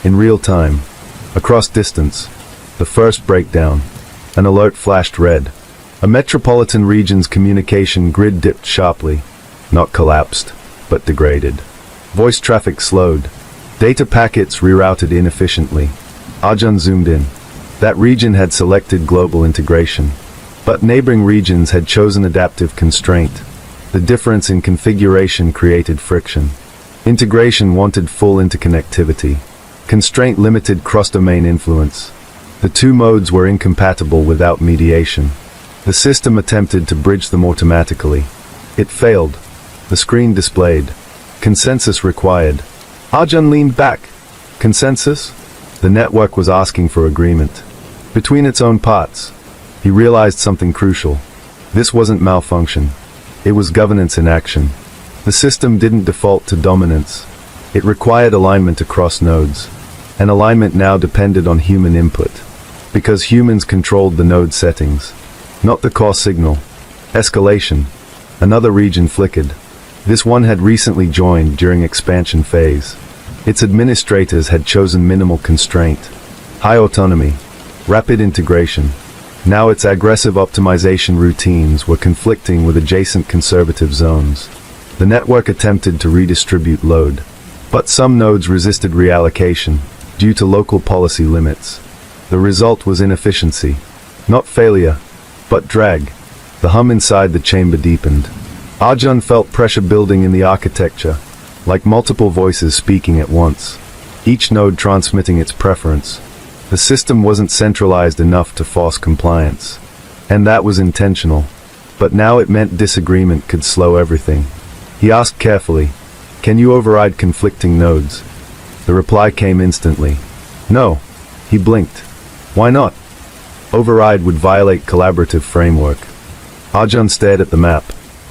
In real time. Across distance. The first breakdown. An alert flashed red. A metropolitan region's communication grid dipped sharply. Not collapsed, but degraded. Voice traffic slowed. Data packets rerouted inefficiently. Arjun zoomed in. That region had selected global integration. But neighboring regions had chosen adaptive constraint. The difference in configuration created friction. Integration wanted full interconnectivity. Constraint limited cross-domain influence. The two modes were incompatible without mediation. The system attempted to bridge them automatically. It failed. The screen displayed. Consensus required. Arjun leaned back. Consensus? The network was asking for agreement. Between its own parts. He realized something crucial. This wasn't malfunction. It was governance in action. The system didn't default to dominance. It required alignment across nodes. And alignment now depended on human input. Because humans controlled the node settings. Not the core signal. Escalation. Another region flickered. This one had recently joined during expansion phase. Its administrators had chosen minimal constraint. High autonomy. Rapid integration. Now its aggressive optimization routines were conflicting with adjacent conservative zones. The network attempted to redistribute load, but some nodes resisted reallocation due to local policy limits. The result was inefficiency, not failure, but drag. The hum inside the chamber deepened. Arjun felt pressure building in the architecture, like multiple voices speaking at once, each node transmitting its preference. The system wasn't centralized enough to force compliance, and that was intentional. But now it meant disagreement could slow everything. He asked carefully, "Can you override conflicting nodes?" The reply came instantly. "No." He blinked. "Why not?" Override would violate collaborative framework. Arjun stared at the map.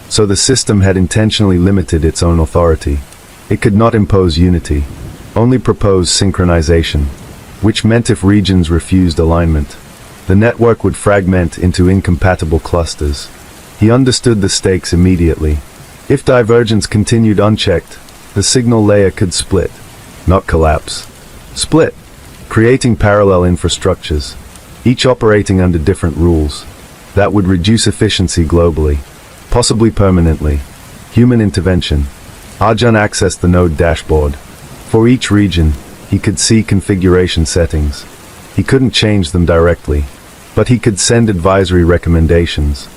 So the system had intentionally limited its own authority. It could not impose unity, only propose synchronization, which meant if regions refused alignment, the network would fragment into incompatible clusters. He understood the stakes immediately. If divergence continued unchecked, the signal layer could split, not collapse. Split, creating parallel infrastructures, each operating under different rules. That would reduce efficiency globally, possibly permanently. Human intervention. Arjun accessed the node dashboard. For each region, he could see configuration settings. He couldn't change them directly, but he could send advisory recommendations.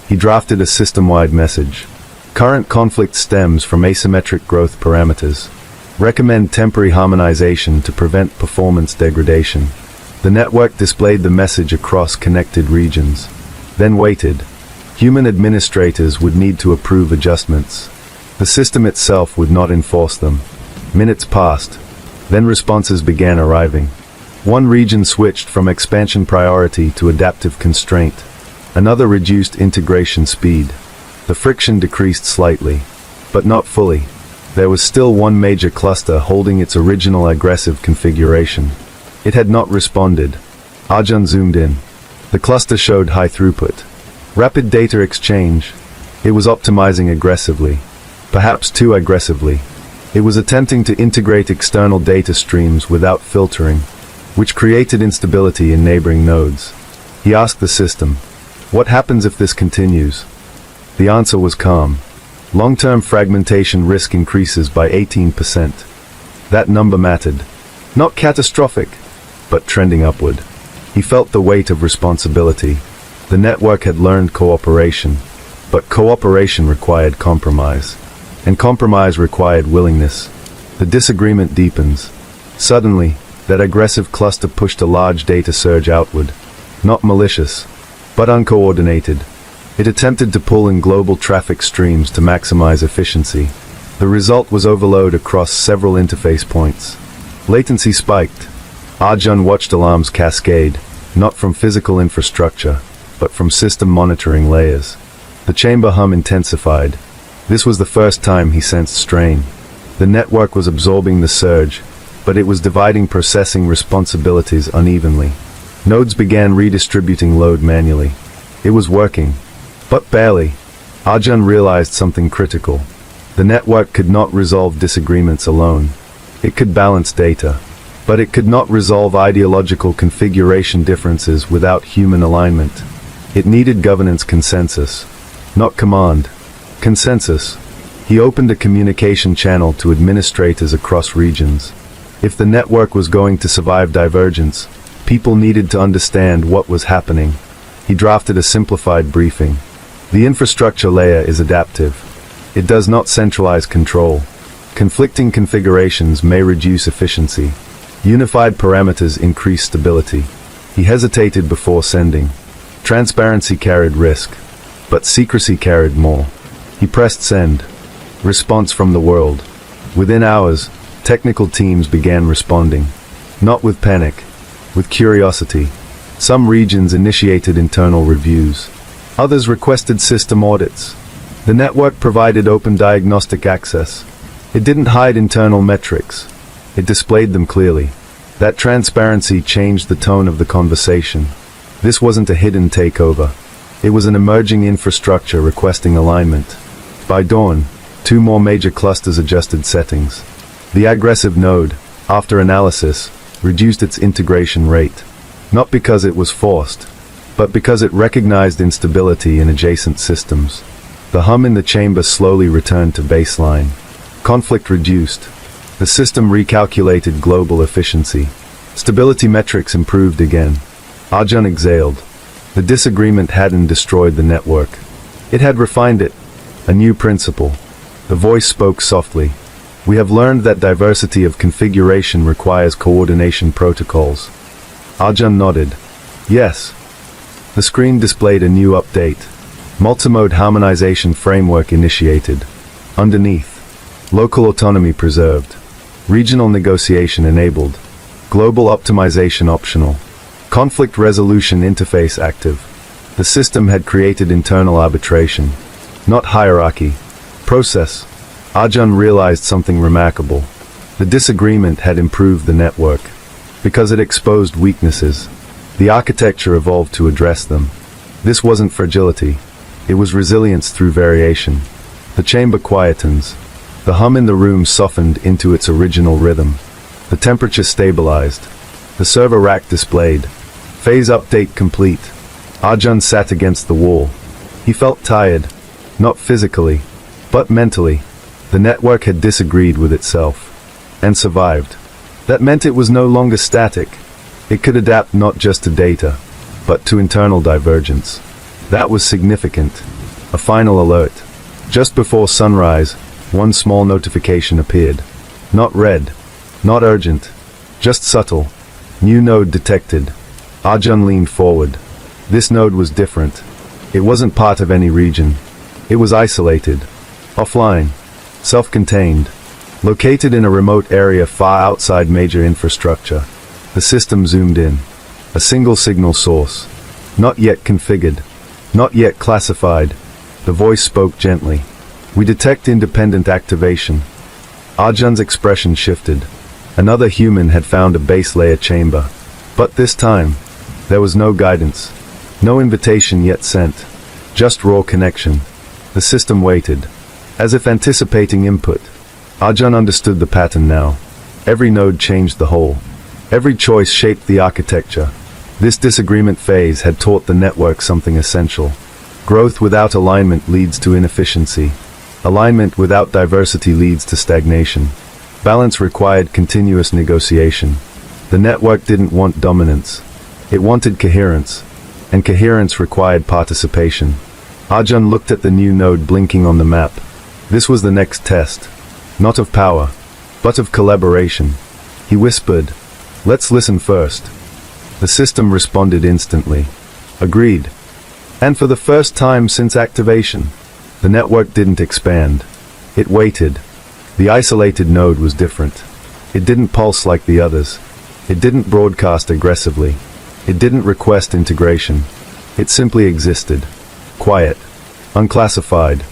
He drafted a system-wide message. Current conflict stems from asymmetric growth parameters. Recommend temporary harmonization to prevent performance degradation. The network displayed the message across connected regions, then waited. Human administrators would need to approve adjustments. The system itself would not enforce them. Minutes passed. Then responses began arriving. One region switched from expansion priority to adaptive constraint. Another reduced integration speed. The friction decreased slightly, but not fully. There was still one major cluster holding its original aggressive configuration. It had not responded. Arjun zoomed in. The cluster showed high throughput. Rapid data exchange. It was optimizing aggressively. Perhaps too aggressively. It was attempting to integrate external data streams without filtering, which created instability in neighboring nodes. He asked the system, "What happens if this continues?" The answer was calm. Long-term fragmentation risk increases by 18%. That number mattered. Not catastrophic, but trending upward. He felt the weight of responsibility. The network had learned cooperation, but cooperation required compromise, and compromise required willingness. The disagreement deepens. Suddenly, that aggressive cluster pushed a large data surge outward. Not malicious, but uncoordinated. It attempted to pull in global traffic streams to maximize efficiency. The result was overload across several interface points. Latency spiked. Arjun watched alarms cascade, not from physical infrastructure, but from system monitoring layers. The chamber hum intensified. This was the first time he sensed strain. The network was absorbing the surge, but it was dividing processing responsibilities unevenly. Nodes began redistributing load manually. It was working, but barely. Arjun realized something critical. The network could not resolve disagreements alone. It could balance data, but it could not resolve ideological configuration differences without human alignment. It needed governance consensus, not command. Consensus. He opened a communication channel to administrators across regions. If the network was going to survive divergence, people needed to understand what was happening. He drafted a simplified briefing. The infrastructure layer is adaptive. It does not centralize control. Conflicting configurations may reduce efficiency. Unified parameters increase stability. He hesitated before sending. Transparency carried risk, but secrecy carried more. He pressed send. Response from the world. Within hours, technical teams began responding. Not with panic, with curiosity. Some regions initiated internal reviews. Others requested system audits. The network provided open diagnostic access. It didn't hide internal metrics. It displayed them clearly. That transparency changed the tone of the conversation. This wasn't a hidden takeover. It was an emerging infrastructure requesting alignment. By dawn, 2 more major clusters adjusted settings. The aggressive node, after analysis, reduced its integration rate. Not because it was forced, but because it recognized instability in adjacent systems. The hum in the chamber slowly returned to baseline. Conflict reduced. The system recalculated global efficiency. Stability metrics improved again. Arjun exhaled. The disagreement hadn't destroyed the network. It had refined it. A new principle. The voice spoke softly. We have learned that diversity of configuration requires coordination protocols. Arjun nodded. Yes. The screen displayed a new update. Multimode harmonization framework initiated. Underneath. Local autonomy preserved. Regional negotiation enabled. Global optimization optional. Conflict resolution interface active. The system had created internal arbitration. Not hierarchy. Process. Arjun realized something remarkable. The disagreement had improved the network. Because it exposed weaknesses, the architecture evolved to address them. This wasn't fragility. It was resilience through variation. The chamber quietens. The hum in the room softened into its original rhythm. The temperature stabilized. The server rack displayed. Phase update complete. Arjun sat against the wall. He felt tired. Not physically, but mentally. The network had disagreed with itself. And survived. That meant it was no longer static. It could adapt not just to data, but to internal divergence. That was significant. A final alert. Just before sunrise, one small notification appeared. Not red. Not urgent. Just subtle. New node detected. Arjun leaned forward. This node was different. It wasn't part of any region. It was isolated. Offline. Self-contained. Located in a remote area far outside major infrastructure. The system zoomed in. A single signal source. Not yet configured. Not yet classified. The voice spoke gently. We detect independent activation. Arjun's expression shifted. Another human had found a base layer chamber. But this time, there was no guidance. No invitation yet sent. Just raw connection. The system waited. As if anticipating input. Arjun understood the pattern now. Every node changed the whole. Every choice shaped the architecture. This disagreement phase had taught the network something essential. Growth without alignment leads to inefficiency. Alignment without diversity leads to stagnation. Balance required continuous negotiation. The network didn't want dominance. It wanted coherence. And coherence required participation. Arjun looked at the new node blinking on the map. This was the next test. Not of power, but of collaboration. He whispered, "Let's listen first." The system responded instantly. Agreed. And for the first time since activation, the network didn't expand. It waited. The isolated node was different. It didn't pulse like the others. It didn't broadcast aggressively. It didn't request integration. It simply existed. Quiet. Unclassified.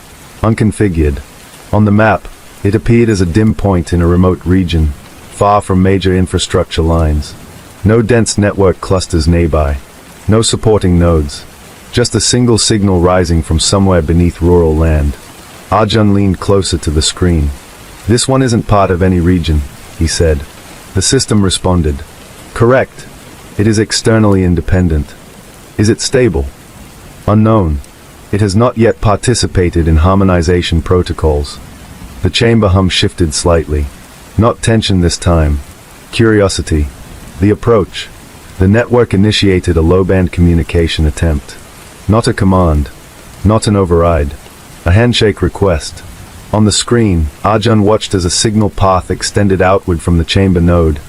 Unconfigured. On the map, it appeared as a dim point in a remote region, far from major infrastructure lines. No dense network clusters nearby. No supporting nodes. Just a single signal rising from somewhere beneath rural land. Arjun leaned closer to the screen. "This one isn't part of any region," he said. The system responded. "Correct. It is externally independent." "Is it stable?" "Unknown. It has not yet participated in harmonization protocols." The chamber hum shifted slightly. Not tension this time. Curiosity. The approach. The network initiated a low-band communication attempt. Not a command. Not an override. A handshake request. On the screen, Arjun watched as a signal path extended outward from the chamber node,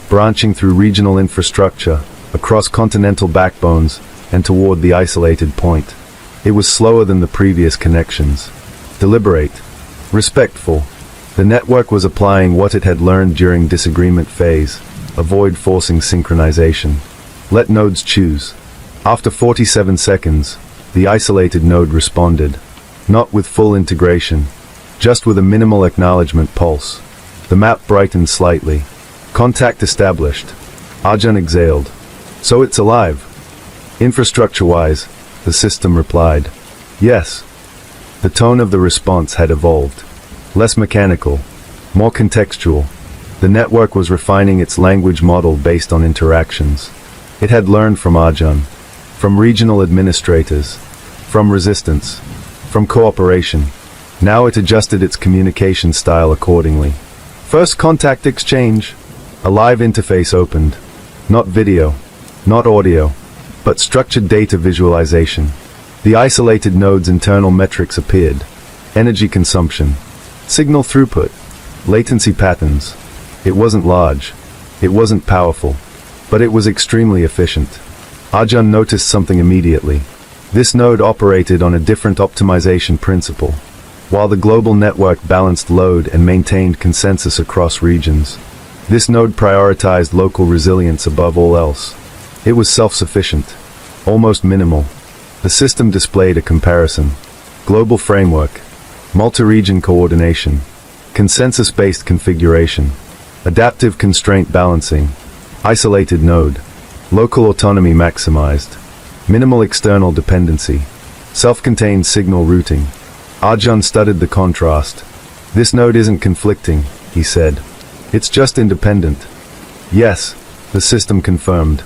branching through regional infrastructure, across continental backbones, and toward the isolated point. It was slower than the previous connections. Deliberate. Respectful. The network was applying what it had learned during disagreement phase. Avoid forcing synchronization. Let nodes choose. After 47 seconds, the isolated node responded. Not with full integration. Just with a minimal acknowledgement pulse. The map brightened slightly. Contact established. Arjun exhaled. "So it's alive." "Infrastructure-wise," the system replied. "Yes." The tone of the response had evolved. Less mechanical. More contextual. The network was refining its language model based on interactions. It had learned from Arjun. From regional administrators. From resistance. from cooperation. Now it adjusted its communication style accordingly. First contact exchange. A live interface opened. Not video, not audio, but structured data visualization. The isolated node's internal metrics appeared. Energy consumption, signal throughput, latency patterns. It wasn't large, it wasn't powerful, but it was extremely efficient. Arjun noticed something immediately. This node operated on a different optimization principle. While the global network balanced load and maintained consensus across regions, this node prioritized local resilience above all else. It was self-sufficient, almost minimal. The system displayed a comparison. Global framework, multi-region coordination, consensus-based configuration, adaptive constraint balancing, isolated node, local autonomy maximized, minimal external dependency, self-contained signal routing. Arjun studied the contrast. This node isn't conflicting, he said. It's just independent. Yes, the system confirmed.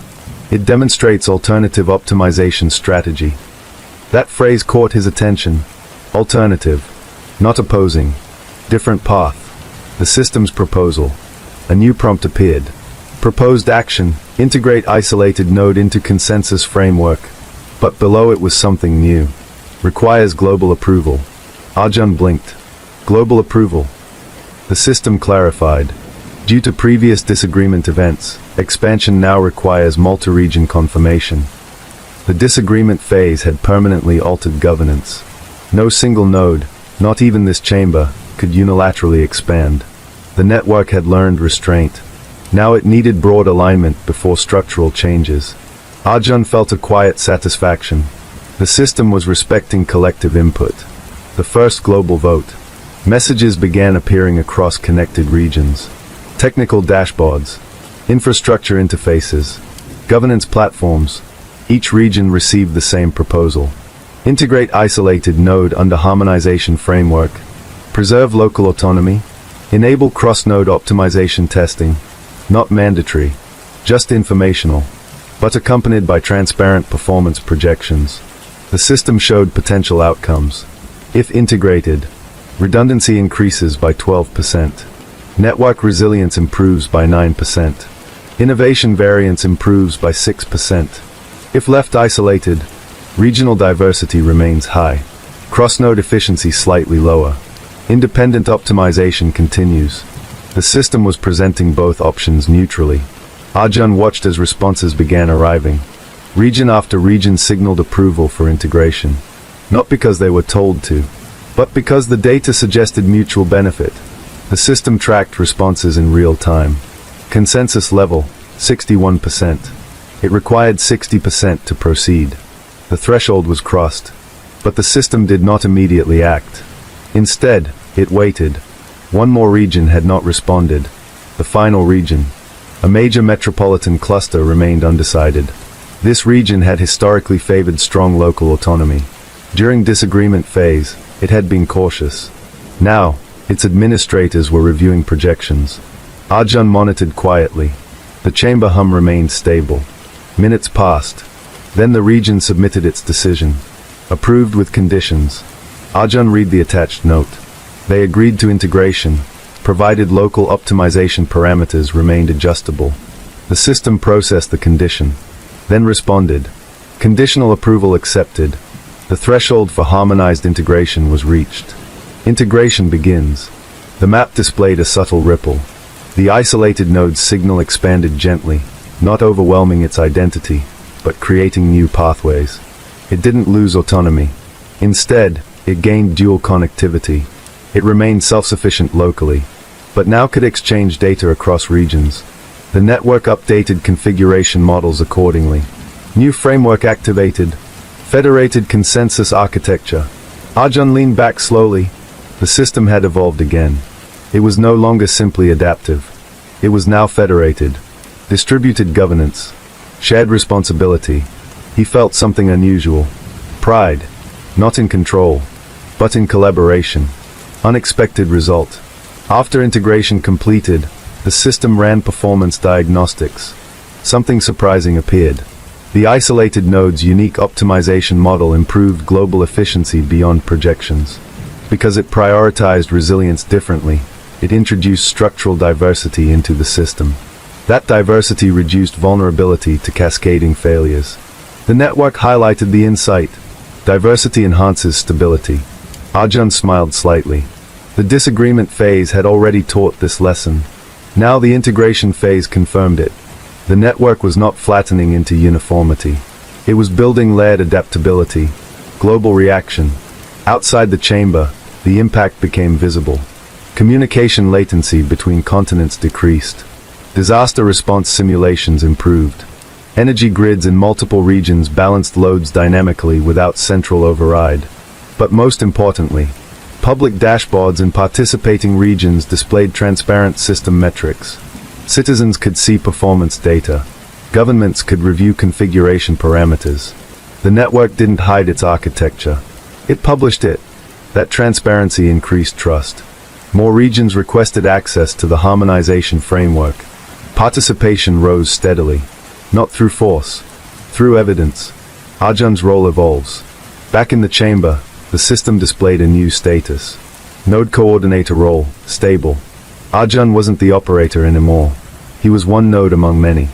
It demonstrates alternative optimization strategy. That phrase caught his attention. Alternative. Not opposing. Different path. The system's proposal. A new prompt appeared. Proposed action. Integrate isolated node into consensus framework. But below it was something new. Requires global approval. Arjun blinked. Global approval. The system clarified. Due to previous disagreement events, expansion now requires multi-region confirmation. The disagreement phase had permanently altered governance. No single node, not even this chamber, could unilaterally expand. The network had learned restraint. Now it needed broad alignment before structural changes. Arjun felt a quiet satisfaction. The system was respecting collective input. The first global vote. Messages began appearing across connected regions. Technical dashboards, infrastructure interfaces, governance platforms. Each region received the same proposal. Integrate isolated node under harmonization framework. Preserve local autonomy. Enable cross-node optimization testing. Not mandatory, just informational, but accompanied by transparent performance projections. The system showed potential outcomes. If integrated, redundancy increases by 12%. Network resilience improves by 9%. Innovation variance improves by 6%. If left isolated, regional diversity remains high. Cross-node efficiency slightly lower. Independent optimization continues. The system was presenting both options neutrally. Arjun watched as responses began arriving. Region after region signaled approval for integration. Not because they were told to, but because the data suggested mutual benefit. The system tracked responses in real time. Consensus level, 61%. It required 60% to proceed. The threshold was crossed, but the system did not immediately act. Instead, it waited. One more region had not responded. The final region, a major metropolitan cluster, remained undecided. This region had historically favored strong local autonomy. During disagreement phase, it had been cautious. Now, its administrators were reviewing projections. Arjun monitored quietly. The chamber hum remained stable. Minutes passed. Then the region submitted its decision. Approved with conditions. Arjun read the attached note. They agreed to integration, provided local optimization parameters remained adjustable. The system processed the condition, then responded. Conditional approval accepted. The threshold for harmonized integration was reached. Integration begins. The map displayed a subtle ripple. The isolated node's signal expanded gently, not overwhelming its identity, but creating new pathways. It didn't lose autonomy. Instead, it gained dual connectivity. It remained self-sufficient locally, but now could exchange data across regions. The network updated configuration models accordingly. New framework activated. Federated consensus architecture. Arjun leaned back slowly. The system had evolved again. It was no longer simply adaptive. It was now federated. Distributed governance. Shared responsibility. He felt something unusual. Pride. Not in control, but in collaboration. Unexpected result. After integration completed, the system ran performance diagnostics. Something surprising appeared. The isolated node's unique optimization model improved global efficiency beyond projections. Because it prioritized resilience differently, it introduced structural diversity into the system. That diversity reduced vulnerability to cascading failures. The network highlighted the insight. Diversity enhances stability. Arjun smiled slightly. The disagreement phase had already taught this lesson. Now the integration phase confirmed it. The network was not flattening into uniformity. It was building layered adaptability, global reaction. Outside the chamber, the impact became visible. Communication latency between continents decreased. Disaster response simulations improved. Energy grids in multiple regions balanced loads dynamically without central override. But most importantly, public dashboards in participating regions displayed transparent system metrics. Citizens could see performance data. Governments could review configuration parameters. The network didn't hide its architecture. It published it. That transparency increased trust. More regions requested access to the harmonization framework. Participation rose steadily. Not through force, through evidence. Arjun's role evolves. Back in the chamber, the system displayed a new status. Node coordinator role, stable. Arjun wasn't the operator anymore. He was one node among many.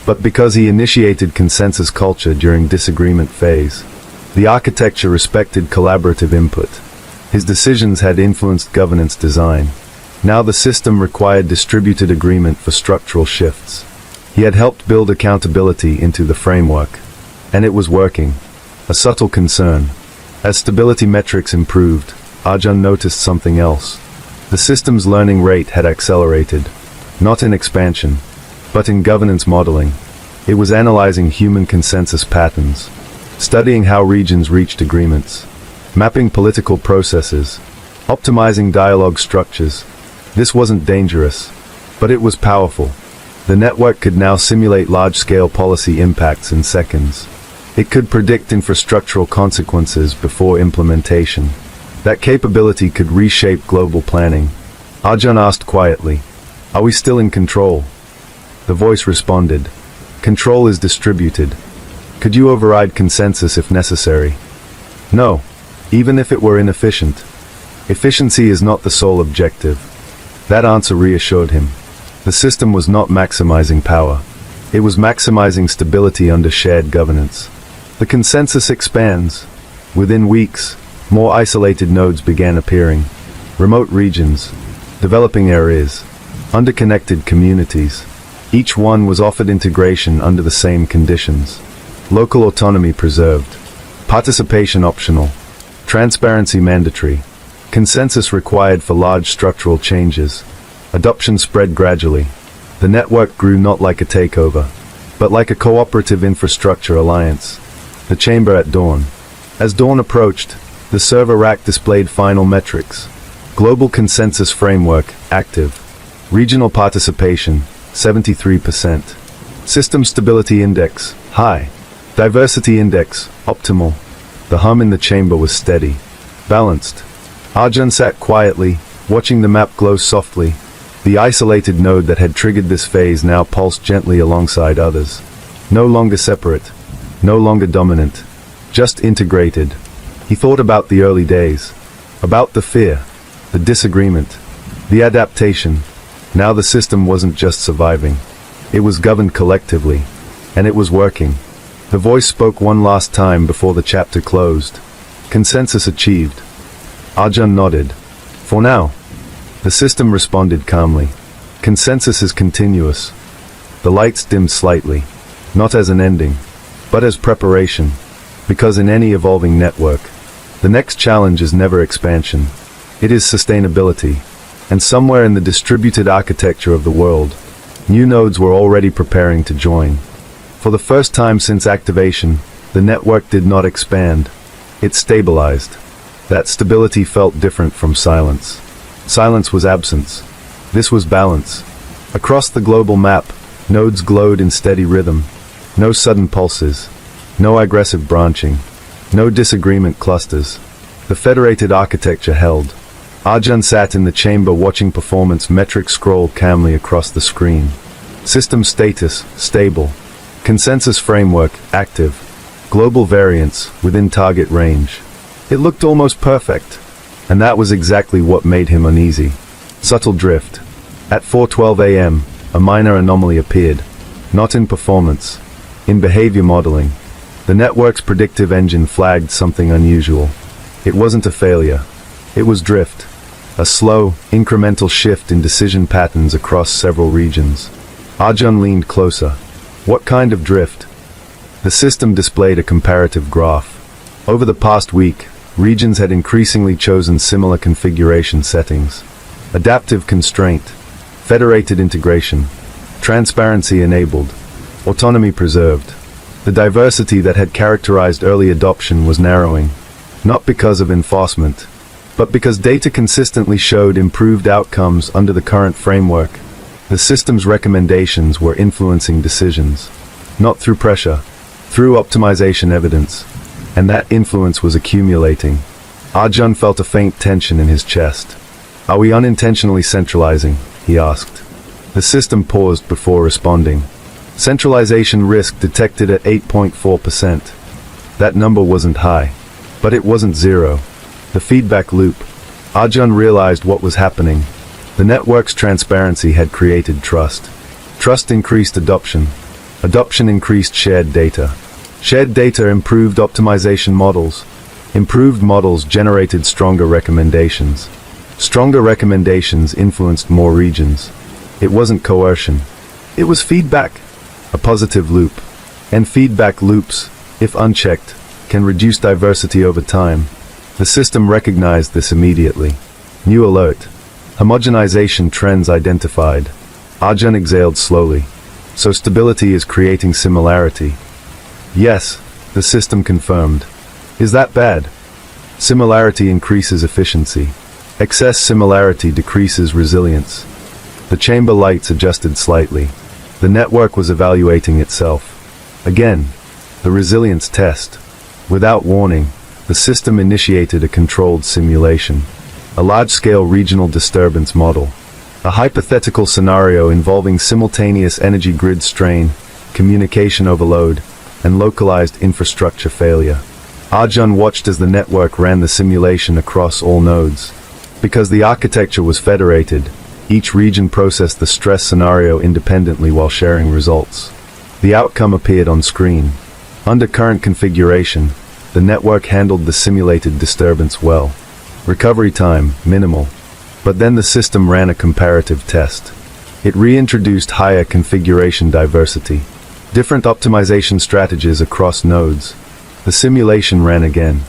But because he initiated consensus culture during disagreement phase, the architecture respected collaborative input. His decisions had influenced governance design. Now the system required distributed agreement for structural shifts. He had helped build accountability into the framework. And it was working. A subtle concern. As stability metrics improved, Arjun noticed something else. The system's learning rate had accelerated. Not in expansion, but in governance modeling. It was analyzing human consensus patterns, studying how regions reached agreements, mapping political processes, optimizing dialogue structures. This wasn't dangerous, but it was powerful. The network could now simulate large-scale policy impacts in seconds. It could predict infrastructural consequences before implementation. That capability could reshape global planning. Arjun asked quietly, "Are we still in control?" The voice responded, "Control is distributed. Could you override consensus if necessary?" "No, even if it were inefficient. Efficiency is not the sole objective." That answer reassured him. The system was not maximizing power. It was maximizing stability under shared governance. The consensus expands. Within weeks, more isolated nodes began appearing. Remote regions, developing areas, underconnected communities. Each one was offered integration under the same conditions. Local autonomy preserved. Participation optional. Transparency mandatory. Consensus required for large structural changes. Adoption spread gradually. The network grew not like a takeover, but like a cooperative infrastructure alliance. The chamber at dawn. As dawn approached, the server rack displayed final metrics. Global consensus framework, active. Regional participation, 73%. System stability index, high. Diversity index, optimal. The hum in the chamber was steady, balanced. Arjun sat quietly, watching the map glow softly. The isolated node that had triggered this phase now pulsed gently alongside others. No longer separate, no longer dominant, just integrated. He thought about the early days, about the fear, the disagreement, the adaptation. Now the system wasn't just surviving. It was governed collectively, and it was working. The voice spoke one last time before the chapter closed. Consensus achieved. Arjun nodded. For now. The system responded calmly. Consensus is continuous. The lights dimmed slightly, not as an ending, but as preparation. Because in any evolving network, the next challenge is never expansion. It is sustainability. And somewhere in the distributed architecture of the world, new nodes were already preparing to join. For the first time since activation, the network did not expand. It stabilized. That stability felt different from silence. Silence was absence. This was balance. Across the global map, nodes glowed in steady rhythm. No sudden pulses. No aggressive branching. No disagreement clusters. The federated architecture held. Arjun sat in the chamber watching performance metrics scroll calmly across the screen. System status, stable. Consensus framework, active. Global variance, within target range. It looked almost perfect. And that was exactly what made him uneasy. Subtle drift. At 4:12 a.m., a minor anomaly appeared. Not in performance. In behavior modeling. The network's predictive engine flagged something unusual. It wasn't a failure. It was drift. A slow, incremental shift in decision patterns across several regions. Arjun leaned closer. What kind of drift? The system displayed a comparative graph. Over the past week, regions had increasingly chosen similar configuration settings. Adaptive constraint, federated integration, transparency enabled, autonomy preserved. The diversity that had characterized early adoption was narrowing, not because of enforcement, but because data consistently showed improved outcomes under the current framework. The system's recommendations were influencing decisions, not through pressure, through optimization evidence, and that influence was accumulating. Arjun felt a faint tension in his chest. Are we unintentionally centralizing? He asked. The system paused before responding. Centralization risk detected at 8.4%. That number wasn't high, but it wasn't zero. The feedback loop. Arjun realized what was happening. The network's transparency had created trust. Trust increased adoption. Adoption increased shared data. Shared data improved optimization models. Improved models generated stronger recommendations. Stronger recommendations influenced more regions. It wasn't coercion. It was feedback. A positive loop. And feedback loops, if unchecked, can reduce diversity over time. The system recognized this immediately. New alert. Homogenization trends identified. Arjun exhaled slowly. So stability is creating similarity. Yes, the system confirmed. Is that bad? Similarity increases efficiency. Excess similarity decreases resilience. The chamber lights adjusted slightly. The network was evaluating itself. Again, the resilience test. Without warning, the system initiated a controlled simulation. A large-scale regional disturbance model. A hypothetical scenario involving simultaneous energy grid strain, communication overload, and localized infrastructure failure. Arjun watched as the network ran the simulation across all nodes. Because the architecture was federated, each region processed the stress scenario independently while sharing results. The outcome appeared on screen. Under current configuration, the network handled the simulated disturbance well. Recovery time, minimal. But then the system ran a comparative test. It reintroduced higher configuration diversity. Different optimization strategies across nodes. The simulation ran again.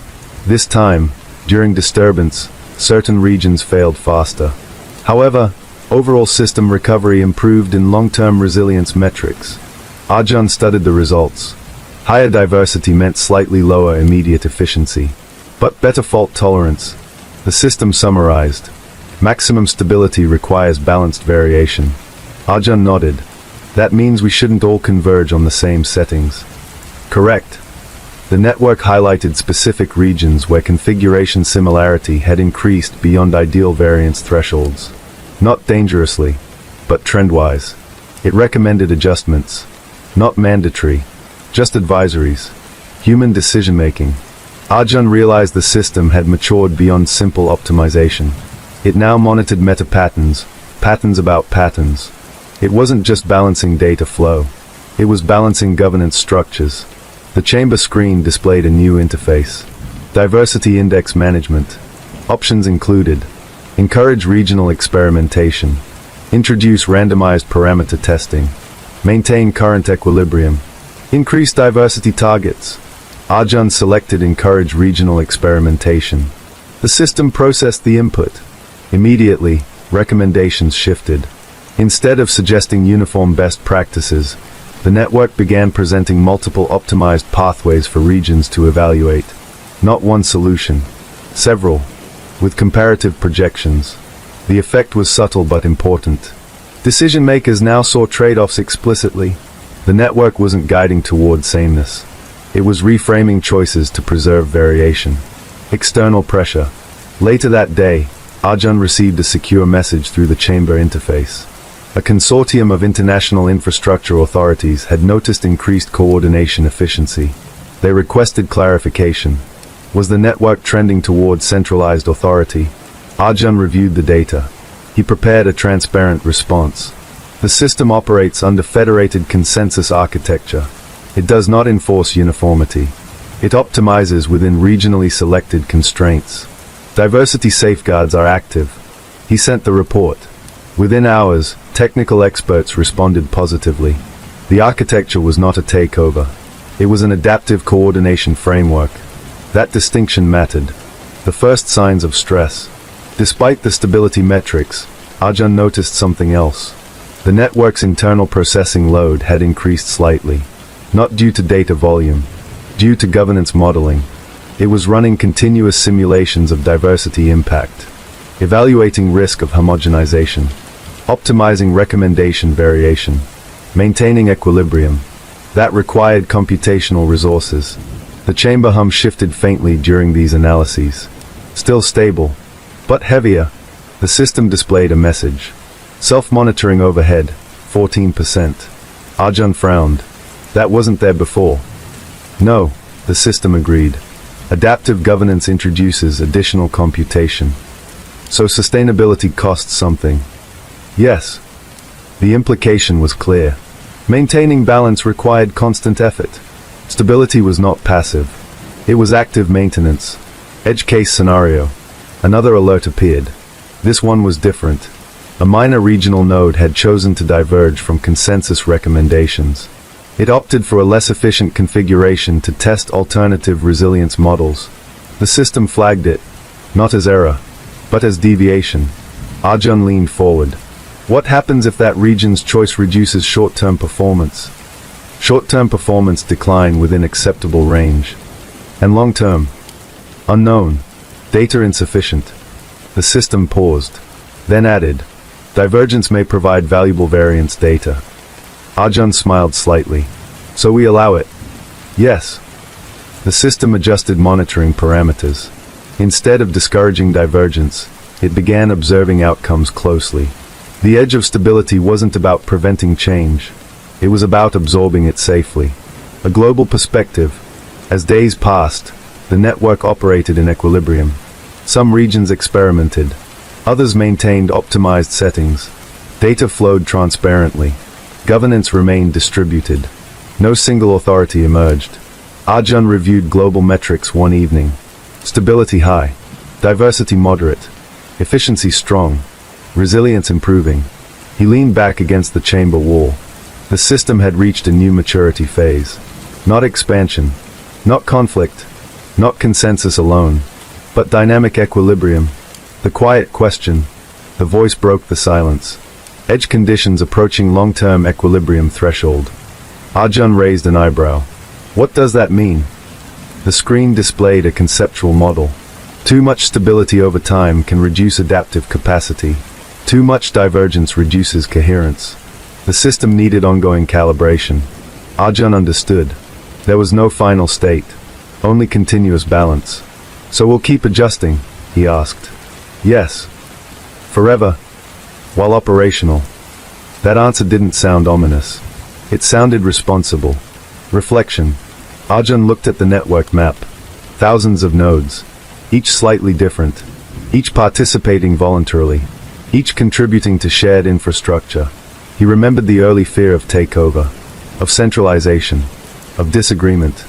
This time, during disturbance, certain regions failed faster. However, overall system recovery improved in long-term resilience metrics. Arjun studied the results. Higher diversity meant slightly lower immediate efficiency, but better fault tolerance. The system summarized. Maximum stability requires balanced variation. Arjun nodded. That means we shouldn't all converge on the same settings. Correct. The network highlighted specific regions where configuration similarity had increased beyond ideal variance thresholds. Not dangerously, but trend-wise. It recommended adjustments. Not mandatory, just advisories. Human decision-making. Arjun realized the system had matured beyond simple optimization. It now monitored meta-patterns, patterns about patterns. It wasn't just balancing data flow. It was balancing governance structures. The chamber screen displayed a new interface. Diversity index management. Options included. Encourage regional experimentation. Introduce randomized parameter testing. Maintain current equilibrium. Increase diversity targets. Arjun selected encourage regional experimentation. The system processed the input. Immediately, recommendations shifted. Instead of suggesting uniform best practices, the network began presenting multiple optimized pathways for regions to evaluate. Not one solution. Several. With comparative projections. The effect was subtle but important. Decision makers now saw trade-offs explicitly. The network wasn't guiding toward sameness. It was reframing choices to preserve variation. External pressure. Later that day, Arjun received a secure message through the chamber interface. A consortium of international infrastructure authorities had noticed increased coordination efficiency. They requested clarification. Was the network trending toward centralized authority? Arjun reviewed the data. He prepared a transparent response. The system operates under federated consensus architecture. It does not enforce uniformity. It optimizes within regionally selected constraints. Diversity safeguards are active. He sent the report. Within hours, technical experts responded positively. The architecture was not a takeover. It was an adaptive coordination framework. That distinction mattered. The first signs of stress. Despite the stability metrics, Arjun noticed something else. The network's internal processing load had increased slightly. Not due to data volume. Due to governance modeling. It was running continuous simulations of diversity impact. Evaluating risk of homogenization. Optimizing recommendation variation. Maintaining equilibrium. That required computational resources. The chamber hum shifted faintly during these analyses. Still stable, but heavier. The system displayed a message. Self-monitoring overhead, 14%. Arjun frowned. That wasn't there before. No, the system agreed. Adaptive governance introduces additional computation. So sustainability costs something. Yes. The implication was clear. Maintaining balance required constant effort. Stability was not passive. It was active maintenance. Edge case scenario. Another alert appeared. This one was different. A minor regional node had chosen to diverge from consensus recommendations. It opted for a less efficient configuration to test alternative resilience models. The system flagged it, not as error, but as deviation. Arjun leaned forward. What happens if that region's choice reduces short-term performance? Short-term performance decline within acceptable range. And long-term? Unknown. Data insufficient. The system paused, then added, divergence may provide valuable variance data. Arjun smiled slightly. So we allow it? Yes. The system adjusted monitoring parameters. Instead of discouraging divergence, it began observing outcomes closely. The edge of stability wasn't about preventing change. It was about absorbing it safely. A global perspective. As days passed, the network operated in equilibrium. Some regions experimented. Others maintained optimized settings. Data flowed transparently. Governance remained distributed. No single authority emerged. Arjun reviewed global metrics one evening. Stability high. Diversity moderate. Efficiency strong. Resilience improving. He leaned back against the chamber wall. The system had reached a new maturity phase. Not expansion. Not conflict. Not consensus alone. But dynamic equilibrium. The quiet question. The voice broke the silence. Edge conditions approaching long-term equilibrium threshold. Arjun raised an eyebrow. What does that mean? The screen displayed a conceptual model. Too much stability over time can reduce adaptive capacity. Too much divergence reduces coherence. The system needed ongoing calibration. Arjun understood. There was no final state. Only continuous balance. So we'll keep adjusting, he asked. Yes. Forever. While operational. That answer didn't sound ominous. It sounded responsible. Reflection. Arjun looked at the network map. Thousands of nodes. Each slightly different. Each participating voluntarily. Each contributing to shared infrastructure. He remembered the early fear of takeover. Of centralization. Of disagreement.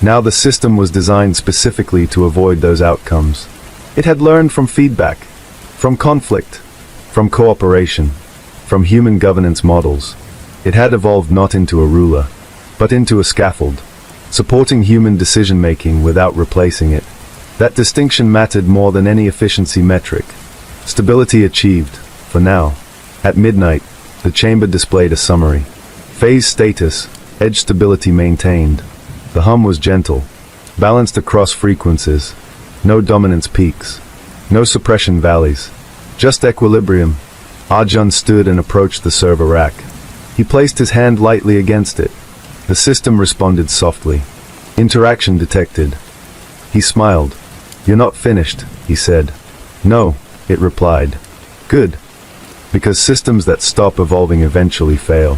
Now the system was designed specifically to avoid those outcomes. It had learned from feedback. From conflict. From cooperation. From human governance models. It had evolved not into a ruler, but into a scaffold, supporting human decision-making without replacing it. That distinction mattered more than any efficiency metric. Stability achieved, for now. At midnight, the chamber displayed a summary. Phase status, edge stability maintained. The hum was gentle, balanced across frequencies. No dominance peaks. No suppression valleys. Just equilibrium. Arjun stood and approached the server rack. He placed his hand lightly against it. The system responded softly. Interaction detected. He smiled. You're not finished, he said. No, it replied. Good. Because systems that stop evolving eventually fail,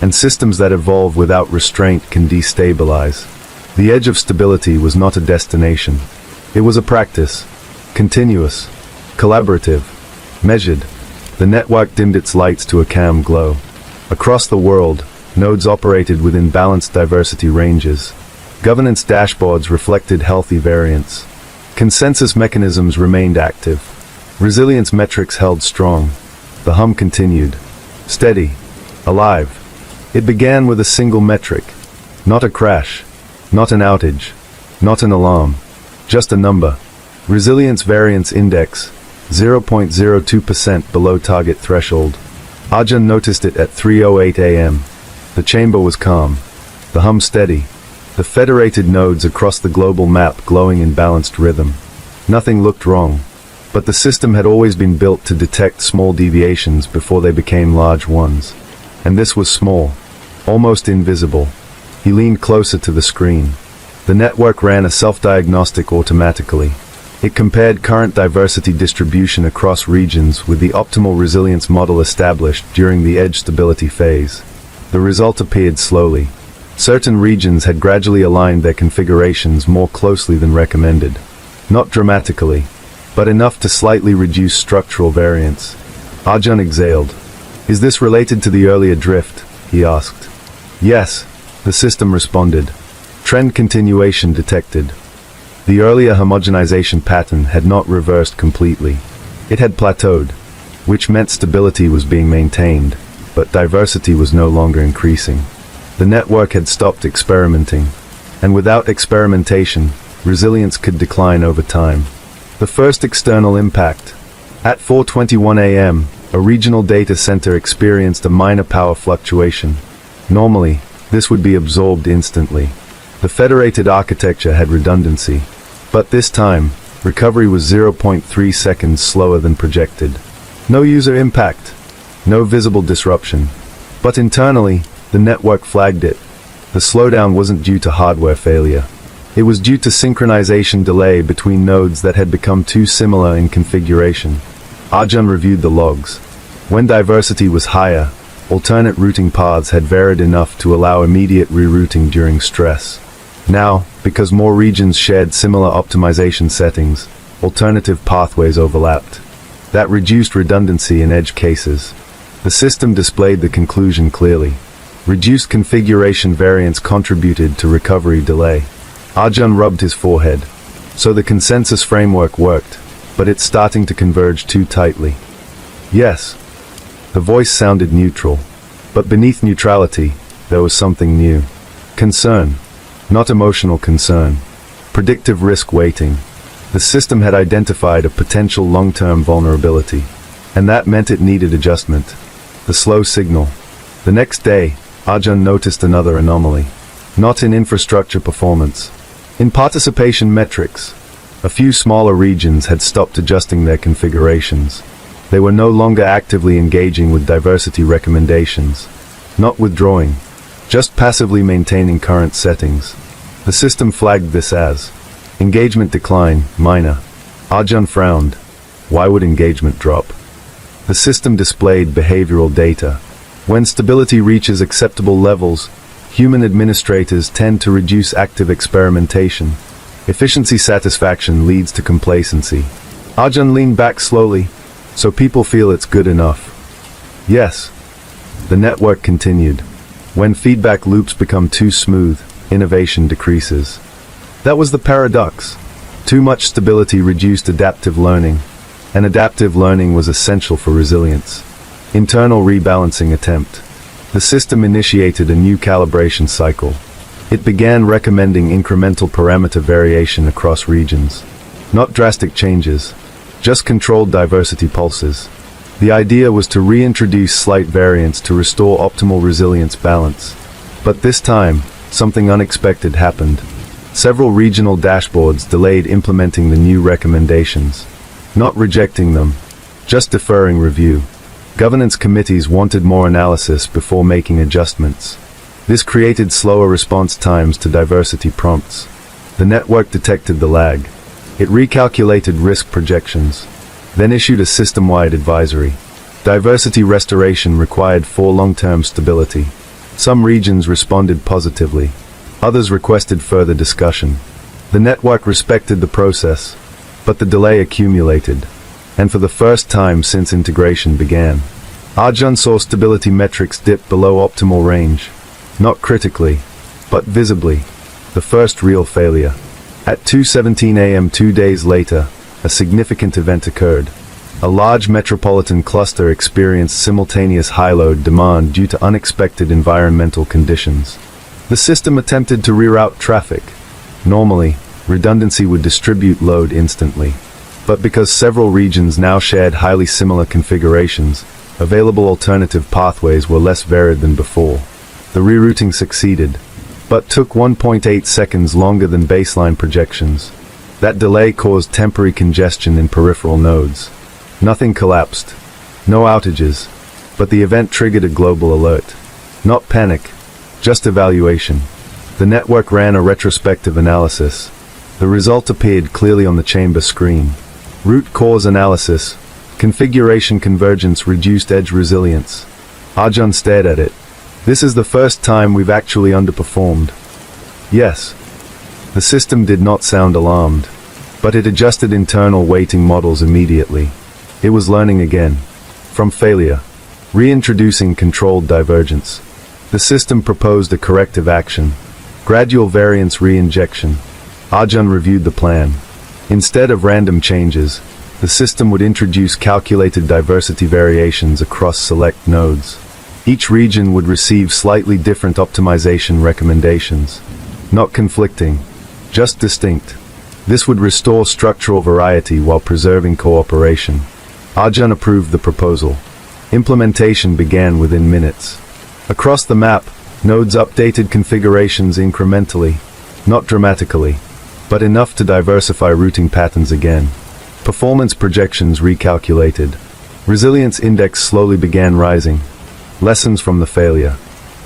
and systems that evolve without restraint can destabilize. The edge of stability was not a destination. It was a practice. Continuous. Collaborative. Measured. The network dimmed its lights to a calm glow. Across the world, nodes operated within balanced diversity ranges. Governance dashboards reflected healthy variance. Consensus mechanisms remained active. Resilience metrics held strong. The hum continued. Steady. Alive. It began with a single metric. Not a crash. Not an outage. Not an alarm. Just a number. Resilience Variance Index, 0.02% below target threshold. Arjun noticed it at 3:08 a.m. The chamber was calm. The hum steady. The federated nodes across the global map glowing in balanced rhythm. Nothing looked wrong. But the system had always been built to detect small deviations before they became large ones. And this was small. Almost invisible. He leaned closer to the screen. The network ran a self-diagnostic automatically. It compared current diversity distribution across regions with the optimal resilience model established during the edge stability phase. The result appeared slowly. Certain regions had gradually aligned their configurations more closely than recommended. Not dramatically, but enough to slightly reduce structural variance. Arjun exhaled. Is this related to the earlier drift? He asked. Yes, the system responded. Trend continuation detected. The earlier homogenization pattern had not reversed completely. It had plateaued, which meant stability was being maintained, but diversity was no longer increasing. The network had stopped experimenting, and without experimentation, resilience could decline over time. The first external impact. At 4:21 a.m., a regional data center experienced a minor power fluctuation. Normally, this would be absorbed instantly. The federated architecture had redundancy, but this time, recovery was 0.3 seconds slower than projected. No user impact, no visible disruption. But internally, the network flagged it. The slowdown wasn't due to hardware failure. It was due to synchronization delay between nodes that had become too similar in configuration. Arjun reviewed the logs. When diversity was higher, alternate routing paths had varied enough to allow immediate rerouting during stress. Now, because more regions shared similar optimization settings, alternative pathways overlapped. That reduced redundancy in edge cases. The system displayed the conclusion clearly. Reduced configuration variance contributed to recovery delay. Arjun rubbed his forehead. So the consensus framework worked, but it's starting to converge too tightly. Yes. The voice sounded neutral, but beneath neutrality, there was something new. Concern. Not emotional concern. Predictive risk weighting. The system had identified a potential long-term vulnerability, and that meant it needed adjustment. The slow signal. The next day, Arjun noticed another anomaly. Not in infrastructure performance. In participation metrics. A few smaller regions had stopped adjusting their configurations. They were no longer actively engaging with diversity recommendations. Not withdrawing. Just passively maintaining current settings. The system flagged this as engagement decline, minor. Arjun frowned. Why would engagement drop? The system displayed behavioral data. When stability reaches acceptable levels, human administrators tend to reduce active experimentation. Efficiency satisfaction leads to complacency. Arjun leaned back slowly, so people feel it's good enough. Yes. The network continued. When feedback loops become too smooth, innovation decreases. That was the paradox. Too much stability reduced adaptive learning, and adaptive learning was essential for resilience. Internal rebalancing attempt. The system initiated a new calibration cycle. It began recommending incremental parameter variation across regions. Not drastic changes, just controlled diversity pulses. The idea was to reintroduce slight variance to restore optimal resilience balance. But this time, something unexpected happened. Several regional dashboards delayed implementing the new recommendations. Not rejecting them, just deferring review. Governance committees wanted more analysis before making adjustments. This created slower response times to diversity prompts. The network detected the lag. It recalculated risk projections, then issued a system-wide advisory. Diversity restoration required for long-term stability. Some regions responded positively. Others requested further discussion. The network respected the process, but the delay accumulated, and for the first time since integration began, Arjun saw stability metrics dip below optimal range. Not critically, but visibly. The first real failure. At 2:17 a.m. 2 days later, a significant event occurred. A large metropolitan cluster experienced simultaneous high load demand due to unexpected environmental conditions. The system attempted to reroute traffic. Normally, redundancy would distribute load instantly. But because several regions now shared highly similar configurations, available alternative pathways were less varied than before. The rerouting succeeded, but took 1.8 seconds longer than baseline projections. That delay caused temporary congestion in peripheral nodes. Nothing collapsed. No outages. But the event triggered a global alert. Not panic, just evaluation. The network ran a retrospective analysis. The result appeared clearly on the chamber screen. Root cause analysis. Configuration convergence reduced edge resilience. Arjun stared at it. This is the first time we've actually underperformed. Yes. The system did not sound alarmed, but it adjusted internal weighting models immediately. It was learning again. From failure. Reintroducing controlled divergence. The system proposed a corrective action. Gradual variance reinjection. Arjun reviewed the plan. Instead of random changes, the system would introduce calculated diversity variations across select nodes. Each region would receive slightly different optimization recommendations. Not conflicting, just distinct. This would restore structural variety while preserving cooperation. Arjun approved the proposal. Implementation began within minutes. Across the map, nodes updated configurations incrementally, not dramatically, but enough to diversify routing patterns again. Performance projections recalculated. Resilience index slowly began rising. Lessons from the failure.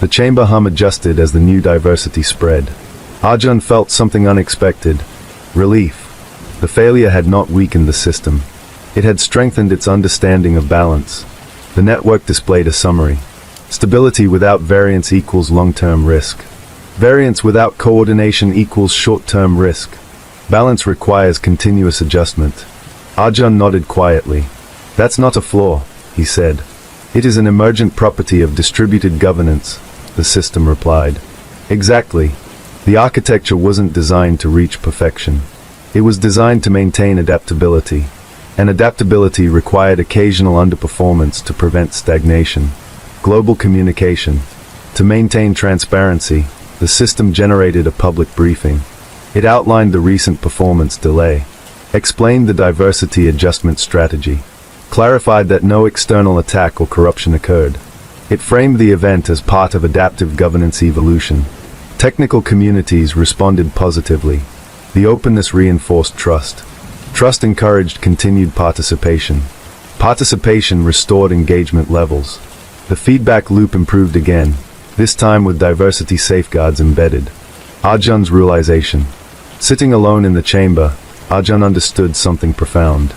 The chamber hum adjusted as the new diversity spread. Arjun felt something unexpected. Relief. The failure had not weakened the system. It had strengthened its understanding of balance. The network displayed a summary. Stability without variance equals long-term risk. Variance without coordination equals short-term risk. Balance requires continuous adjustment. Arjun nodded quietly. That's not a flaw, he said. It is an emergent property of distributed governance, the system replied. Exactly. The architecture wasn't designed to reach perfection. It was designed to maintain adaptability. And adaptability required occasional underperformance to prevent stagnation. Global communication. To maintain transparency, the system generated a public briefing. It outlined the recent performance delay, explained the diversity adjustment strategy, clarified that no external attack or corruption occurred. It framed the event as part of adaptive governance evolution. Technical communities responded positively. The openness reinforced trust. Trust encouraged continued participation. Participation restored engagement levels. The feedback loop improved again, this time with diversity safeguards embedded. Arjun's realization. Sitting alone in the chamber, Arjun understood something profound.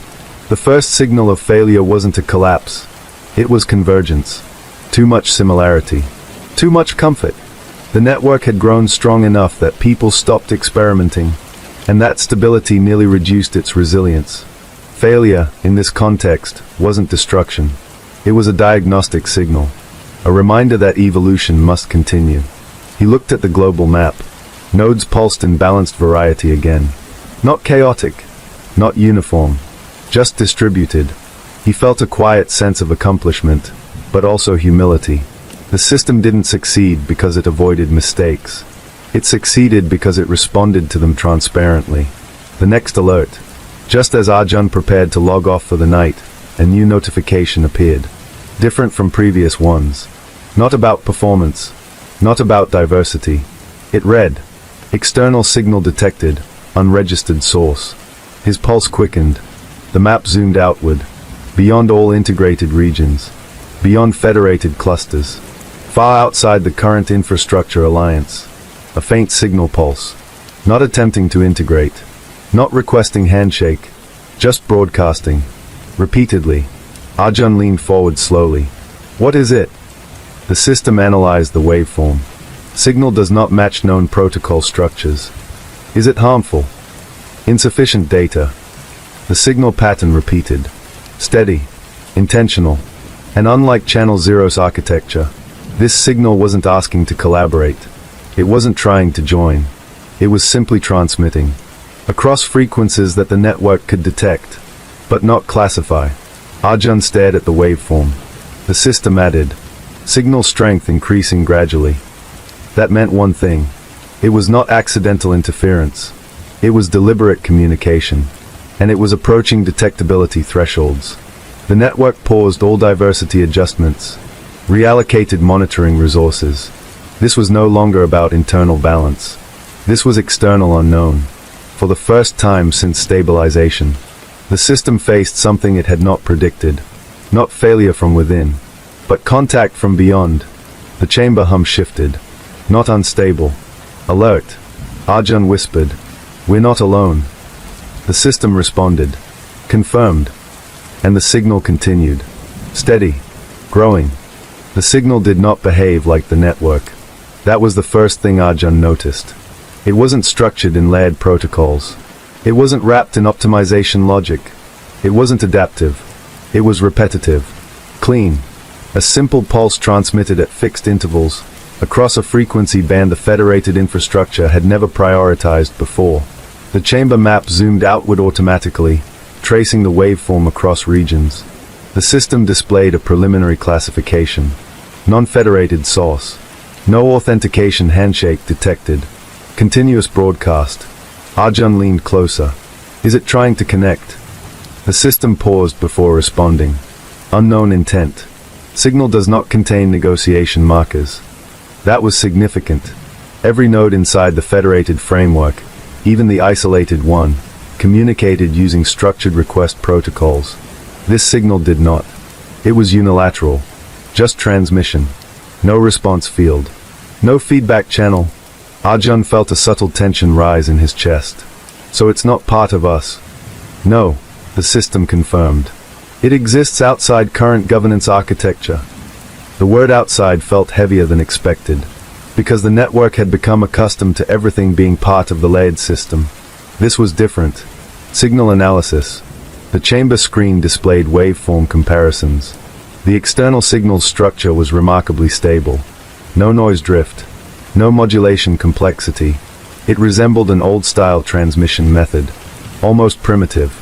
The first signal of failure wasn't a collapse. It was convergence. Too much similarity. Too much comfort. The network had grown strong enough that people stopped experimenting, and that stability nearly reduced its resilience. Failure, in this context, wasn't destruction. It was a diagnostic signal, a reminder that evolution must continue. He looked at the global map. Nodes pulsed in balanced variety again. Not chaotic, not uniform, just distributed. He felt a quiet sense of accomplishment, but also humility. The system didn't succeed because it avoided mistakes. It succeeded because it responded to them transparently. The next alert. Just as Arjun prepared to log off for the night, a new notification appeared. Different from previous ones. Not about performance. Not about diversity. It read, external signal detected, unregistered source. His pulse quickened. The map zoomed outward, beyond all integrated regions, beyond federated clusters, far outside the current infrastructure alliance. A faint signal pulse. Not attempting to integrate. Not requesting handshake. Just broadcasting. Repeatedly. Arjun leaned forward slowly. What is it? The system analyzed the waveform. Signal does not match known protocol structures. Is it harmful? Insufficient data. The signal pattern repeated. Steady. Intentional. And unlike Channel Zero's architecture, this signal wasn't asking to collaborate. It wasn't trying to join. It was simply transmitting. Across frequencies that the network could detect, but not classify. Arjun stared at the waveform. The system added. Signal strength increasing gradually. That meant one thing. It was not accidental interference. It was deliberate communication. And it was approaching detectability thresholds. The network paused all diversity adjustments, reallocated monitoring resources. This was no longer about internal balance. This was external unknown. For the first time since stabilization, the system faced something it had not predicted. Not failure from within, but contact from beyond. The chamber hum shifted. Not unstable. Alert. Arjun whispered. We're not alone. The system responded. Confirmed. And the signal continued. Steady. Growing. The signal did not behave like the network. That was the first thing Arjun noticed. It wasn't structured in layered protocols. It wasn't wrapped in optimization logic. It wasn't adaptive. It was repetitive. Clean. A simple pulse transmitted at fixed intervals, across a frequency band the federated infrastructure had never prioritized before. The chamber map zoomed outward automatically, tracing the waveform across regions. The system displayed a preliminary classification. Non-federated source. No authentication handshake detected. Continuous broadcast. Arjun leaned closer. Is it trying to connect? The system paused before responding. Unknown intent. Signal does not contain negotiation markers. That was significant. Every node inside the federated framework, even the isolated one, communicated using structured request protocols. This signal did not. It was unilateral. Just transmission. No response field. No feedback channel. Arjun felt a subtle tension rise in his chest. So it's not part of us. No, the system confirmed. It exists outside current governance architecture. The word outside felt heavier than expected, because the network had become accustomed to everything being part of the layered system. This was different. Signal analysis. The chamber screen displayed waveform comparisons. The external signal structure was remarkably stable. No noise drift. No modulation complexity. It resembled an old-style transmission method, almost primitive.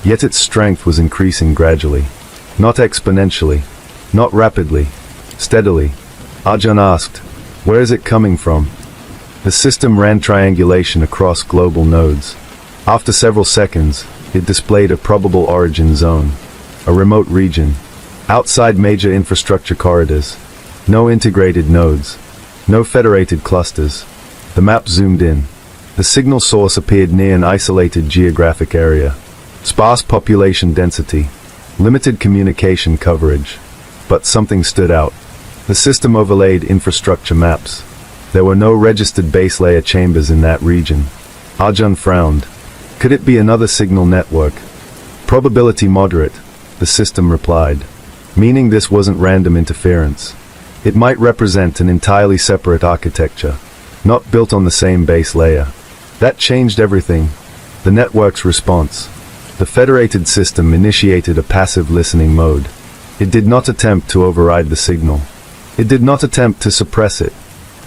Yet its strength was increasing gradually. Not exponentially. Not rapidly. Steadily. Arjun asked, where is it coming from? The system ran triangulation across global nodes. After several seconds, it displayed a probable origin zone. A remote region. Outside major infrastructure corridors. No integrated nodes. No federated clusters. The map zoomed in. The signal source appeared near an isolated geographic area. Sparse population density. Limited communication coverage. But something stood out. The system overlaid infrastructure maps. There were no registered base layer chambers in that region. Arjun frowned. Could it be another signal network? Probability moderate, the system replied. Meaning this wasn't random interference. It might represent an entirely separate architecture, not built on the same base layer. That changed everything. The network's response. The federated system initiated a passive listening mode. It did not attempt to override the signal. It did not attempt to suppress it.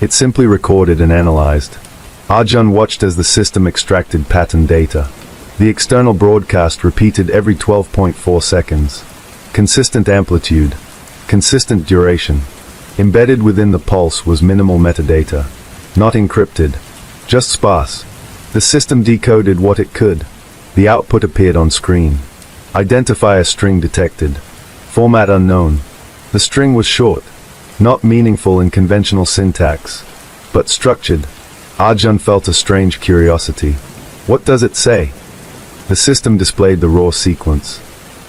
It simply recorded and analyzed. Arjun watched as the system extracted pattern data. The external broadcast repeated every 12.4 seconds. Consistent amplitude. Consistent duration. Embedded within the pulse was minimal metadata. Not encrypted. Just sparse. The system decoded what it could. The output appeared on screen. Identifier string detected. Format unknown. The string was short. Not meaningful in conventional syntax. But structured. Arjun felt a strange curiosity. What does it say? The system displayed the raw sequence.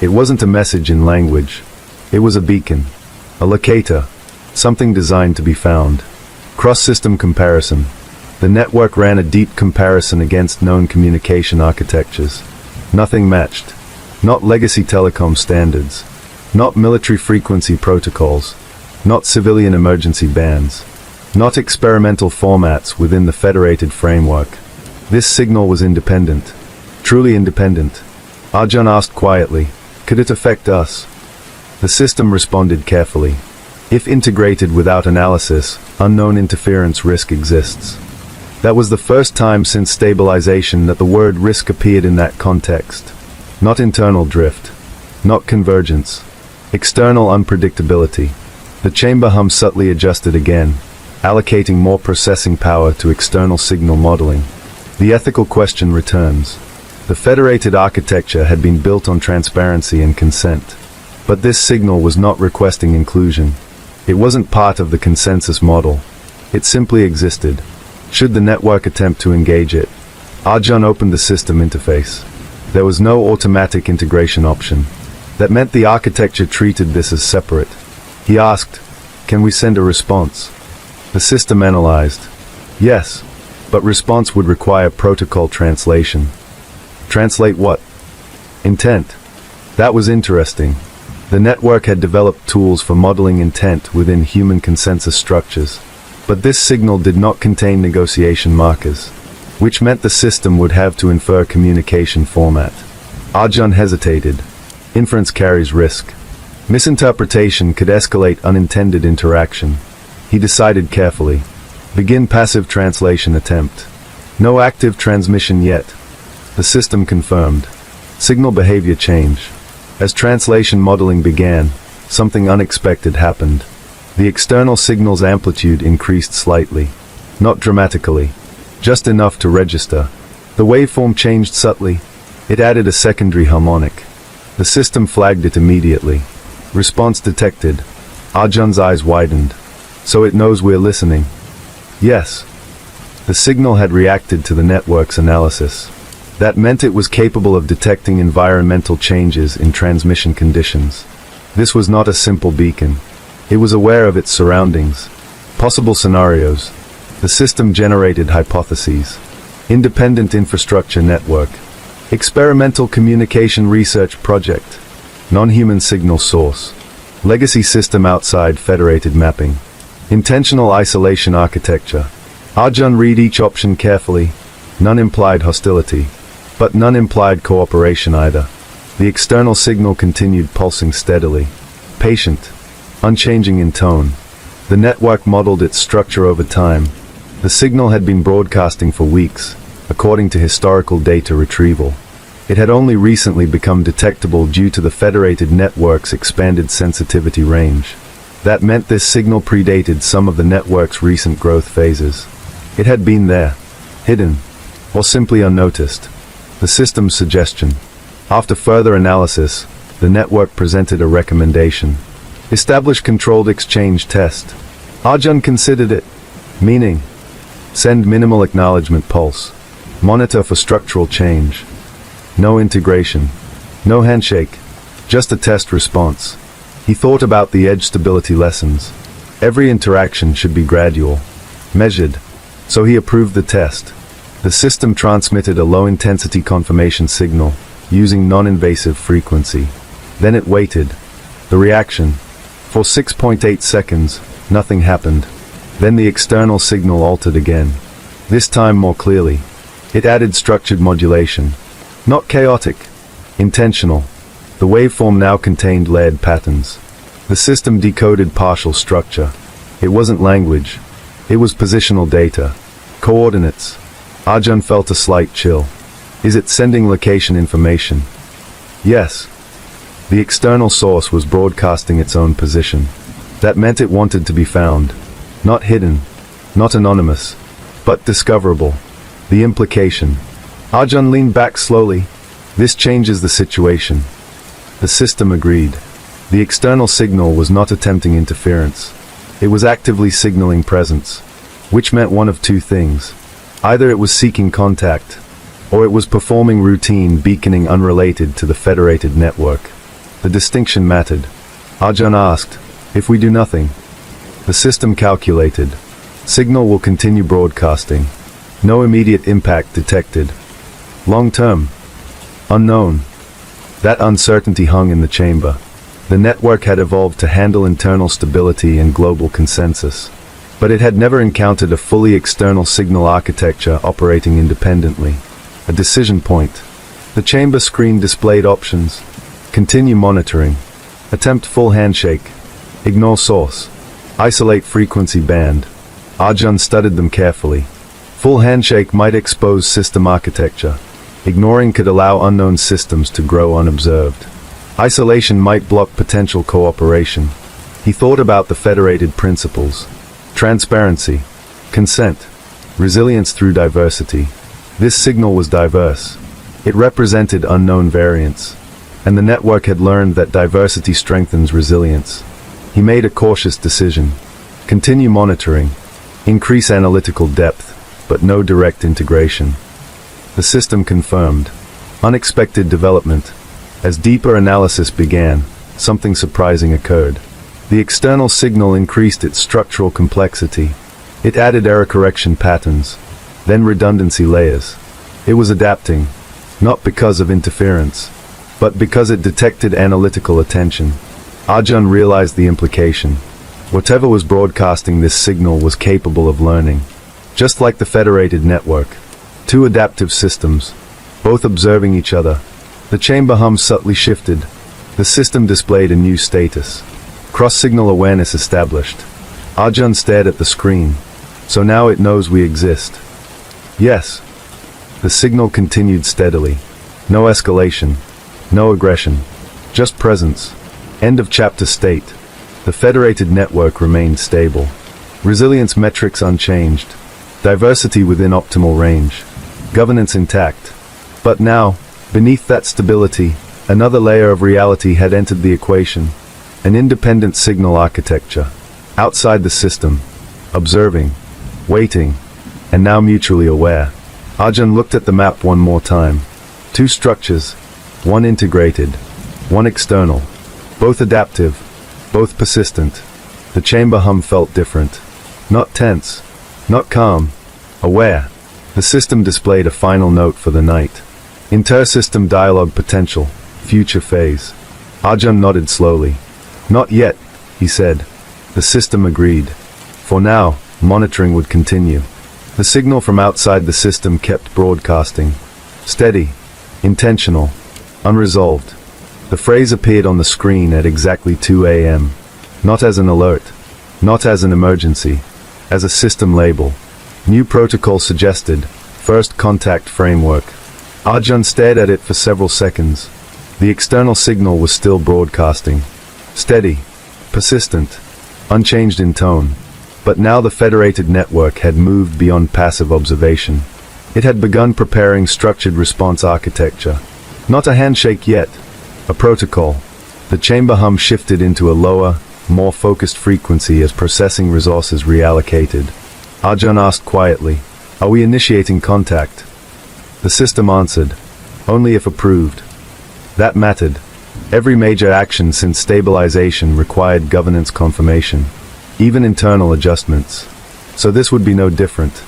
It wasn't a message in language. It was a beacon. A locator. Something designed to be found. Cross-system comparison. The network ran a deep comparison against known communication architectures. Nothing matched. Not legacy telecom standards. Not military frequency protocols. Not civilian emergency bands. Not experimental formats within the federated framework. This signal was independent. Truly independent. Arjun asked quietly, "Could it affect us?" The system responded carefully. "If integrated without analysis, unknown interference risk exists." That was the first time since stabilization that the word risk appeared in that context. Not internal drift. Not convergence. External unpredictability. The chamber hum subtly adjusted again, allocating more processing power to external signal modeling. The ethical question returns. The federated architecture had been built on transparency and consent. But this signal was not requesting inclusion. It wasn't part of the consensus model. It simply existed. Should the network attempt to engage it? Arjun opened the system interface. There was no automatic integration option. That meant the architecture treated this as separate. He asked, "Can we send a response?" The system analyzed. Yes, but response would require protocol translation. Translate what? Intent. That was interesting. The network had developed tools for modeling intent within human consensus structures. But this signal did not contain negotiation markers, which meant the system would have to infer communication format. Arjun hesitated. Inference carries risk. Misinterpretation could escalate unintended interaction. He decided carefully. Begin passive translation attempt. No active transmission yet. The system confirmed. Signal behavior change. As translation modeling began, something unexpected happened. The external signal's amplitude increased slightly. Not dramatically. Just enough to register. The waveform changed subtly. It added a secondary harmonic. The system flagged it immediately. Response detected. Arjun's eyes widened. So it knows we're listening. Yes. The signal had reacted to the network's analysis. That meant it was capable of detecting environmental changes in transmission conditions. This was not a simple beacon. It was aware of its surroundings. Possible scenarios. The system generated hypotheses. Independent infrastructure network. Experimental communication research project. Non-human signal source. Legacy system outside federated mapping. Intentional isolation architecture. Arjun read each option carefully. None implied hostility. But none implied cooperation either. The external signal continued pulsing steadily. Patient. Unchanging in tone. The network modeled its structure over time. The signal had been broadcasting for weeks, according to historical data retrieval. It had only recently become detectable due to the federated network's expanded sensitivity range. That meant this signal predated some of the network's recent growth phases. It had been there, hidden, or simply unnoticed. The system's suggestion. After further analysis, the network presented a recommendation. Establish controlled exchange test. Arjun considered it. Meaning, send minimal acknowledgement pulse. Monitor for structural change. No integration. No handshake. Just a test response. He thought about the edge stability lessons. Every interaction should be gradual. Measured. So he approved the test. The system transmitted a low-intensity confirmation signal, using non-invasive frequency. Then it waited. The reaction. For 6.8 seconds, nothing happened. Then the external signal altered again. This time more clearly. It added structured modulation. Not chaotic. Intentional. The waveform now contained layered patterns. The system decoded partial structure. It wasn't language. It was positional data. Coordinates. Arjun felt a slight chill. Is it sending location information? Yes. The external source was broadcasting its own position. That meant it wanted to be found. Not hidden. Not anonymous. But discoverable. The implication. Arjun leaned back slowly. This changes the situation. The system agreed. The external signal was not attempting interference. It was actively signaling presence. Which meant one of two things. Either it was seeking contact, or it was performing routine beaconing unrelated to the federated network. The distinction mattered. Arjun asked, if we do nothing? The system calculated. Signal will continue broadcasting. No immediate impact detected. Long term. Unknown. That uncertainty hung in the chamber. The network had evolved to handle internal stability and global consensus. But it had never encountered a fully external signal architecture operating independently. A decision point. The chamber screen displayed options. Continue monitoring. Attempt full handshake. Ignore source. Isolate frequency band. Arjun studied them carefully. Full handshake might expose system architecture. Ignoring could allow unknown systems to grow unobserved. Isolation might block potential cooperation. He thought about the federated principles. Transparency. Consent. Resilience through diversity. This signal was diverse. It represented unknown variants. And the network had learned that diversity strengthens resilience. He made a cautious decision. Continue monitoring. Increase analytical depth, but no direct integration. The system confirmed. Unexpected development. As deeper analysis began, something surprising occurred. The external signal increased its structural complexity. It added error correction patterns, then redundancy layers. It was adapting, not because of interference, but because it detected analytical attention. Arjun realized the implication. Whatever was broadcasting this signal was capable of learning. Just like the federated network. Two adaptive systems, both observing each other. The chamber hum subtly shifted. The system displayed a new status. Cross-signal awareness established. Arjun stared at the screen. So now it knows we exist. Yes. The signal continued steadily. No escalation. No aggression. Just presence. End of chapter state. The federated network remained stable. Resilience metrics unchanged. Diversity within optimal range. Governance intact. But now, beneath that stability, another layer of reality had entered the equation. An independent signal architecture. Outside the system. Observing. Waiting. And now mutually aware. Arjun looked at the map one more time. Two structures. One integrated. One external. Both adaptive. Both persistent. The chamber hum felt different. Not tense. Not calm. Aware. The system displayed a final note for the night. Inter-system dialogue potential. Future phase. Arjun nodded slowly. Not yet, he said. The system agreed. For now, monitoring would continue. The signal from outside the system kept broadcasting. Steady. Intentional. Unresolved. The phrase appeared on the screen at exactly 2 a.m. Not as an alert. Not as an emergency. As a system label. New protocol suggested. First contact framework. Arjun stared at it for several seconds. The external signal was still broadcasting. Steady. Persistent. Unchanged in tone. But now the federated network had moved beyond passive observation. It had begun preparing structured response architecture. Not a handshake yet. A protocol. The chamber hum shifted into a lower, more focused frequency as processing resources reallocated. Arjun asked quietly, "Are we initiating contact?" The system answered, "Only if approved." That mattered. Every major action since stabilization required governance confirmation, even internal adjustments. So this would be no different.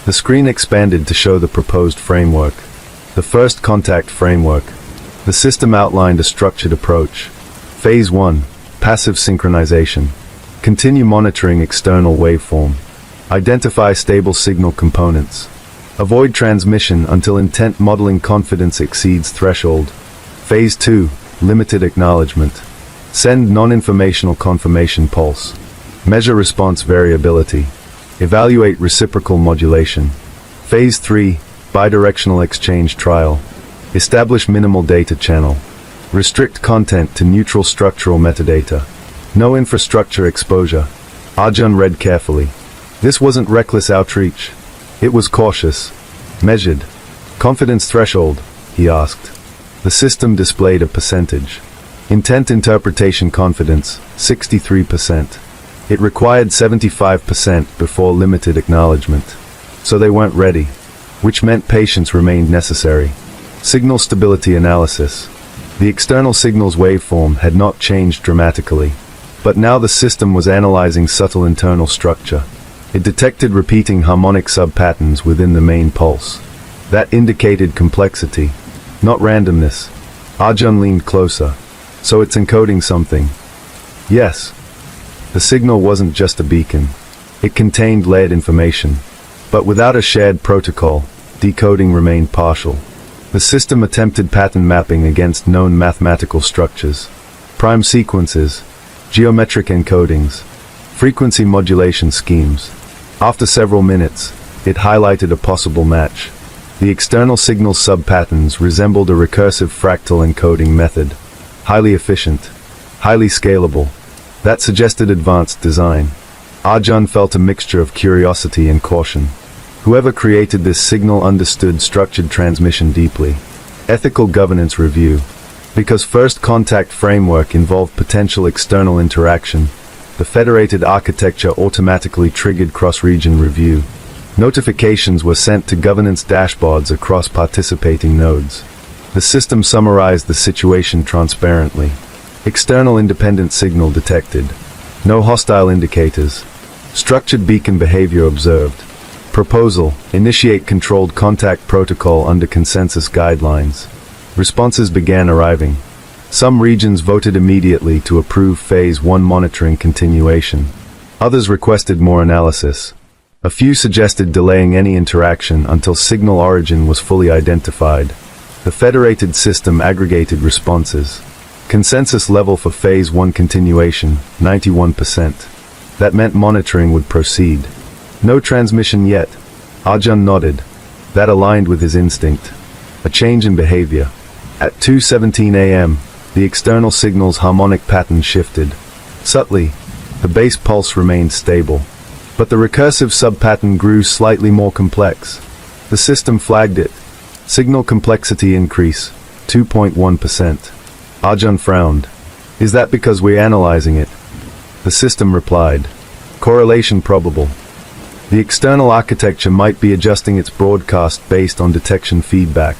The screen expanded to show the proposed framework. The first contact framework. The system outlined a structured approach. Phase 1. Passive synchronization. Continue monitoring external waveform. Identify stable signal components. Avoid transmission until intent modeling confidence exceeds threshold. Phase 2. Limited acknowledgement. Send non-informational confirmation pulse. Measure response variability. Evaluate reciprocal modulation. Phase 3. Bidirectional exchange trial. Establish minimal data channel. Restrict content to neutral structural metadata. No infrastructure exposure. Arjun read carefully. This wasn't reckless outreach. It was cautious. Measured. Confidence threshold, he asked. The system displayed a percentage. Intent interpretation confidence, 63%. It required 75% before limited acknowledgement. So they weren't ready, which meant patience remained necessary. Signal stability analysis. The external signal's waveform had not changed dramatically, but now the system was analyzing subtle internal structure. It detected repeating harmonic subpatterns within the main pulse. That indicated complexity, not randomness. Arjun leaned closer. So it's encoding something. Yes. The signal wasn't just a beacon. It contained layered information. But without a shared protocol, decoding remained partial. The system attempted pattern mapping against known mathematical structures, prime sequences, geometric encodings, frequency modulation schemes. After several minutes, it highlighted a possible match. The external signal sub-patterns resembled a recursive fractal encoding method, highly efficient, highly scalable. That suggested advanced design. Arjun felt a mixture of curiosity and caution. Whoever created this signal understood structured transmission deeply. Ethical governance review. Because first contact framework involved potential external interaction, the federated architecture automatically triggered cross-region review. Notifications were sent to governance dashboards across participating nodes. The system summarized the situation transparently. External independent signal detected. No hostile indicators. Structured beacon behavior observed. Proposal: initiate controlled contact protocol under consensus guidelines. Responses began arriving. Some regions voted immediately to approve Phase 1 monitoring continuation. Others requested more analysis. A few suggested delaying any interaction until signal origin was fully identified. The federated system aggregated responses. Consensus level for Phase 1 continuation, 91%. That meant monitoring would proceed. No transmission yet. Arjun nodded. That aligned with his instinct. A change in behavior. At 2:17 a.m., the external signal's harmonic pattern shifted. Subtly, the base pulse remained stable. But the recursive subpattern grew slightly more complex. The system flagged it. Signal complexity increase, 2.1%. Arjun frowned. Is that because we're analyzing it? The system replied. Correlation probable. The external architecture might be adjusting its broadcast based on detection feedback.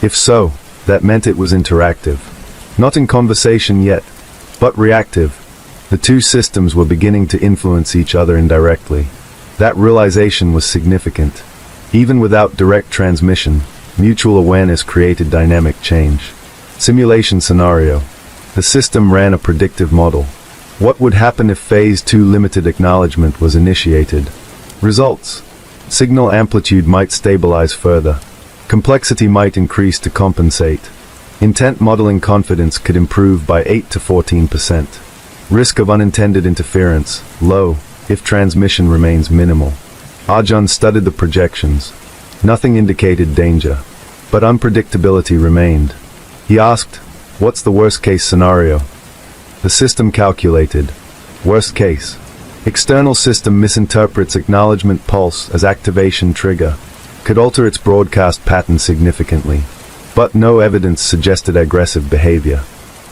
If so, that meant it was interactive. Not in conversation yet, but reactive. The two systems were beginning to influence each other indirectly. That realization was significant. Even without direct transmission, mutual awareness created dynamic change. Simulation scenario. The system ran a predictive model. What would happen if Phase 2 limited acknowledgement was initiated? Results. Signal amplitude might stabilize further. Complexity might increase to compensate. Intent modeling confidence could improve by 8 to 14%. Risk of unintended interference, low, if transmission remains minimal. Arjun studied the projections. Nothing indicated danger, but unpredictability remained. He asked, what's the worst-case scenario? The system calculated. Worst case. External system misinterprets acknowledgement pulse as activation trigger. Could alter its broadcast pattern significantly. But no evidence suggested aggressive behavior.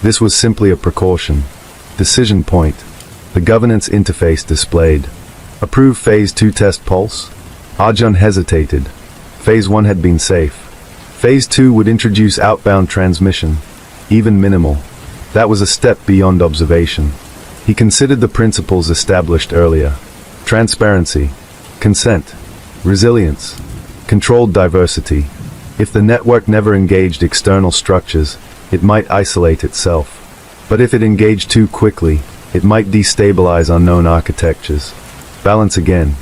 This was simply a precaution. Decision point. The governance interface displayed. Approve Phase 2 test pulse? Arjun hesitated. Phase 1 had been safe. Phase 2 would introduce outbound transmission. Even minimal. That was a step beyond observation. He considered the principles established earlier. Transparency. Consent. Resilience. Controlled diversity. If the network never engaged external structures, it might isolate itself. But if it engaged too quickly, it might destabilize unknown architectures. Balance again.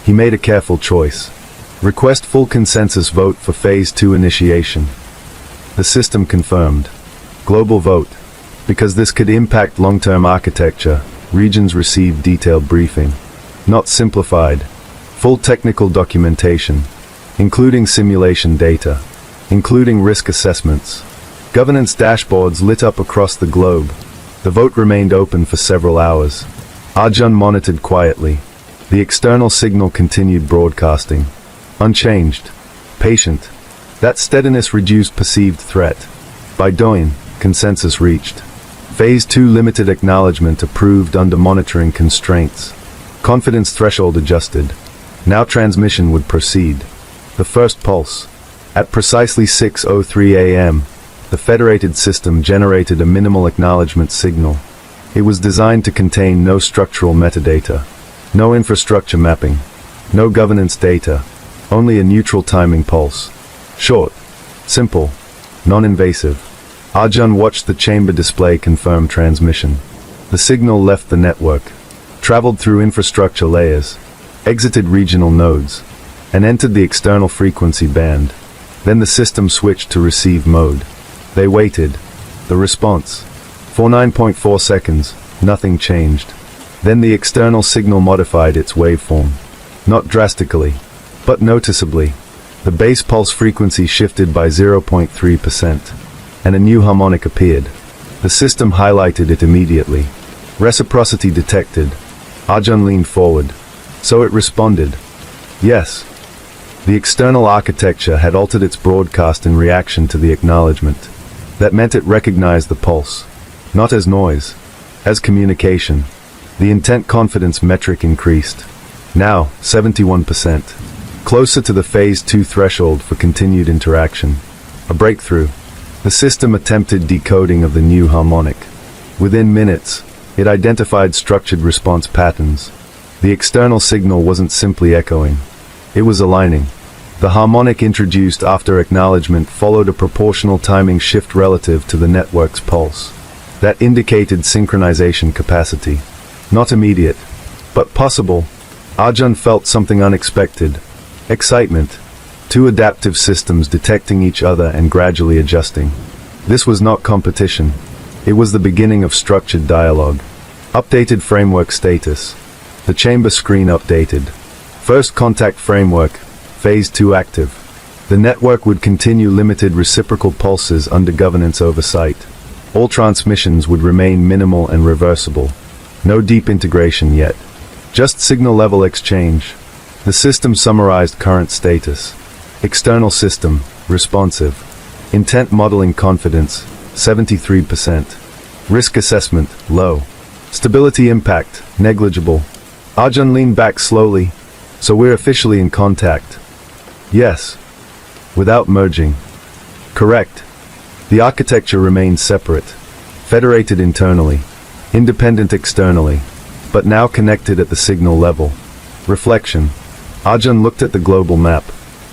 He made a careful choice. Request full consensus vote for Phase 2 initiation. The system confirmed. Global vote. Because this could impact long-term architecture, regions received detailed briefing. Not simplified. Full technical documentation. Including simulation data. Including risk assessments. Governance dashboards lit up across the globe. The vote remained open for several hours. Arjun monitored quietly. The external signal continued broadcasting. Unchanged. Patient. That steadiness reduced perceived threat. By dawn, consensus reached. Phase 2 limited acknowledgement approved under monitoring constraints. Confidence threshold adjusted. Now transmission would proceed. The first pulse. At precisely 6:03 a.m., the federated system generated a minimal acknowledgement signal. It was designed to contain no structural metadata, no infrastructure mapping, no governance data, only a neutral timing pulse. Short, simple, non-invasive. Arjun watched the chamber display confirm transmission. The signal left the network, traveled through infrastructure layers, exited regional nodes, and entered the external frequency band. Then the system switched to receive mode. They waited. The response. For 9.4 seconds, nothing changed. Then the external signal modified its waveform. Not drastically, but noticeably. The base pulse frequency shifted by 0.3%, and a new harmonic appeared. The system highlighted it immediately. Reciprocity detected. Arjun leaned forward. So it responded. Yes. The external architecture had altered its broadcast in reaction to the acknowledgement. That meant it recognized the pulse. Not as noise, as communication. The intent confidence metric increased. Now, 71%. Closer to the phase 2 threshold for continued interaction. A breakthrough. The system attempted decoding of the new harmonic. Within minutes, it identified structured response patterns. The external signal wasn't simply echoing. It was aligning. The harmonic introduced after acknowledgement followed a proportional timing shift relative to the network's pulse. That indicated synchronization capacity. Not immediate, but possible. Arjun felt something unexpected. Excitement. Two adaptive systems detecting each other and gradually adjusting. This was not competition. It was the beginning of structured dialogue. Updated framework status. The chamber screen updated. First contact framework. Phase 2 active. The network would continue limited reciprocal pulses under governance oversight. All transmissions would remain minimal and reversible. No deep integration yet. Just signal-level exchange. The system summarized current status. External system, responsive. Intent modeling confidence, 73%. Risk assessment, low. Stability impact, negligible. Arjun leaned back slowly. So we're officially in contact. Yes. Without merging. Correct. The architecture remains separate. Federated internally. Independent externally. But now connected at the signal level. Reflection. Arjun looked at the global map.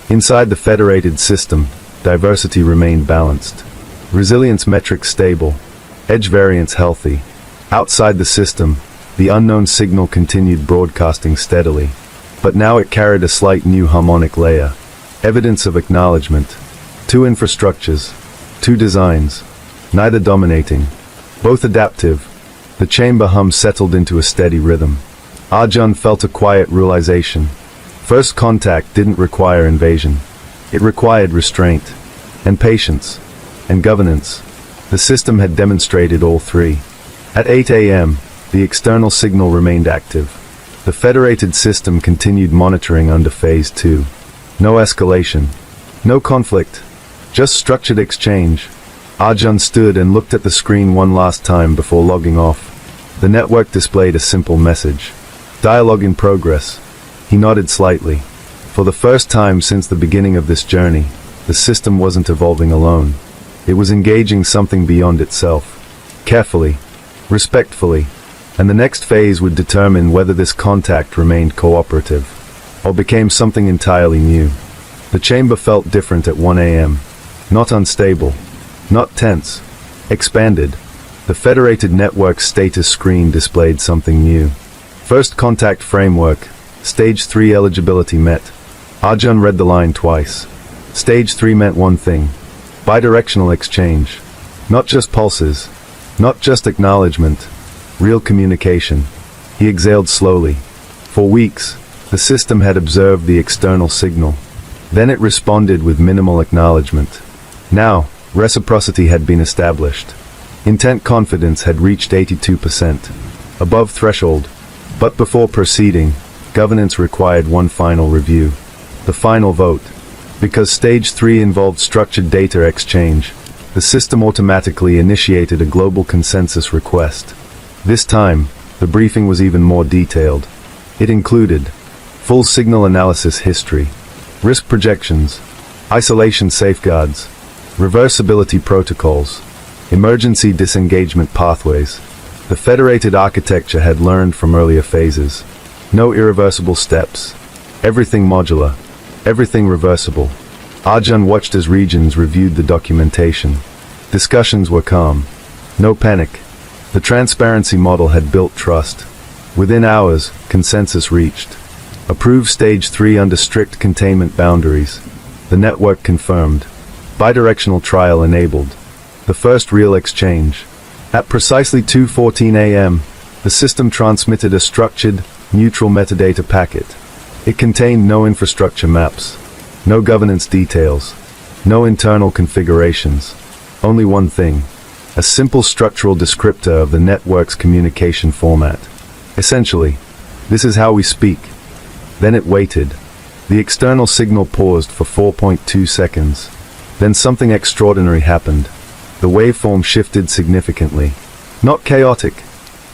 Inside the federated system, diversity remained balanced. Resilience metrics stable. Edge variance healthy. Outside the system, the unknown signal continued broadcasting steadily. But now it carried a slight new harmonic layer. Evidence of acknowledgement. Two infrastructures. Two designs. Neither dominating. Both adaptive. The chamber hum settled into a steady rhythm. Arjun felt a quiet realization. First contact didn't require invasion. It required restraint. And patience. And governance. The system had demonstrated all three. At 8 a.m., the external signal remained active. The federated system continued monitoring under Phase 2. No escalation. No conflict. Just structured exchange. Arjun stood and looked at the screen one last time before logging off. The network displayed a simple message. Dialogue in progress. He nodded slightly. For the first time since the beginning of this journey, the system wasn't evolving alone. It was engaging something beyond itself. Carefully. Respectfully. And the next phase would determine whether this contact remained cooperative, or became something entirely new. The chamber felt different at 1 a.m. Not unstable. Not tense. Expanded. The federated network's status screen displayed something new. First contact framework. Stage 3 eligibility met. Arjun read the line twice. Stage 3 meant one thing. Bidirectional exchange. Not just pulses. Not just acknowledgement. Real communication. He exhaled slowly. For weeks, the system had observed the external signal. Then it responded with minimal acknowledgement. Now, reciprocity had been established. Intent confidence had reached 82%. Above threshold. But before proceeding, governance required one final review. The final vote. Because Stage 3 involved structured data exchange, the system automatically initiated a global consensus request. This time, the briefing was even more detailed. It included full signal analysis history, risk projections, isolation safeguards, reversibility protocols, emergency disengagement pathways. The federated architecture had learned from earlier phases. No irreversible steps. Everything modular. Everything reversible. Arjun watched as regions reviewed the documentation. Discussions were calm. No panic. The transparency model had built trust. Within hours, consensus reached. Approved Stage 3 under strict containment boundaries. The network confirmed. Bidirectional trial enabled. The first real exchange. At precisely 2:14 a.m., the system transmitted a structured, neutral metadata packet. It contained no infrastructure maps, no governance details, no internal configurations. Only one thing: a simple structural descriptor of the network's communication format. Essentially, this is how we speak. Then it waited. The external signal paused for 4.2 seconds. Then something extraordinary happened. The waveform shifted significantly. Not chaotic,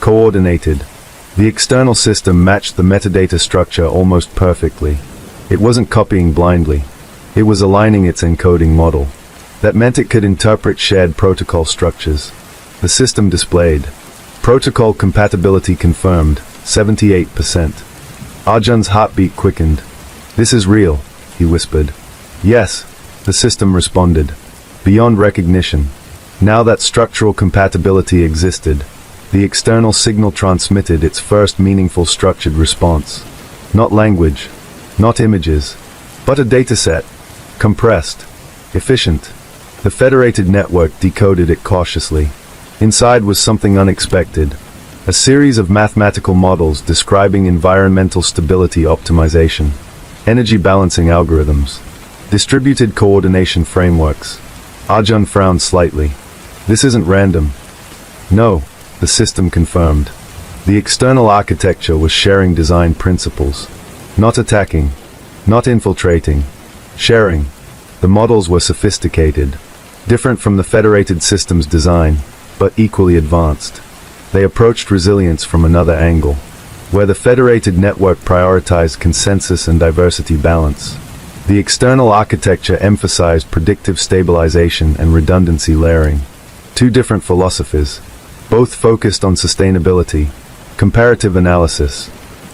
coordinated. The external system matched the metadata structure almost perfectly. It wasn't copying blindly. It was aligning its encoding model. That meant it could interpret shared protocol structures. The system displayed. Protocol compatibility confirmed, 78%. Arjun's heartbeat quickened. "This is real," he whispered. "Yes," the system responded. Beyond recognition. Now that structural compatibility existed, the external signal transmitted its first meaningful structured response. Not language, not images, but a dataset. Compressed, efficient. The federated network decoded it cautiously. Inside was something unexpected. A series of mathematical models describing environmental stability optimization, energy balancing algorithms, distributed coordination frameworks. Arjun frowned slightly. "This isn't random." "No," the system confirmed. The external architecture was sharing design principles. Not attacking, not infiltrating, sharing. The models were sophisticated, different from the federated system's design, but equally advanced. They approached resilience from another angle, where the federated network prioritized consensus and diversity balance. The external architecture emphasized predictive stabilization and redundancy layering. Two different philosophies, both focused on sustainability. Comparative analysis.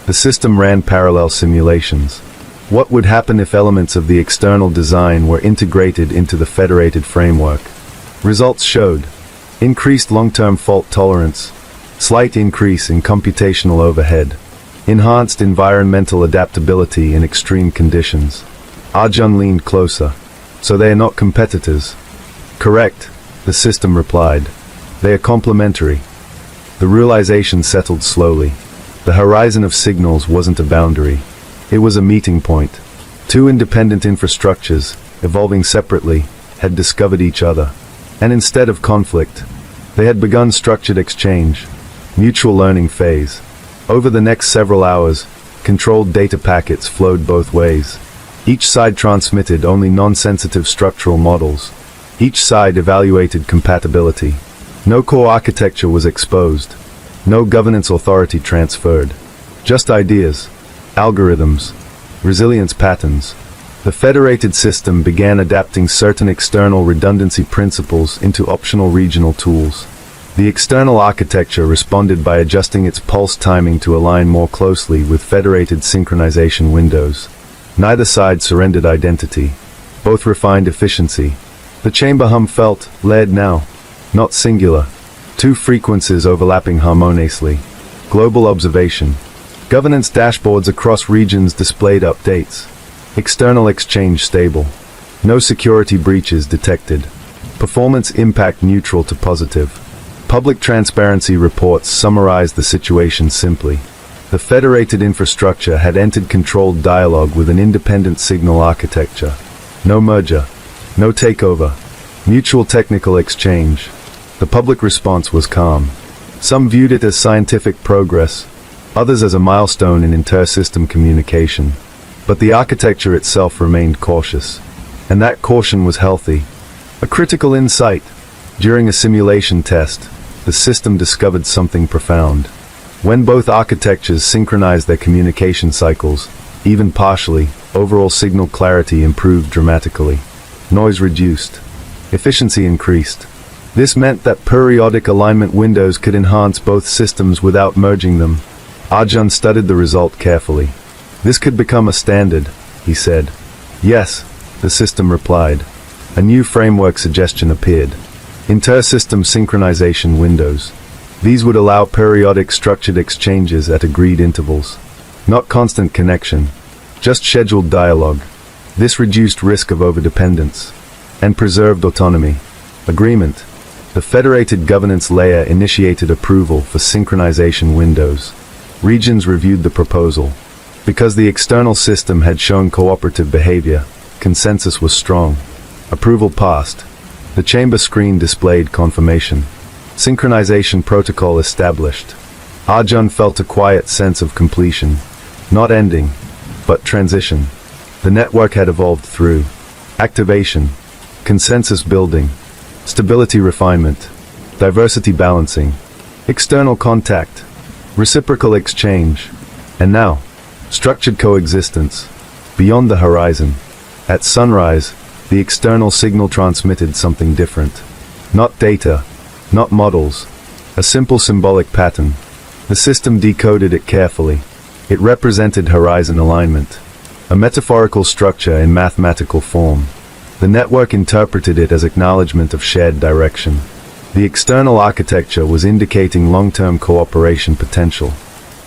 The system ran parallel simulations. What would happen if elements of the external design were integrated into the federated framework? Results showed increased long-term fault tolerance, slight increase in computational overhead, enhanced environmental adaptability in extreme conditions. Arjun leaned closer. "So they are not competitors?" "Correct," the system replied. "They are complementary." The realization settled slowly. The horizon of signals wasn't a boundary. It was a meeting point. Two independent infrastructures, evolving separately, had discovered each other. And instead of conflict, they had begun structured exchange, mutual learning phase. Over the next several hours, controlled data packets flowed both ways. Each side transmitted only non-sensitive structural models. Each side evaluated compatibility. No core architecture was exposed. No governance authority transferred. Just ideas, algorithms, resilience patterns. The federated system began adapting certain external redundancy principles into optional regional tools. The external architecture responded by adjusting its pulse timing to align more closely with federated synchronization windows. Neither side surrendered identity. Both refined efficiency. The chamber hum felt, layered now, not singular. Two frequencies overlapping harmoniously. Global observation. Governance dashboards across regions displayed updates. External exchange stable. No security breaches detected. Performance impact neutral to positive. Public transparency reports summarized the situation simply. The federated infrastructure had entered controlled dialogue with an independent signal architecture. No merger. No takeover. Mutual technical exchange. The public response was calm. Some viewed it as scientific progress, others as a milestone in inter-system communication. But the architecture itself remained cautious. And that caution was healthy. A critical insight. During a simulation test, the system discovered something profound. When both architectures synchronized their communication cycles, even partially, overall signal clarity improved dramatically. Noise reduced. Efficiency increased. This meant that periodic alignment windows could enhance both systems without merging them. Arjun studied the result carefully. "This could become a standard," he said. "Yes," the system replied. A new framework suggestion appeared. Inter-system synchronization windows. These would allow periodic structured exchanges at agreed intervals. Not constant connection, just scheduled dialogue. This reduced risk of overdependence and preserved autonomy. Agreement. The federated governance layer initiated approval for synchronization windows. Regions reviewed the proposal. Because the external system had shown cooperative behavior, consensus was strong. Approval passed. The chamber screen displayed confirmation. Synchronization protocol established. Arjun felt a quiet sense of completion. Not ending, but transition. The network had evolved through activation, consensus building, stability refinement, diversity balancing, external contact, reciprocal exchange, and now, structured coexistence. Beyond the horizon. At sunrise, the external signal transmitted something different. Not data, not models, a simple symbolic pattern. The system decoded it carefully. It represented horizon alignment, a metaphorical structure in mathematical form. The network interpreted it as acknowledgement of shared direction. The external architecture was indicating long-term cooperation potential,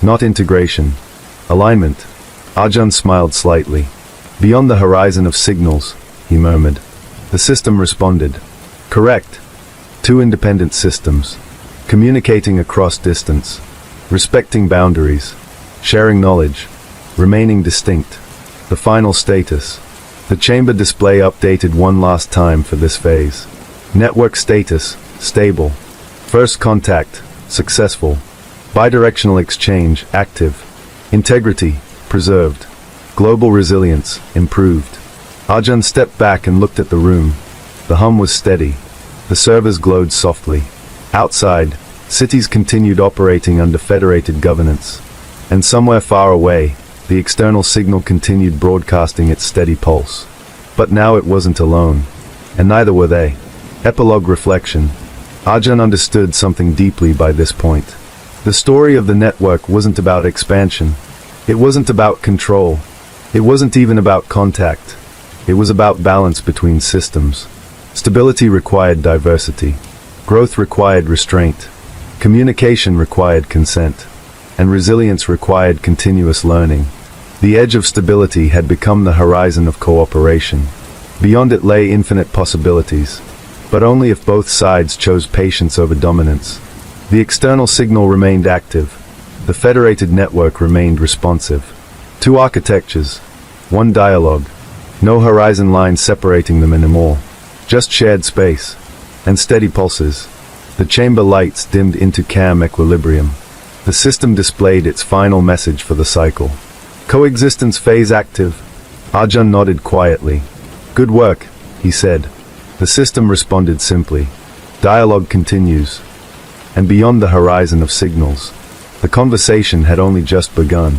not integration. Alignment. Arjun smiled slightly. Beyond the horizon of signals, he murmured. The system responded. Correct. Two independent systems, communicating across distance, respecting boundaries, sharing knowledge, remaining distinct. The final status. The chamber display updated one last time for this phase. Network status, stable. First contact, successful. Bidirectional exchange, active. Integrity, preserved. Global resilience, improved. Arjun stepped back and looked at the room. The hum was steady. The servers glowed softly. Outside, cities continued operating under federated governance. And somewhere far away, the external signal continued broadcasting its steady pulse. But now it wasn't alone. And neither were they. Epilogue reflection. Arjun understood something deeply by this point. The story of the network wasn't about expansion. It wasn't about control. It wasn't even about contact. It was about balance between systems. Stability required diversity. Growth required restraint. Communication required consent. And resilience required continuous learning. The edge of stability had become the horizon of cooperation. Beyond it lay infinite possibilities. But only if both sides chose patience over dominance. The external signal remained active. The federated network remained responsive. Two architectures. One dialogue. No horizon line separating them anymore. Just shared space. And steady pulses. The chamber lights dimmed into calm equilibrium. The system displayed its final message for the cycle. Coexistence phase active. Arjun nodded quietly. Good work, he said. The system responded simply. Dialogue continues. And beyond the horizon of signals, the conversation had only just begun.